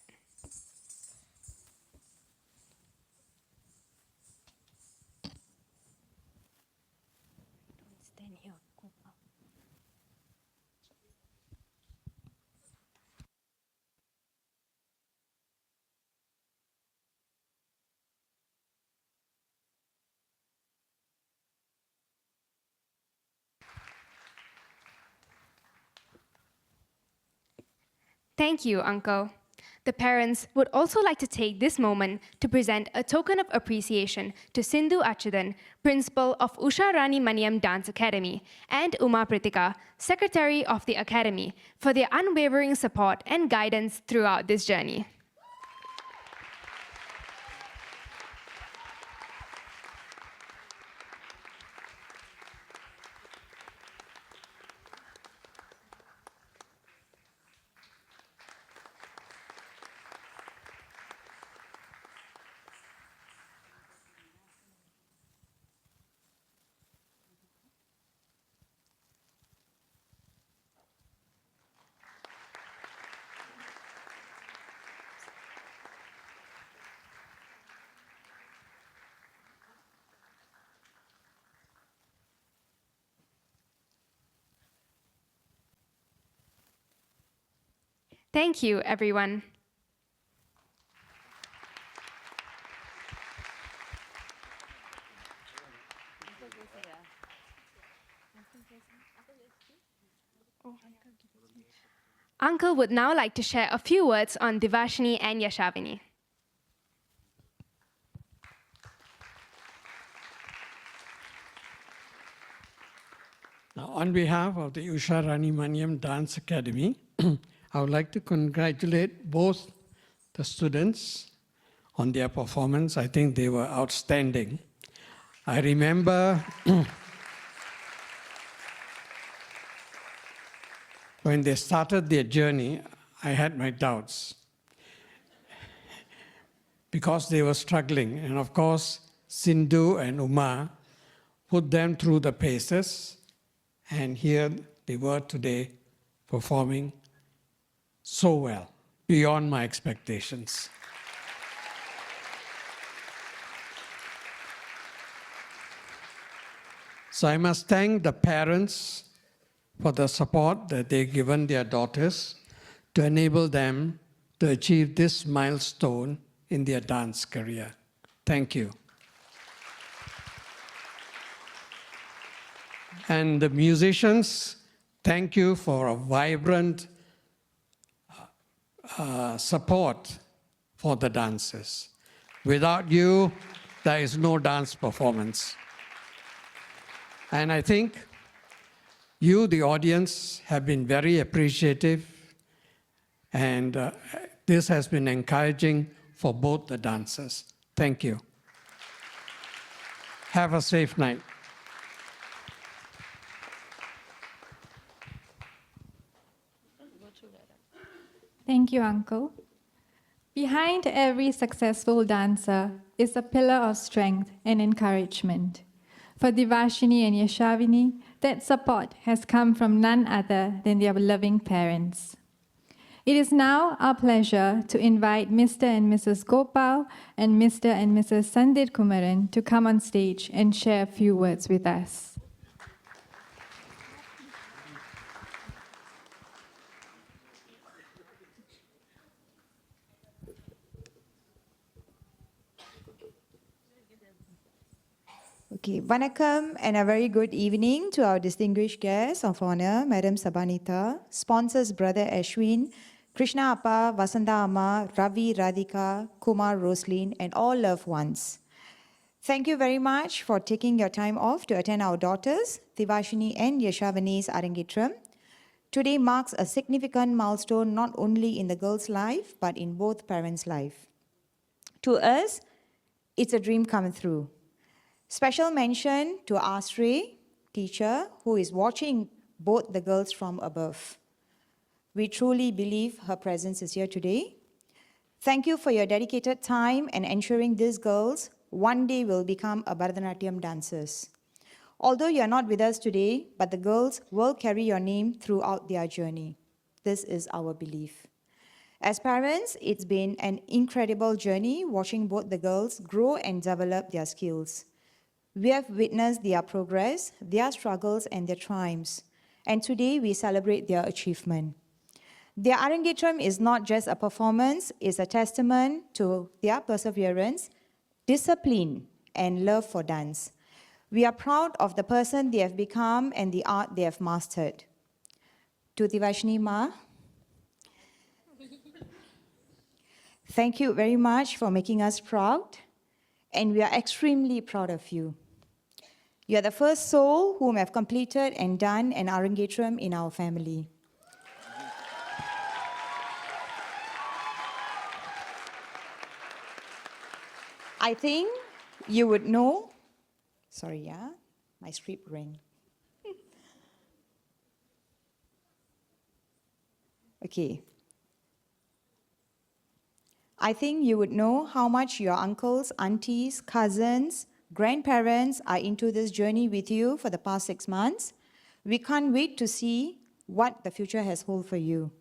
Thank you, Uncle. The parents would also like to take this moment to present a token of appreciation to Sindhu Achudan, Principal of Usha Rani Maniam Dance Academy, and Uma Pritika, Secretary of the Academy, for their unwavering support and guidance throughout this journey. Thank you, everyone. Uncle would now like to share a few words on Thivaashenee and Yashawini. Now, on behalf of the Usha Rani Maniam Dance Academy, I would like to congratulate both the students on their performance. I think they were outstanding. I remember when they started their journey, I had my doubts because they were struggling. And of course, Sindhu and Uma put them through the paces, and here they were today performing so well, beyond my expectations. So I must thank the parents for the support that they've given their daughters to enable them to achieve this milestone in their dance career. Thank you. And the musicians, thank you for a vibrant support for the dancers. Without you, there is no dance performance. And I think you, the audience, have been very appreciative, and this has been encouraging for both the dancers. Thank you. Have a safe night. Thank you, Uncle. Behind every successful dancer is a pillar of strength and encouragement. For Thivaashenee and Yashawini, that support has come from none other than their loving parents. It is now our pleasure to invite Mr. and Mrs. Gopal and Mr. and Mrs. Sandit Kumaran to come on stage and share a few words with us. Okay, Vanakkam and a very good evening to our distinguished guests of honor, Madam Sabanita, sponsors Brother Ashwin, Krishna Appa, Vasanta Amma, Ravi, Radhika, Kumar, Roslyn, and all loved ones. Thank you very much for taking your time off to attend our daughters, Thivaashenee and Yashawini's Arangetram. Today marks a significant milestone not only in the girl's life, but in both parents' life. To us, it's a dream come true. Special mention to Asray, teacher, who is watching both the girls from above. We truly believe her presence is here today. Thank you for your dedicated time and ensuring these girls one day will become a Bharatanatyam dancers. Although you are not with us today, but the girls will carry your name throughout their journey. This is our belief. As parents, it's been an incredible journey watching both the girls grow and develop their skills. We have witnessed their progress, their struggles, and their triumphs. And today we celebrate their achievement. Their Arangetram is not just a performance, it's a testament to their perseverance, discipline, and love for dance. We are proud of the person they have become and the art they have mastered. To Thivaashenee Ma, Thank you very much for making us proud, and we are extremely proud of you. You are the first soul whom have completed and done an Arangetram in our family. I think you would know, my script rang. Okay. I think you would know how much your uncles, aunties, cousins, grandparents are into this journey with you for the past 6 months. We can't wait to see what the future has hold for you.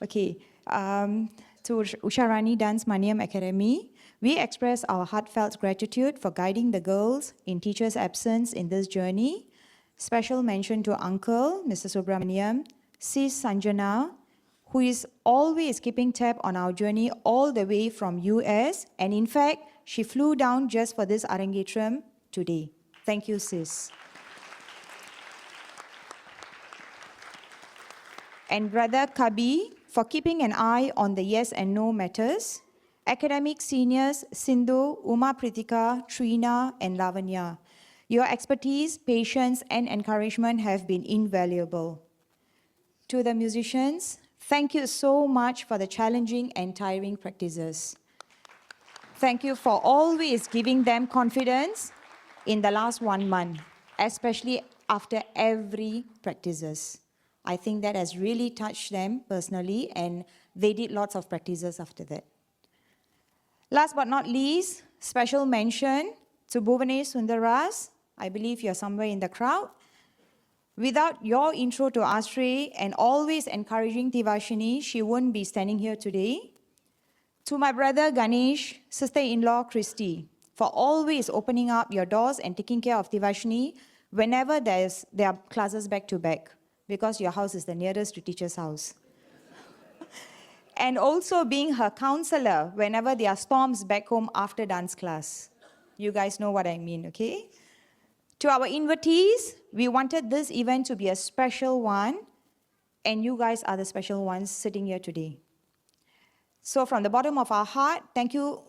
Okay, to Usharani Dance Maniam Academy, we express our heartfelt gratitude for guiding the girls in teachers' absence in this journey. Special mention to Uncle, Mr. Subramaniam, Sis Sanjana, who is always keeping tab on our journey all the way from US, and in fact, she flew down just for this Arangetram today. Thank you, Sis. And Brother Kabi, for keeping an eye on the yes and no matters. Academic seniors Sindhu, Uma Pritika, Trina, and Lavanya. Your expertise, patience, and encouragement have been invaluable. To the musicians, thank you so much for the challenging and tiring practices. Thank you for always giving them confidence in the last 1 month, especially after every practices. I think that has really touched them personally, and they did lots of practices after that. Last but not least, special mention to Bhuvanesh Sundaras. I believe you're somewhere in the crowd. Without your intro to Astray and always encouraging Thivaashenee, she wouldn't be standing here today. To my brother Ganesh, sister-in-law Christy, for always opening up your doors and taking care of Thivaashenee whenever there are classes back to back, because your house is the nearest to teacher's house. And also being her counselor whenever there are storms back home after dance class. You guys know what I mean, okay? To our invitees, we wanted this event to be a special one, and you guys are the special ones sitting here today. So from the bottom of our heart, thank you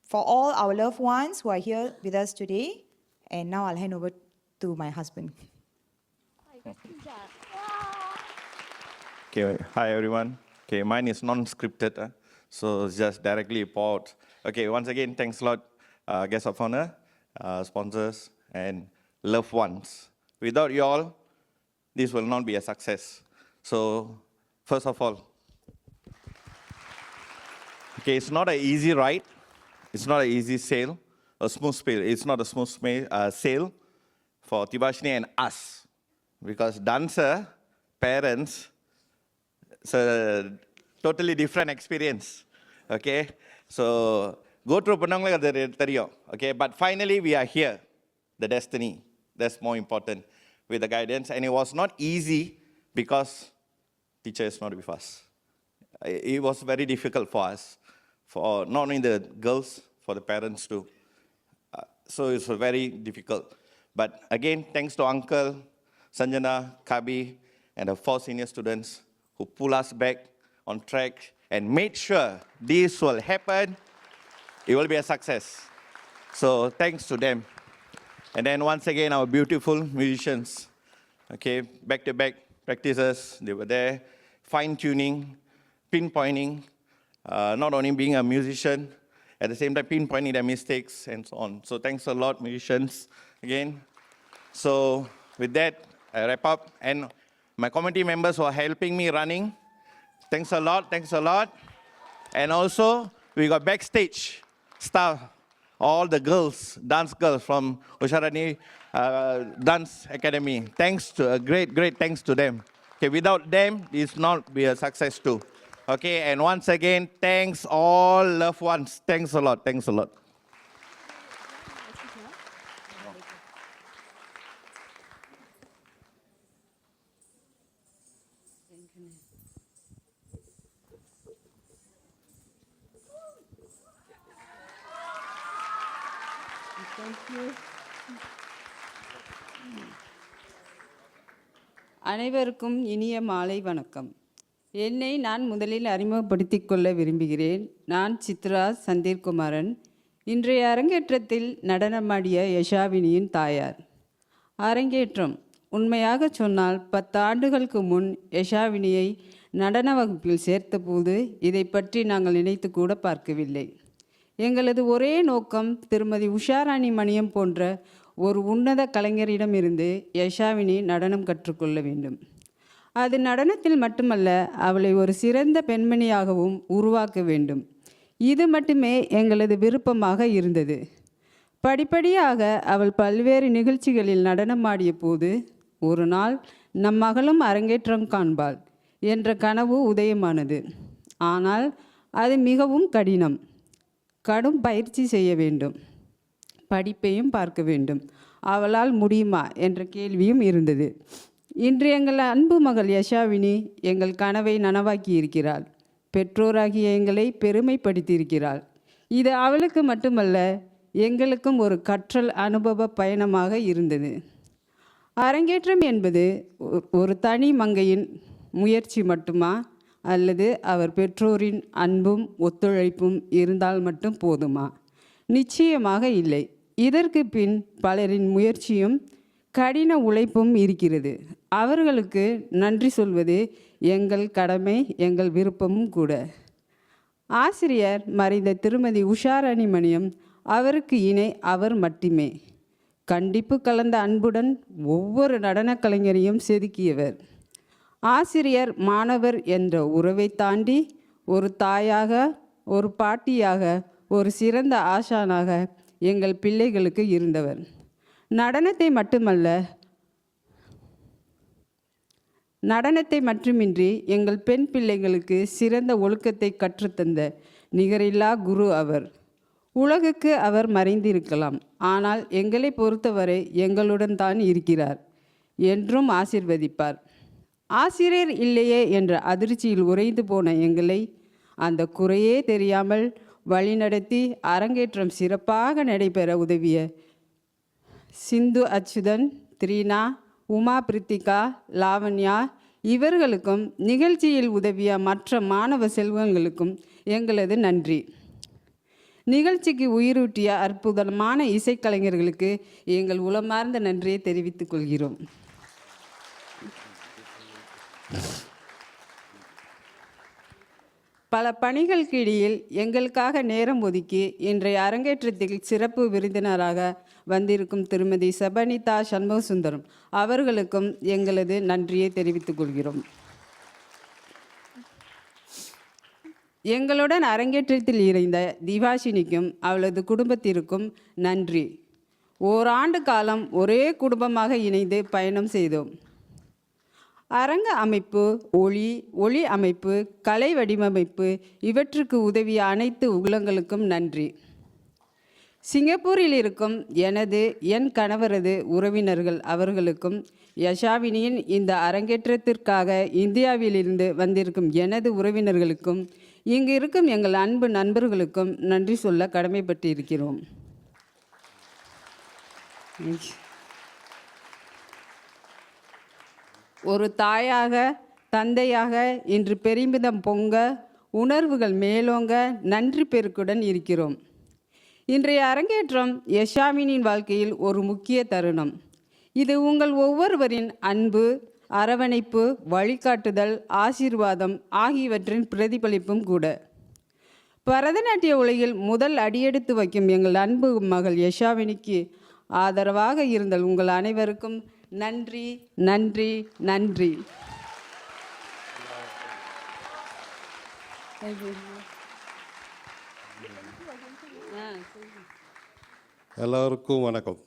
for all our loved ones who are here with us today. And now I'll hand over to my husband. Okay, hi everyone. Okay, mine is non-scripted, so it's just directly poured. Okay, once again, thanks a lot, guests of honor, sponsors, and loved ones. Without you all, this will not be a success. So, first of all, okay, it's not an easy ride. It's not an easy sail, a smooth sail. It's not a smooth sail for Thivaashenee and us, because dancer, parents, it's a totally different experience, okay? So, go through panangla, okay? But finally, we are here, the destiny. That's more important with the guidance. And it was not easy because teacher is not with us. It was very difficult for us, for not only the girls, for the parents too. So it's very difficult. But again, thanks to Uncle, Sanjana, Kabi, and the 4 senior students who pull us back on track and made sure this will happen. It will be a success. So thanks to them. And then once again, our beautiful musicians, okay, back-to-back practices, they were there, fine-tuning, pinpointing, not only being a musician, at the same time pinpointing their mistakes and so on. So thanks a lot, musicians, again. So with that, I wrap up. And my committee members who are helping me running, thanks a lot, thanks a lot. And also, we got backstage staff, all the girls, dance girls from Yashawini Dance Academy. Thanks to a great thanks to them. Okay, without them, this not be a success too. Okay, and once again, thanks all loved ones. Thanks a lot, thanks a lot. அனைவருக்கும் இனிய மாலை வணக்கம். என்னை நான் முதலில் அறிமுகப்படுத்திக் கொள்ள விரும்புகிறேன். நான் சித்ரா சந்தீர்குமாரன். இன்றைய அரங்கேற்றத்தில் நடனமாடிய யஷாவினியின் தாயார். அரங்கேற்றம் உண்மையாக சொன்னால் 10 ஆண்டுகளுக்கு முன் யஷாவினியை நடன வகுப்பில் சேர்த்தபோது இதை பற்றி நாங்கள் நினைத்து கூட பார்க்கவில்லை. எங்களது ஒரே நோக்கம் திருமதி உஷாராணி மணியம் போன்ற ஒரு உன்னத கலைஞரிடமிருந்து யஷாவினி நடனம் கற்றுக்கொள்ள வேண்டும். அது நடனத்தில் மட்டுமல்ல, அவளை ஒரு சிறந்த பெண்மணியாகவும் உருவாக்க வேண்டும். இது மட்டுமே எங்களது விருப்பமாக இருந்தது. படிப்படியாக அவள் பல்வேறு நிகழ்ச்சிகளில் நடனமாடிய போது ஒரு நாள் நம் மகளும் அரங்கேற்றம் காண்பாள் என்ற கனவு உதயமானது. ஆனால் அது மிகவும் கடினம். கடும் பயிற்சி செய்ய வேண்டும், படிப்பையும் பார்க்க வேண்டும். அவளால் முடியுமா என்ற கேள்வியும் இருந்தது. இன்று எங்கள் அன்பு மகள் யஷாவினி எங்கள் கனவை நனவாக்கி இருக்கிறாள். பெற்றோராகிய எங்களை பெருமைப்படுத்தியிருக்கிறாள். இது அவளுக்கு மட்டுமல்ல, எங்களுக்கும் ஒரு கற்றல் அனுபவ பயணமாக இருந்தது. அரங்கேற்றம் என்பது ஒரு தனி மங்கையின் முயற்சி மட்டுமா, அல்லது அவர் பெற்றோரின் அன்பும் ஒத்துழைப்பும் இருந்தால் மட்டும் போதுமா? நிச்சயமாக இல்லை. இதற்கு பின் பலரின் முயற்சியும் கடின உழைப்பும் இருக்கிறது. அவர்களுக்கு நன்றி சொல்வது எங்கள் கடமை, எங்கள் விருப்பமும் கூட. ஆசிரியர் மறைந்த திருமதி உஷாராணி மணியம் அவருக்கு இணை அவர் மட்டுமே. கண்டிப்பு கலந்த அன்புடன் ஒவ்வொரு நடன கலைஞரையும் செதுக்கியவர். ஆசிரியர் மாணவர் என்ற உறவை தாண்டி ஒரு தாயாக, ஒரு பாட்டியாக, ஒரு சிறந்த ஆசானாக எங்கள் பிள்ளைகளுக்கு இருந்தவர். நடனத்தை மட்டுமின்றி எங்கள் பெண் பிள்ளைகளுக்கு சிறந்த ஒழுக்கத்தை கற்றுத்தந்த நிகரில்லா குரு அவர். உலகுக்கு அவர் மறைந்திருக்கலாம், ஆனால் எங்களை பொறுத்தவரை எங்களுடன் தான் இருக்கிறார். என்றும் ஆசீர்வதிப்பார். ஆசிரியர் இல்லையே என்ற அதிர்ச்சியில் உறைந்து போன எங்களை அந்த குறையே தெரியாமல் வழிநடத்தி அரங்கேற்றம் சிறப்பாக நடைபெற உதவிய சிந்து அச்சுதன், த்ரீனா, உமா பிரித்திகா, லாவண்யா இவர்களுக்கும் நிகழ்ச்சியில் உதவிய மற்ற மாணவ செல்வங்களுக்கும் எங்களது நன்றி. நிகழ்ச்சிக்கு உயிரூட்டிய அற்புதமான இசைக்கலைஞர்களுக்கு எங்கள் உளமார்ந்த நன்றியை தெரிவித்துக் கொள்கிறோம். பல பணிகளுக்கு இடையில் எங்களுக்காக நேரம் ஒதுக்கி இன்றைய அரங்கேற்றத்தில் சிறப்பு விருந்தினராக வந்திருக்கும் திருமதி சபனிதா சண்முகசுந்தரம் அவர்களுக்கும் எங்களது நன்றியை தெரிவித்துக் கொள்கிறோம். எங்களுடன் அரங்கேற்றத்தில் இணைந்த திவாஷினிக்கும் அவளது குடும்பத்திற்கும் நன்றி. ஓராண்டு காலம் ஒரே குடும்பமாக இணைந்து பயணம் செய்தோம். அரங்க அமைப்பு, ஒளி அமைப்பு, கலை வடிவமைப்பு இவற்றுக்கு உதவிய அனைத்து உள்ளங்களுக்கும் நன்றி. சிங்கப்பூரில் இருக்கும் என் கணவரது உறவினர்கள் அவர்களுக்கும், யஷாவினியின் இந்த அரங்கேற்றத்திற்காக இந்தியாவிலிருந்து வந்திருக்கும் எனது உறவினர்களுக்கும், இங்கு இருக்கும் எங்கள் அன்பு நண்பர்களுக்கும் நன்றி சொல்ல கடமைப்பட்டு இருக்கிறோம். ஒரு தாயாக, தந்தையாக இன்று பெருமிதம் பொங்க, உணர்வுகள் மேலோங்க நன்றி பெருக்குடன் இருக்கிறோம். இன்றைய அரங்கேற்றம் யஷாவினியின் வாழ்க்கையில் ஒரு முக்கிய தருணம். இது உங்கள் ஒவ்வொருவரின் அன்பு, அரவணைப்பு, வழிகாட்டுதல், ஆசீர்வாதம் ஆகியவற்றின் பிரதிபலிப்பும் கூட. பரதநாட்டிய உலகில் முதல் அடியெடுத்து வைக்கும் எங்கள் அன்பு மகள் யஷாவினிக்கு ஆதரவாக இருந்த உங்கள் அனைவருக்கும் நன்றி, நன்றி, நன்றி. எல்லோருக்கும் வணக்கம்.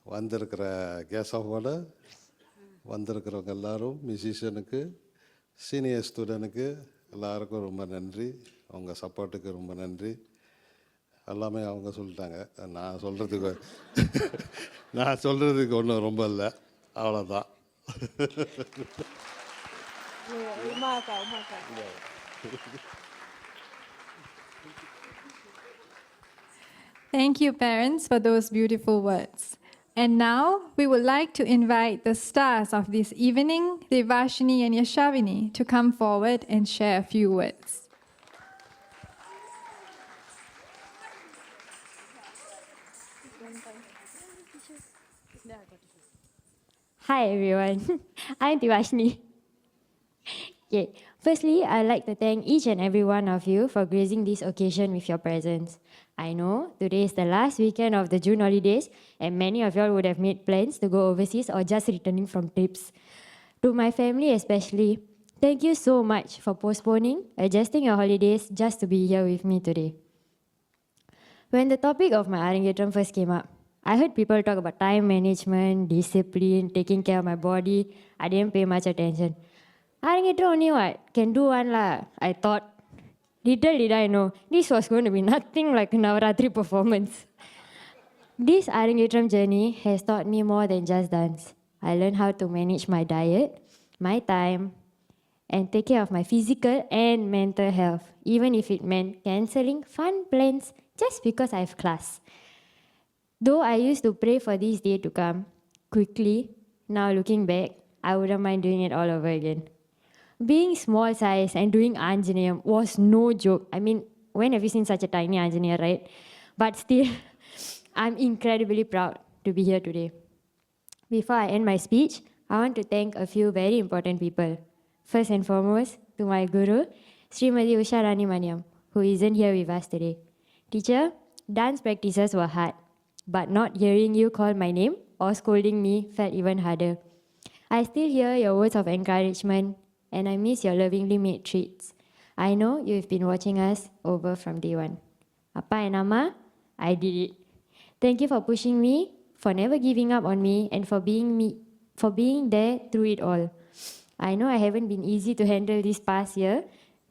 வந்திருக்கிற கேஸ் ஆஃப் ஆனர், வந்திருக்கிறவங்க எல்லாரும், மியூசிஷியனுக்கு, சீனியர் ஸ்டூடெண்ட்டுக்கு எல்லாருக்கும் ரொம்ப நன்றி. அவங்க சப்போர்ட்டுக்கு ரொம்ப நன்றி. எல்லாமே அவங்க சொல்லிட்டாங்க. நான் சொல்கிறதுக்கு ஒன்றும் ரொம்ப இல்லை, அவ்வளோதான். Thank you, parents, for those beautiful words. And now we would like to invite the stars of this evening, Thivaashenee and Yashawini, to come forward and share a few words. Hi everyone, I'm Thivaashenee. Okay. Firstly, I'd like to thank each and every one of you for gracing this occasion with your presence. I know today is the last weekend of the June holidays and many of y'all would have made plans to go overseas or just returning from trips. To my family especially, thank you so much for postponing, adjusting your holidays just to be here with me today. When the topic of my Arangetram first came up, I heard people talk about time management, discipline, taking care of my body. I didn't pay much attention. Arangetram only what? Can do one lah. I thought. Little did I know, this was going to be nothing like a Navaratri performance. This Arangetram journey has taught me more than just dance. I learned how to manage my diet, my time, and take care of my physical and mental health, even if it meant cancelling fun plans just because I have class. Though I used to pray for this day to come quickly, now looking back, I wouldn't mind doing it all over again. Being small size and doing Anjaneyam was no joke. I mean, when have you seen such a tiny Anjaneya, right? But still, I'm incredibly proud to be here today. Before I end my speech, I want to thank a few very important people. First and foremost, to my guru, Srimati Usha Rani Maniam, who isn't here with us today. Teacher, dance practices were hard, but not hearing you call my name or scolding me felt even harder. I still hear your words of encouragement, and I miss your lovingly made treats. I know you've been watching us over from day one. Appa and Amma, I did it. Thank you for pushing me, for never giving up on me, and for being there through it all. I know I haven't been easy to handle this past year.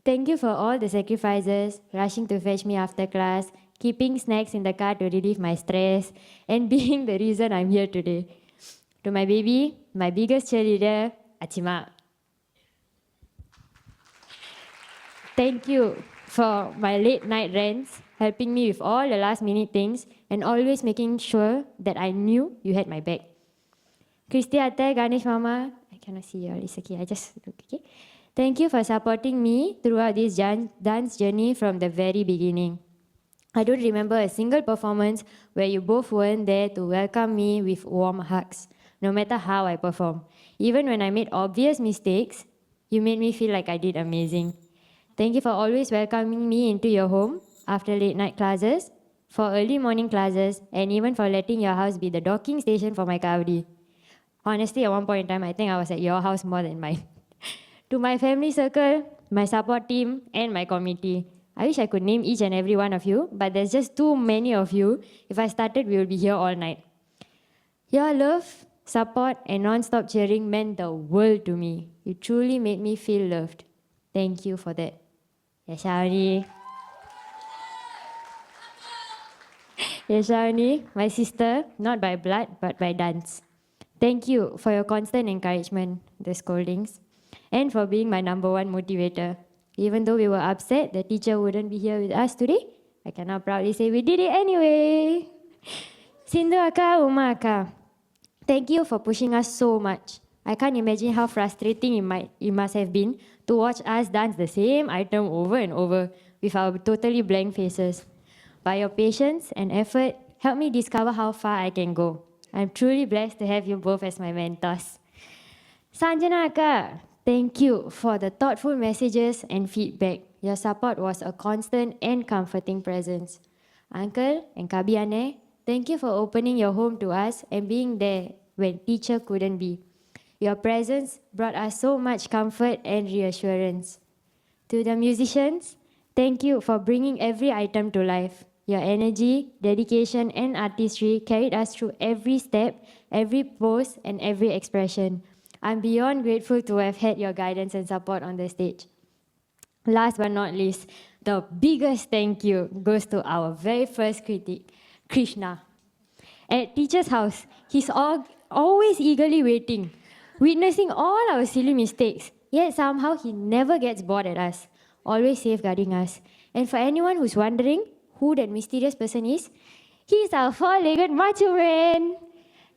Thank you for all the sacrifices, rushing to fetch me after class, keeping snacks in the car to relieve my stress, and being the reason I'm here today. To my baby, my biggest cheerleader, Achima. Thank you for my late night rants, helping me with all the last minute things, and always making sure that I knew you had my back. Christy Atte, Ganesh Mama, I cannot see you all, it's okay, I just look, okay? Thank you for supporting me throughout this dance journey from the very beginning. I don't remember a single performance where you both weren't there to welcome me with warm hugs, no matter how I perform. Even when I made obvious mistakes, you made me feel like I did amazing. Thank you for always welcoming me into your home after late night classes, for early morning classes, and even for letting your house be the docking station for my kavadi. Honestly, at one point in time, I think I was at your house more than mine. To my family circle, my support team, and my committee, I wish I could name each and every one of you, but there's just too many of you. If I started, we would be here all night. Your love, support, and non-stop cheering meant the world to me. You truly made me feel loved. Thank you for that. Yashawini. Yashawini, my sister, not by blood, but by dance. Thank you for your constant encouragement, the scoldings, and for being my number one motivator. Even though we were upset the teacher wouldn't be here with us today, I can now proudly say we did it anyway. Sindhu Akka, Uma Akka, thank you for pushing us so much. I can't imagine how frustrating it must have been to watch us dance the same item over and over with our totally blank faces. By your patience and effort, help me discover how far I can go. I'm truly blessed to have you both as my mentors. Sanjana Akka, thank you for the thoughtful messages and feedback. Your support was a constant and comforting presence. Uncle and Kabiane, thank you for opening your home to us and being there when teacher couldn't be. Your presence brought us so much comfort and reassurance. To the musicians, thank you for bringing every item to life. Your energy, dedication, and artistry carried us through every step, every pose, and every expression. I'm beyond grateful to have had your guidance and support on the stage. Last but not least, the biggest thank you goes to our very first critic, Krishna. At teacher's house, he's always eagerly waiting, witnessing all our silly mistakes, yet somehow he never gets bored at us, always safeguarding us. And for anyone who's wondering who that mysterious person is, he's our four-legged macho man.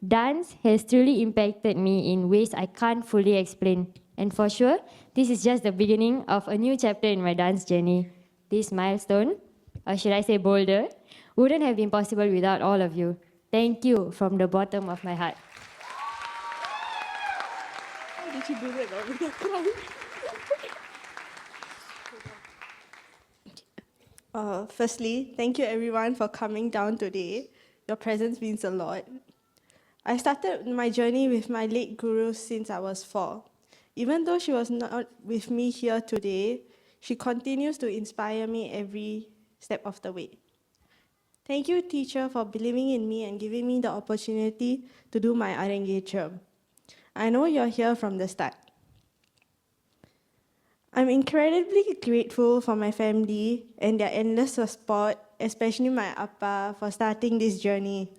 Dance has truly impacted me in ways I can't fully explain. And for sure, this is just the beginning of a new chapter in my dance journey. This milestone, or should I say boulder, wouldn't have been possible without all of you. Thank you from the bottom of my heart. Did you do that? Firstly, thank you everyone for coming down today. Your presence means a lot. I started my journey with my late guru since I was 4. Even though she was not with me here today, she continues to inspire me every step of the way. Thank you, teacher, for believing in me and giving me the opportunity to do my Arangetram. I know you're here from the start. I'm incredibly grateful for my family and their endless support, especially my appa, for starting this journey.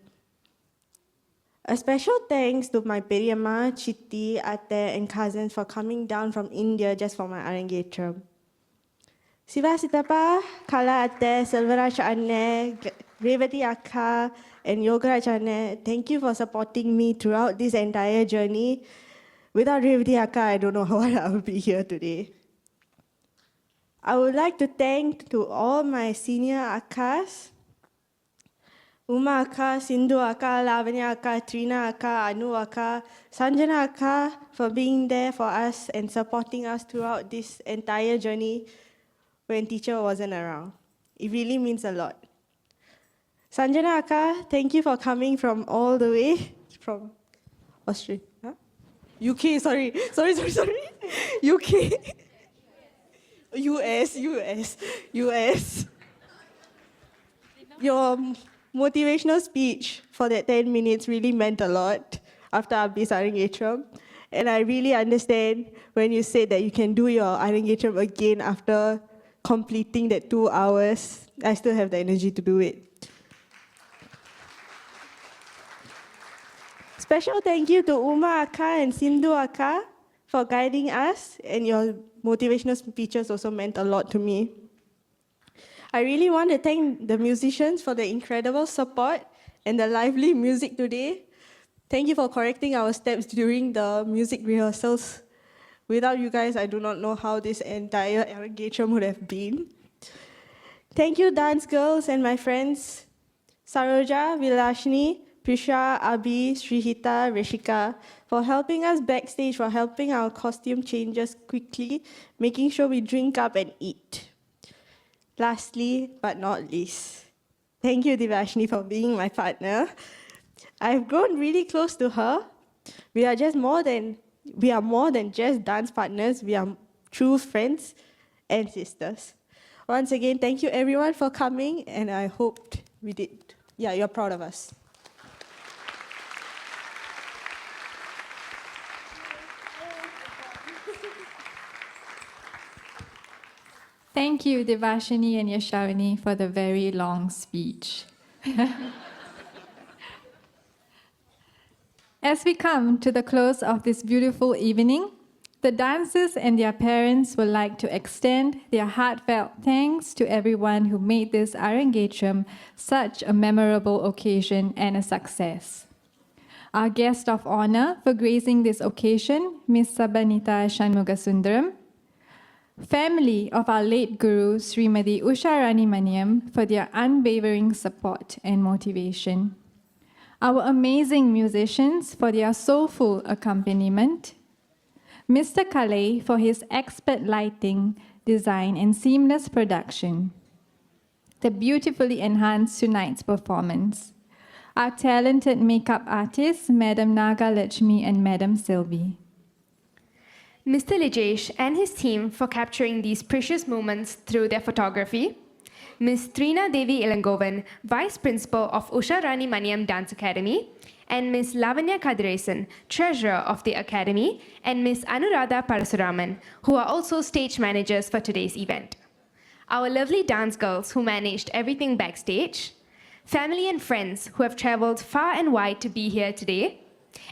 A special thanks to my Periyamma, Chitti, Atte, and cousins for coming down from India just for my Arangetram. Siva Sitapa, Kala Atte, Selvaraj Anne, Revati Akka, and Yogaraj Anne, thank you for supporting me throughout this entire journey. Without Revati Akka, I don't know how I would be here today. I would like to thank to all my senior Akkas, Uma Akka, Sindhu Akka, Lavanya Akka, Trina Akka, Anu Akka, Sanjana Akka for being there for us and supporting us throughout this entire journey when teacher wasn't around. It really means a lot. Sanjana Akka, thank you for coming from all the way from Australia. Huh? UK, sorry. UK. US. Your motivational speech for that 10 minutes really meant a lot after Abhi's Arangetram. And I really understand when you said that you can do your Arangetram again after completing that 2 hours. I still have the energy to do it. Special thank you to Uma Akka and Sindhu Akka for guiding us, and your motivational speeches also meant a lot to me. I really want to thank the musicians for the incredible support and the lively music today. Thank you for correcting our steps during the music rehearsals. Without you guys, I do not know how this entire Arangetram would have been. Thank you, dance girls and my friends, Saroja, Vilashni, Prisha, Abhi, Srihita, Rishika, for helping us backstage, for helping our costume changes quickly, making sure we drink up and eat. Lastly, but not least, thank you, Thivaashenee, for being my partner. I've grown really close to her. We are more than just dance partners. We are true friends and sisters. Once again, thank you everyone for coming, and I hoped we did. Yeah, you're proud of us. Thank you, Thivaashenee and Yashawini, for the very long speech. As we come to the close of this beautiful evening, the dancers and their parents would like to extend their heartfelt thanks to everyone who made this Arangetram such a memorable occasion and a success. Our guest of honor for gracing this occasion, Ms. Sabanita Shanmugasundaram, family of our late Guru, Srimati Usha Rani Maniam, for their unwavering support and motivation. Our amazing musicians for their soulful accompaniment. Mr. Kalei for his expert lighting, design, and seamless production. The beautifully enhanced tonight's performance. Our talented makeup artists, Madam Naga Lakshmi and Madam Sylvie. Mr. Lijesh and his team for capturing these precious moments through their photography. Ms. Trina Devi Ilangovan, Vice Principal of Usha Rani Maniam Dance Academy, and Ms. Lavanya Kadiresan, Treasurer of the Academy, and Ms. Anuradha Parasuraman, who are also stage managers for today's event. Our lovely dance girls who managed everything backstage, family and friends who have traveled far and wide to be here today,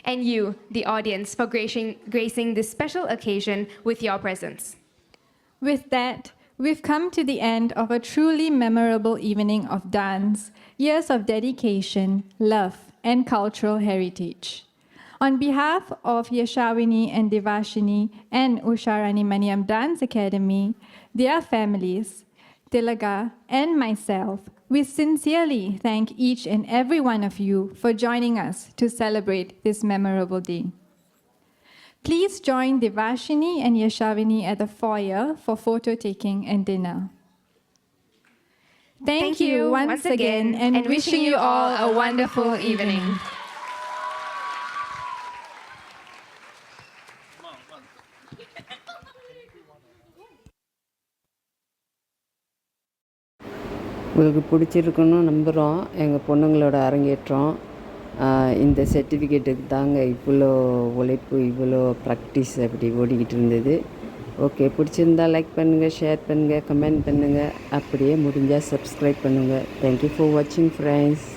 and you, the audience, for gracing this special occasion with your presence. With that, we've come to the end of a truly memorable evening of dance, years of dedication, love, and cultural heritage. On behalf of Yashawini and Thivaashenee and Usharani Maniam Dance Academy, their families, Tilaga, and myself, we sincerely thank each and every one of you for joining us to celebrate this memorable day. Please join Thivaashenee and Yashawini at the foyer for photo taking and dinner. Thank you once again and wishing you all a wonderful evening. உங்களுக்கு பிடிச்சிருக்குன்னு நம்புகிறோம். எங்கள் பொண்ணுங்களோட அரங்கேற்றம் இந்த சர்டிஃபிகேட்டுக்கு தாங்க இவ்வளோ உழைப்பு, இவ்வளோ ப்ராக்டிஸ் அப்படி ஓடிக்கிட்டு இருந்தது. ஓகே, பிடிச்சிருந்தா லைக் பண்ணுங்கள், ஷேர் பண்ணுங்கள், கமெண்ட் பண்ணுங்கள், அப்படியே முடிஞ்சால் சப்ஸ்கிரைப் பண்ணுங்கள். தேங்க்யூ ஃபார் வாட்சிங் ஃப்ரெண்ட்ஸ்.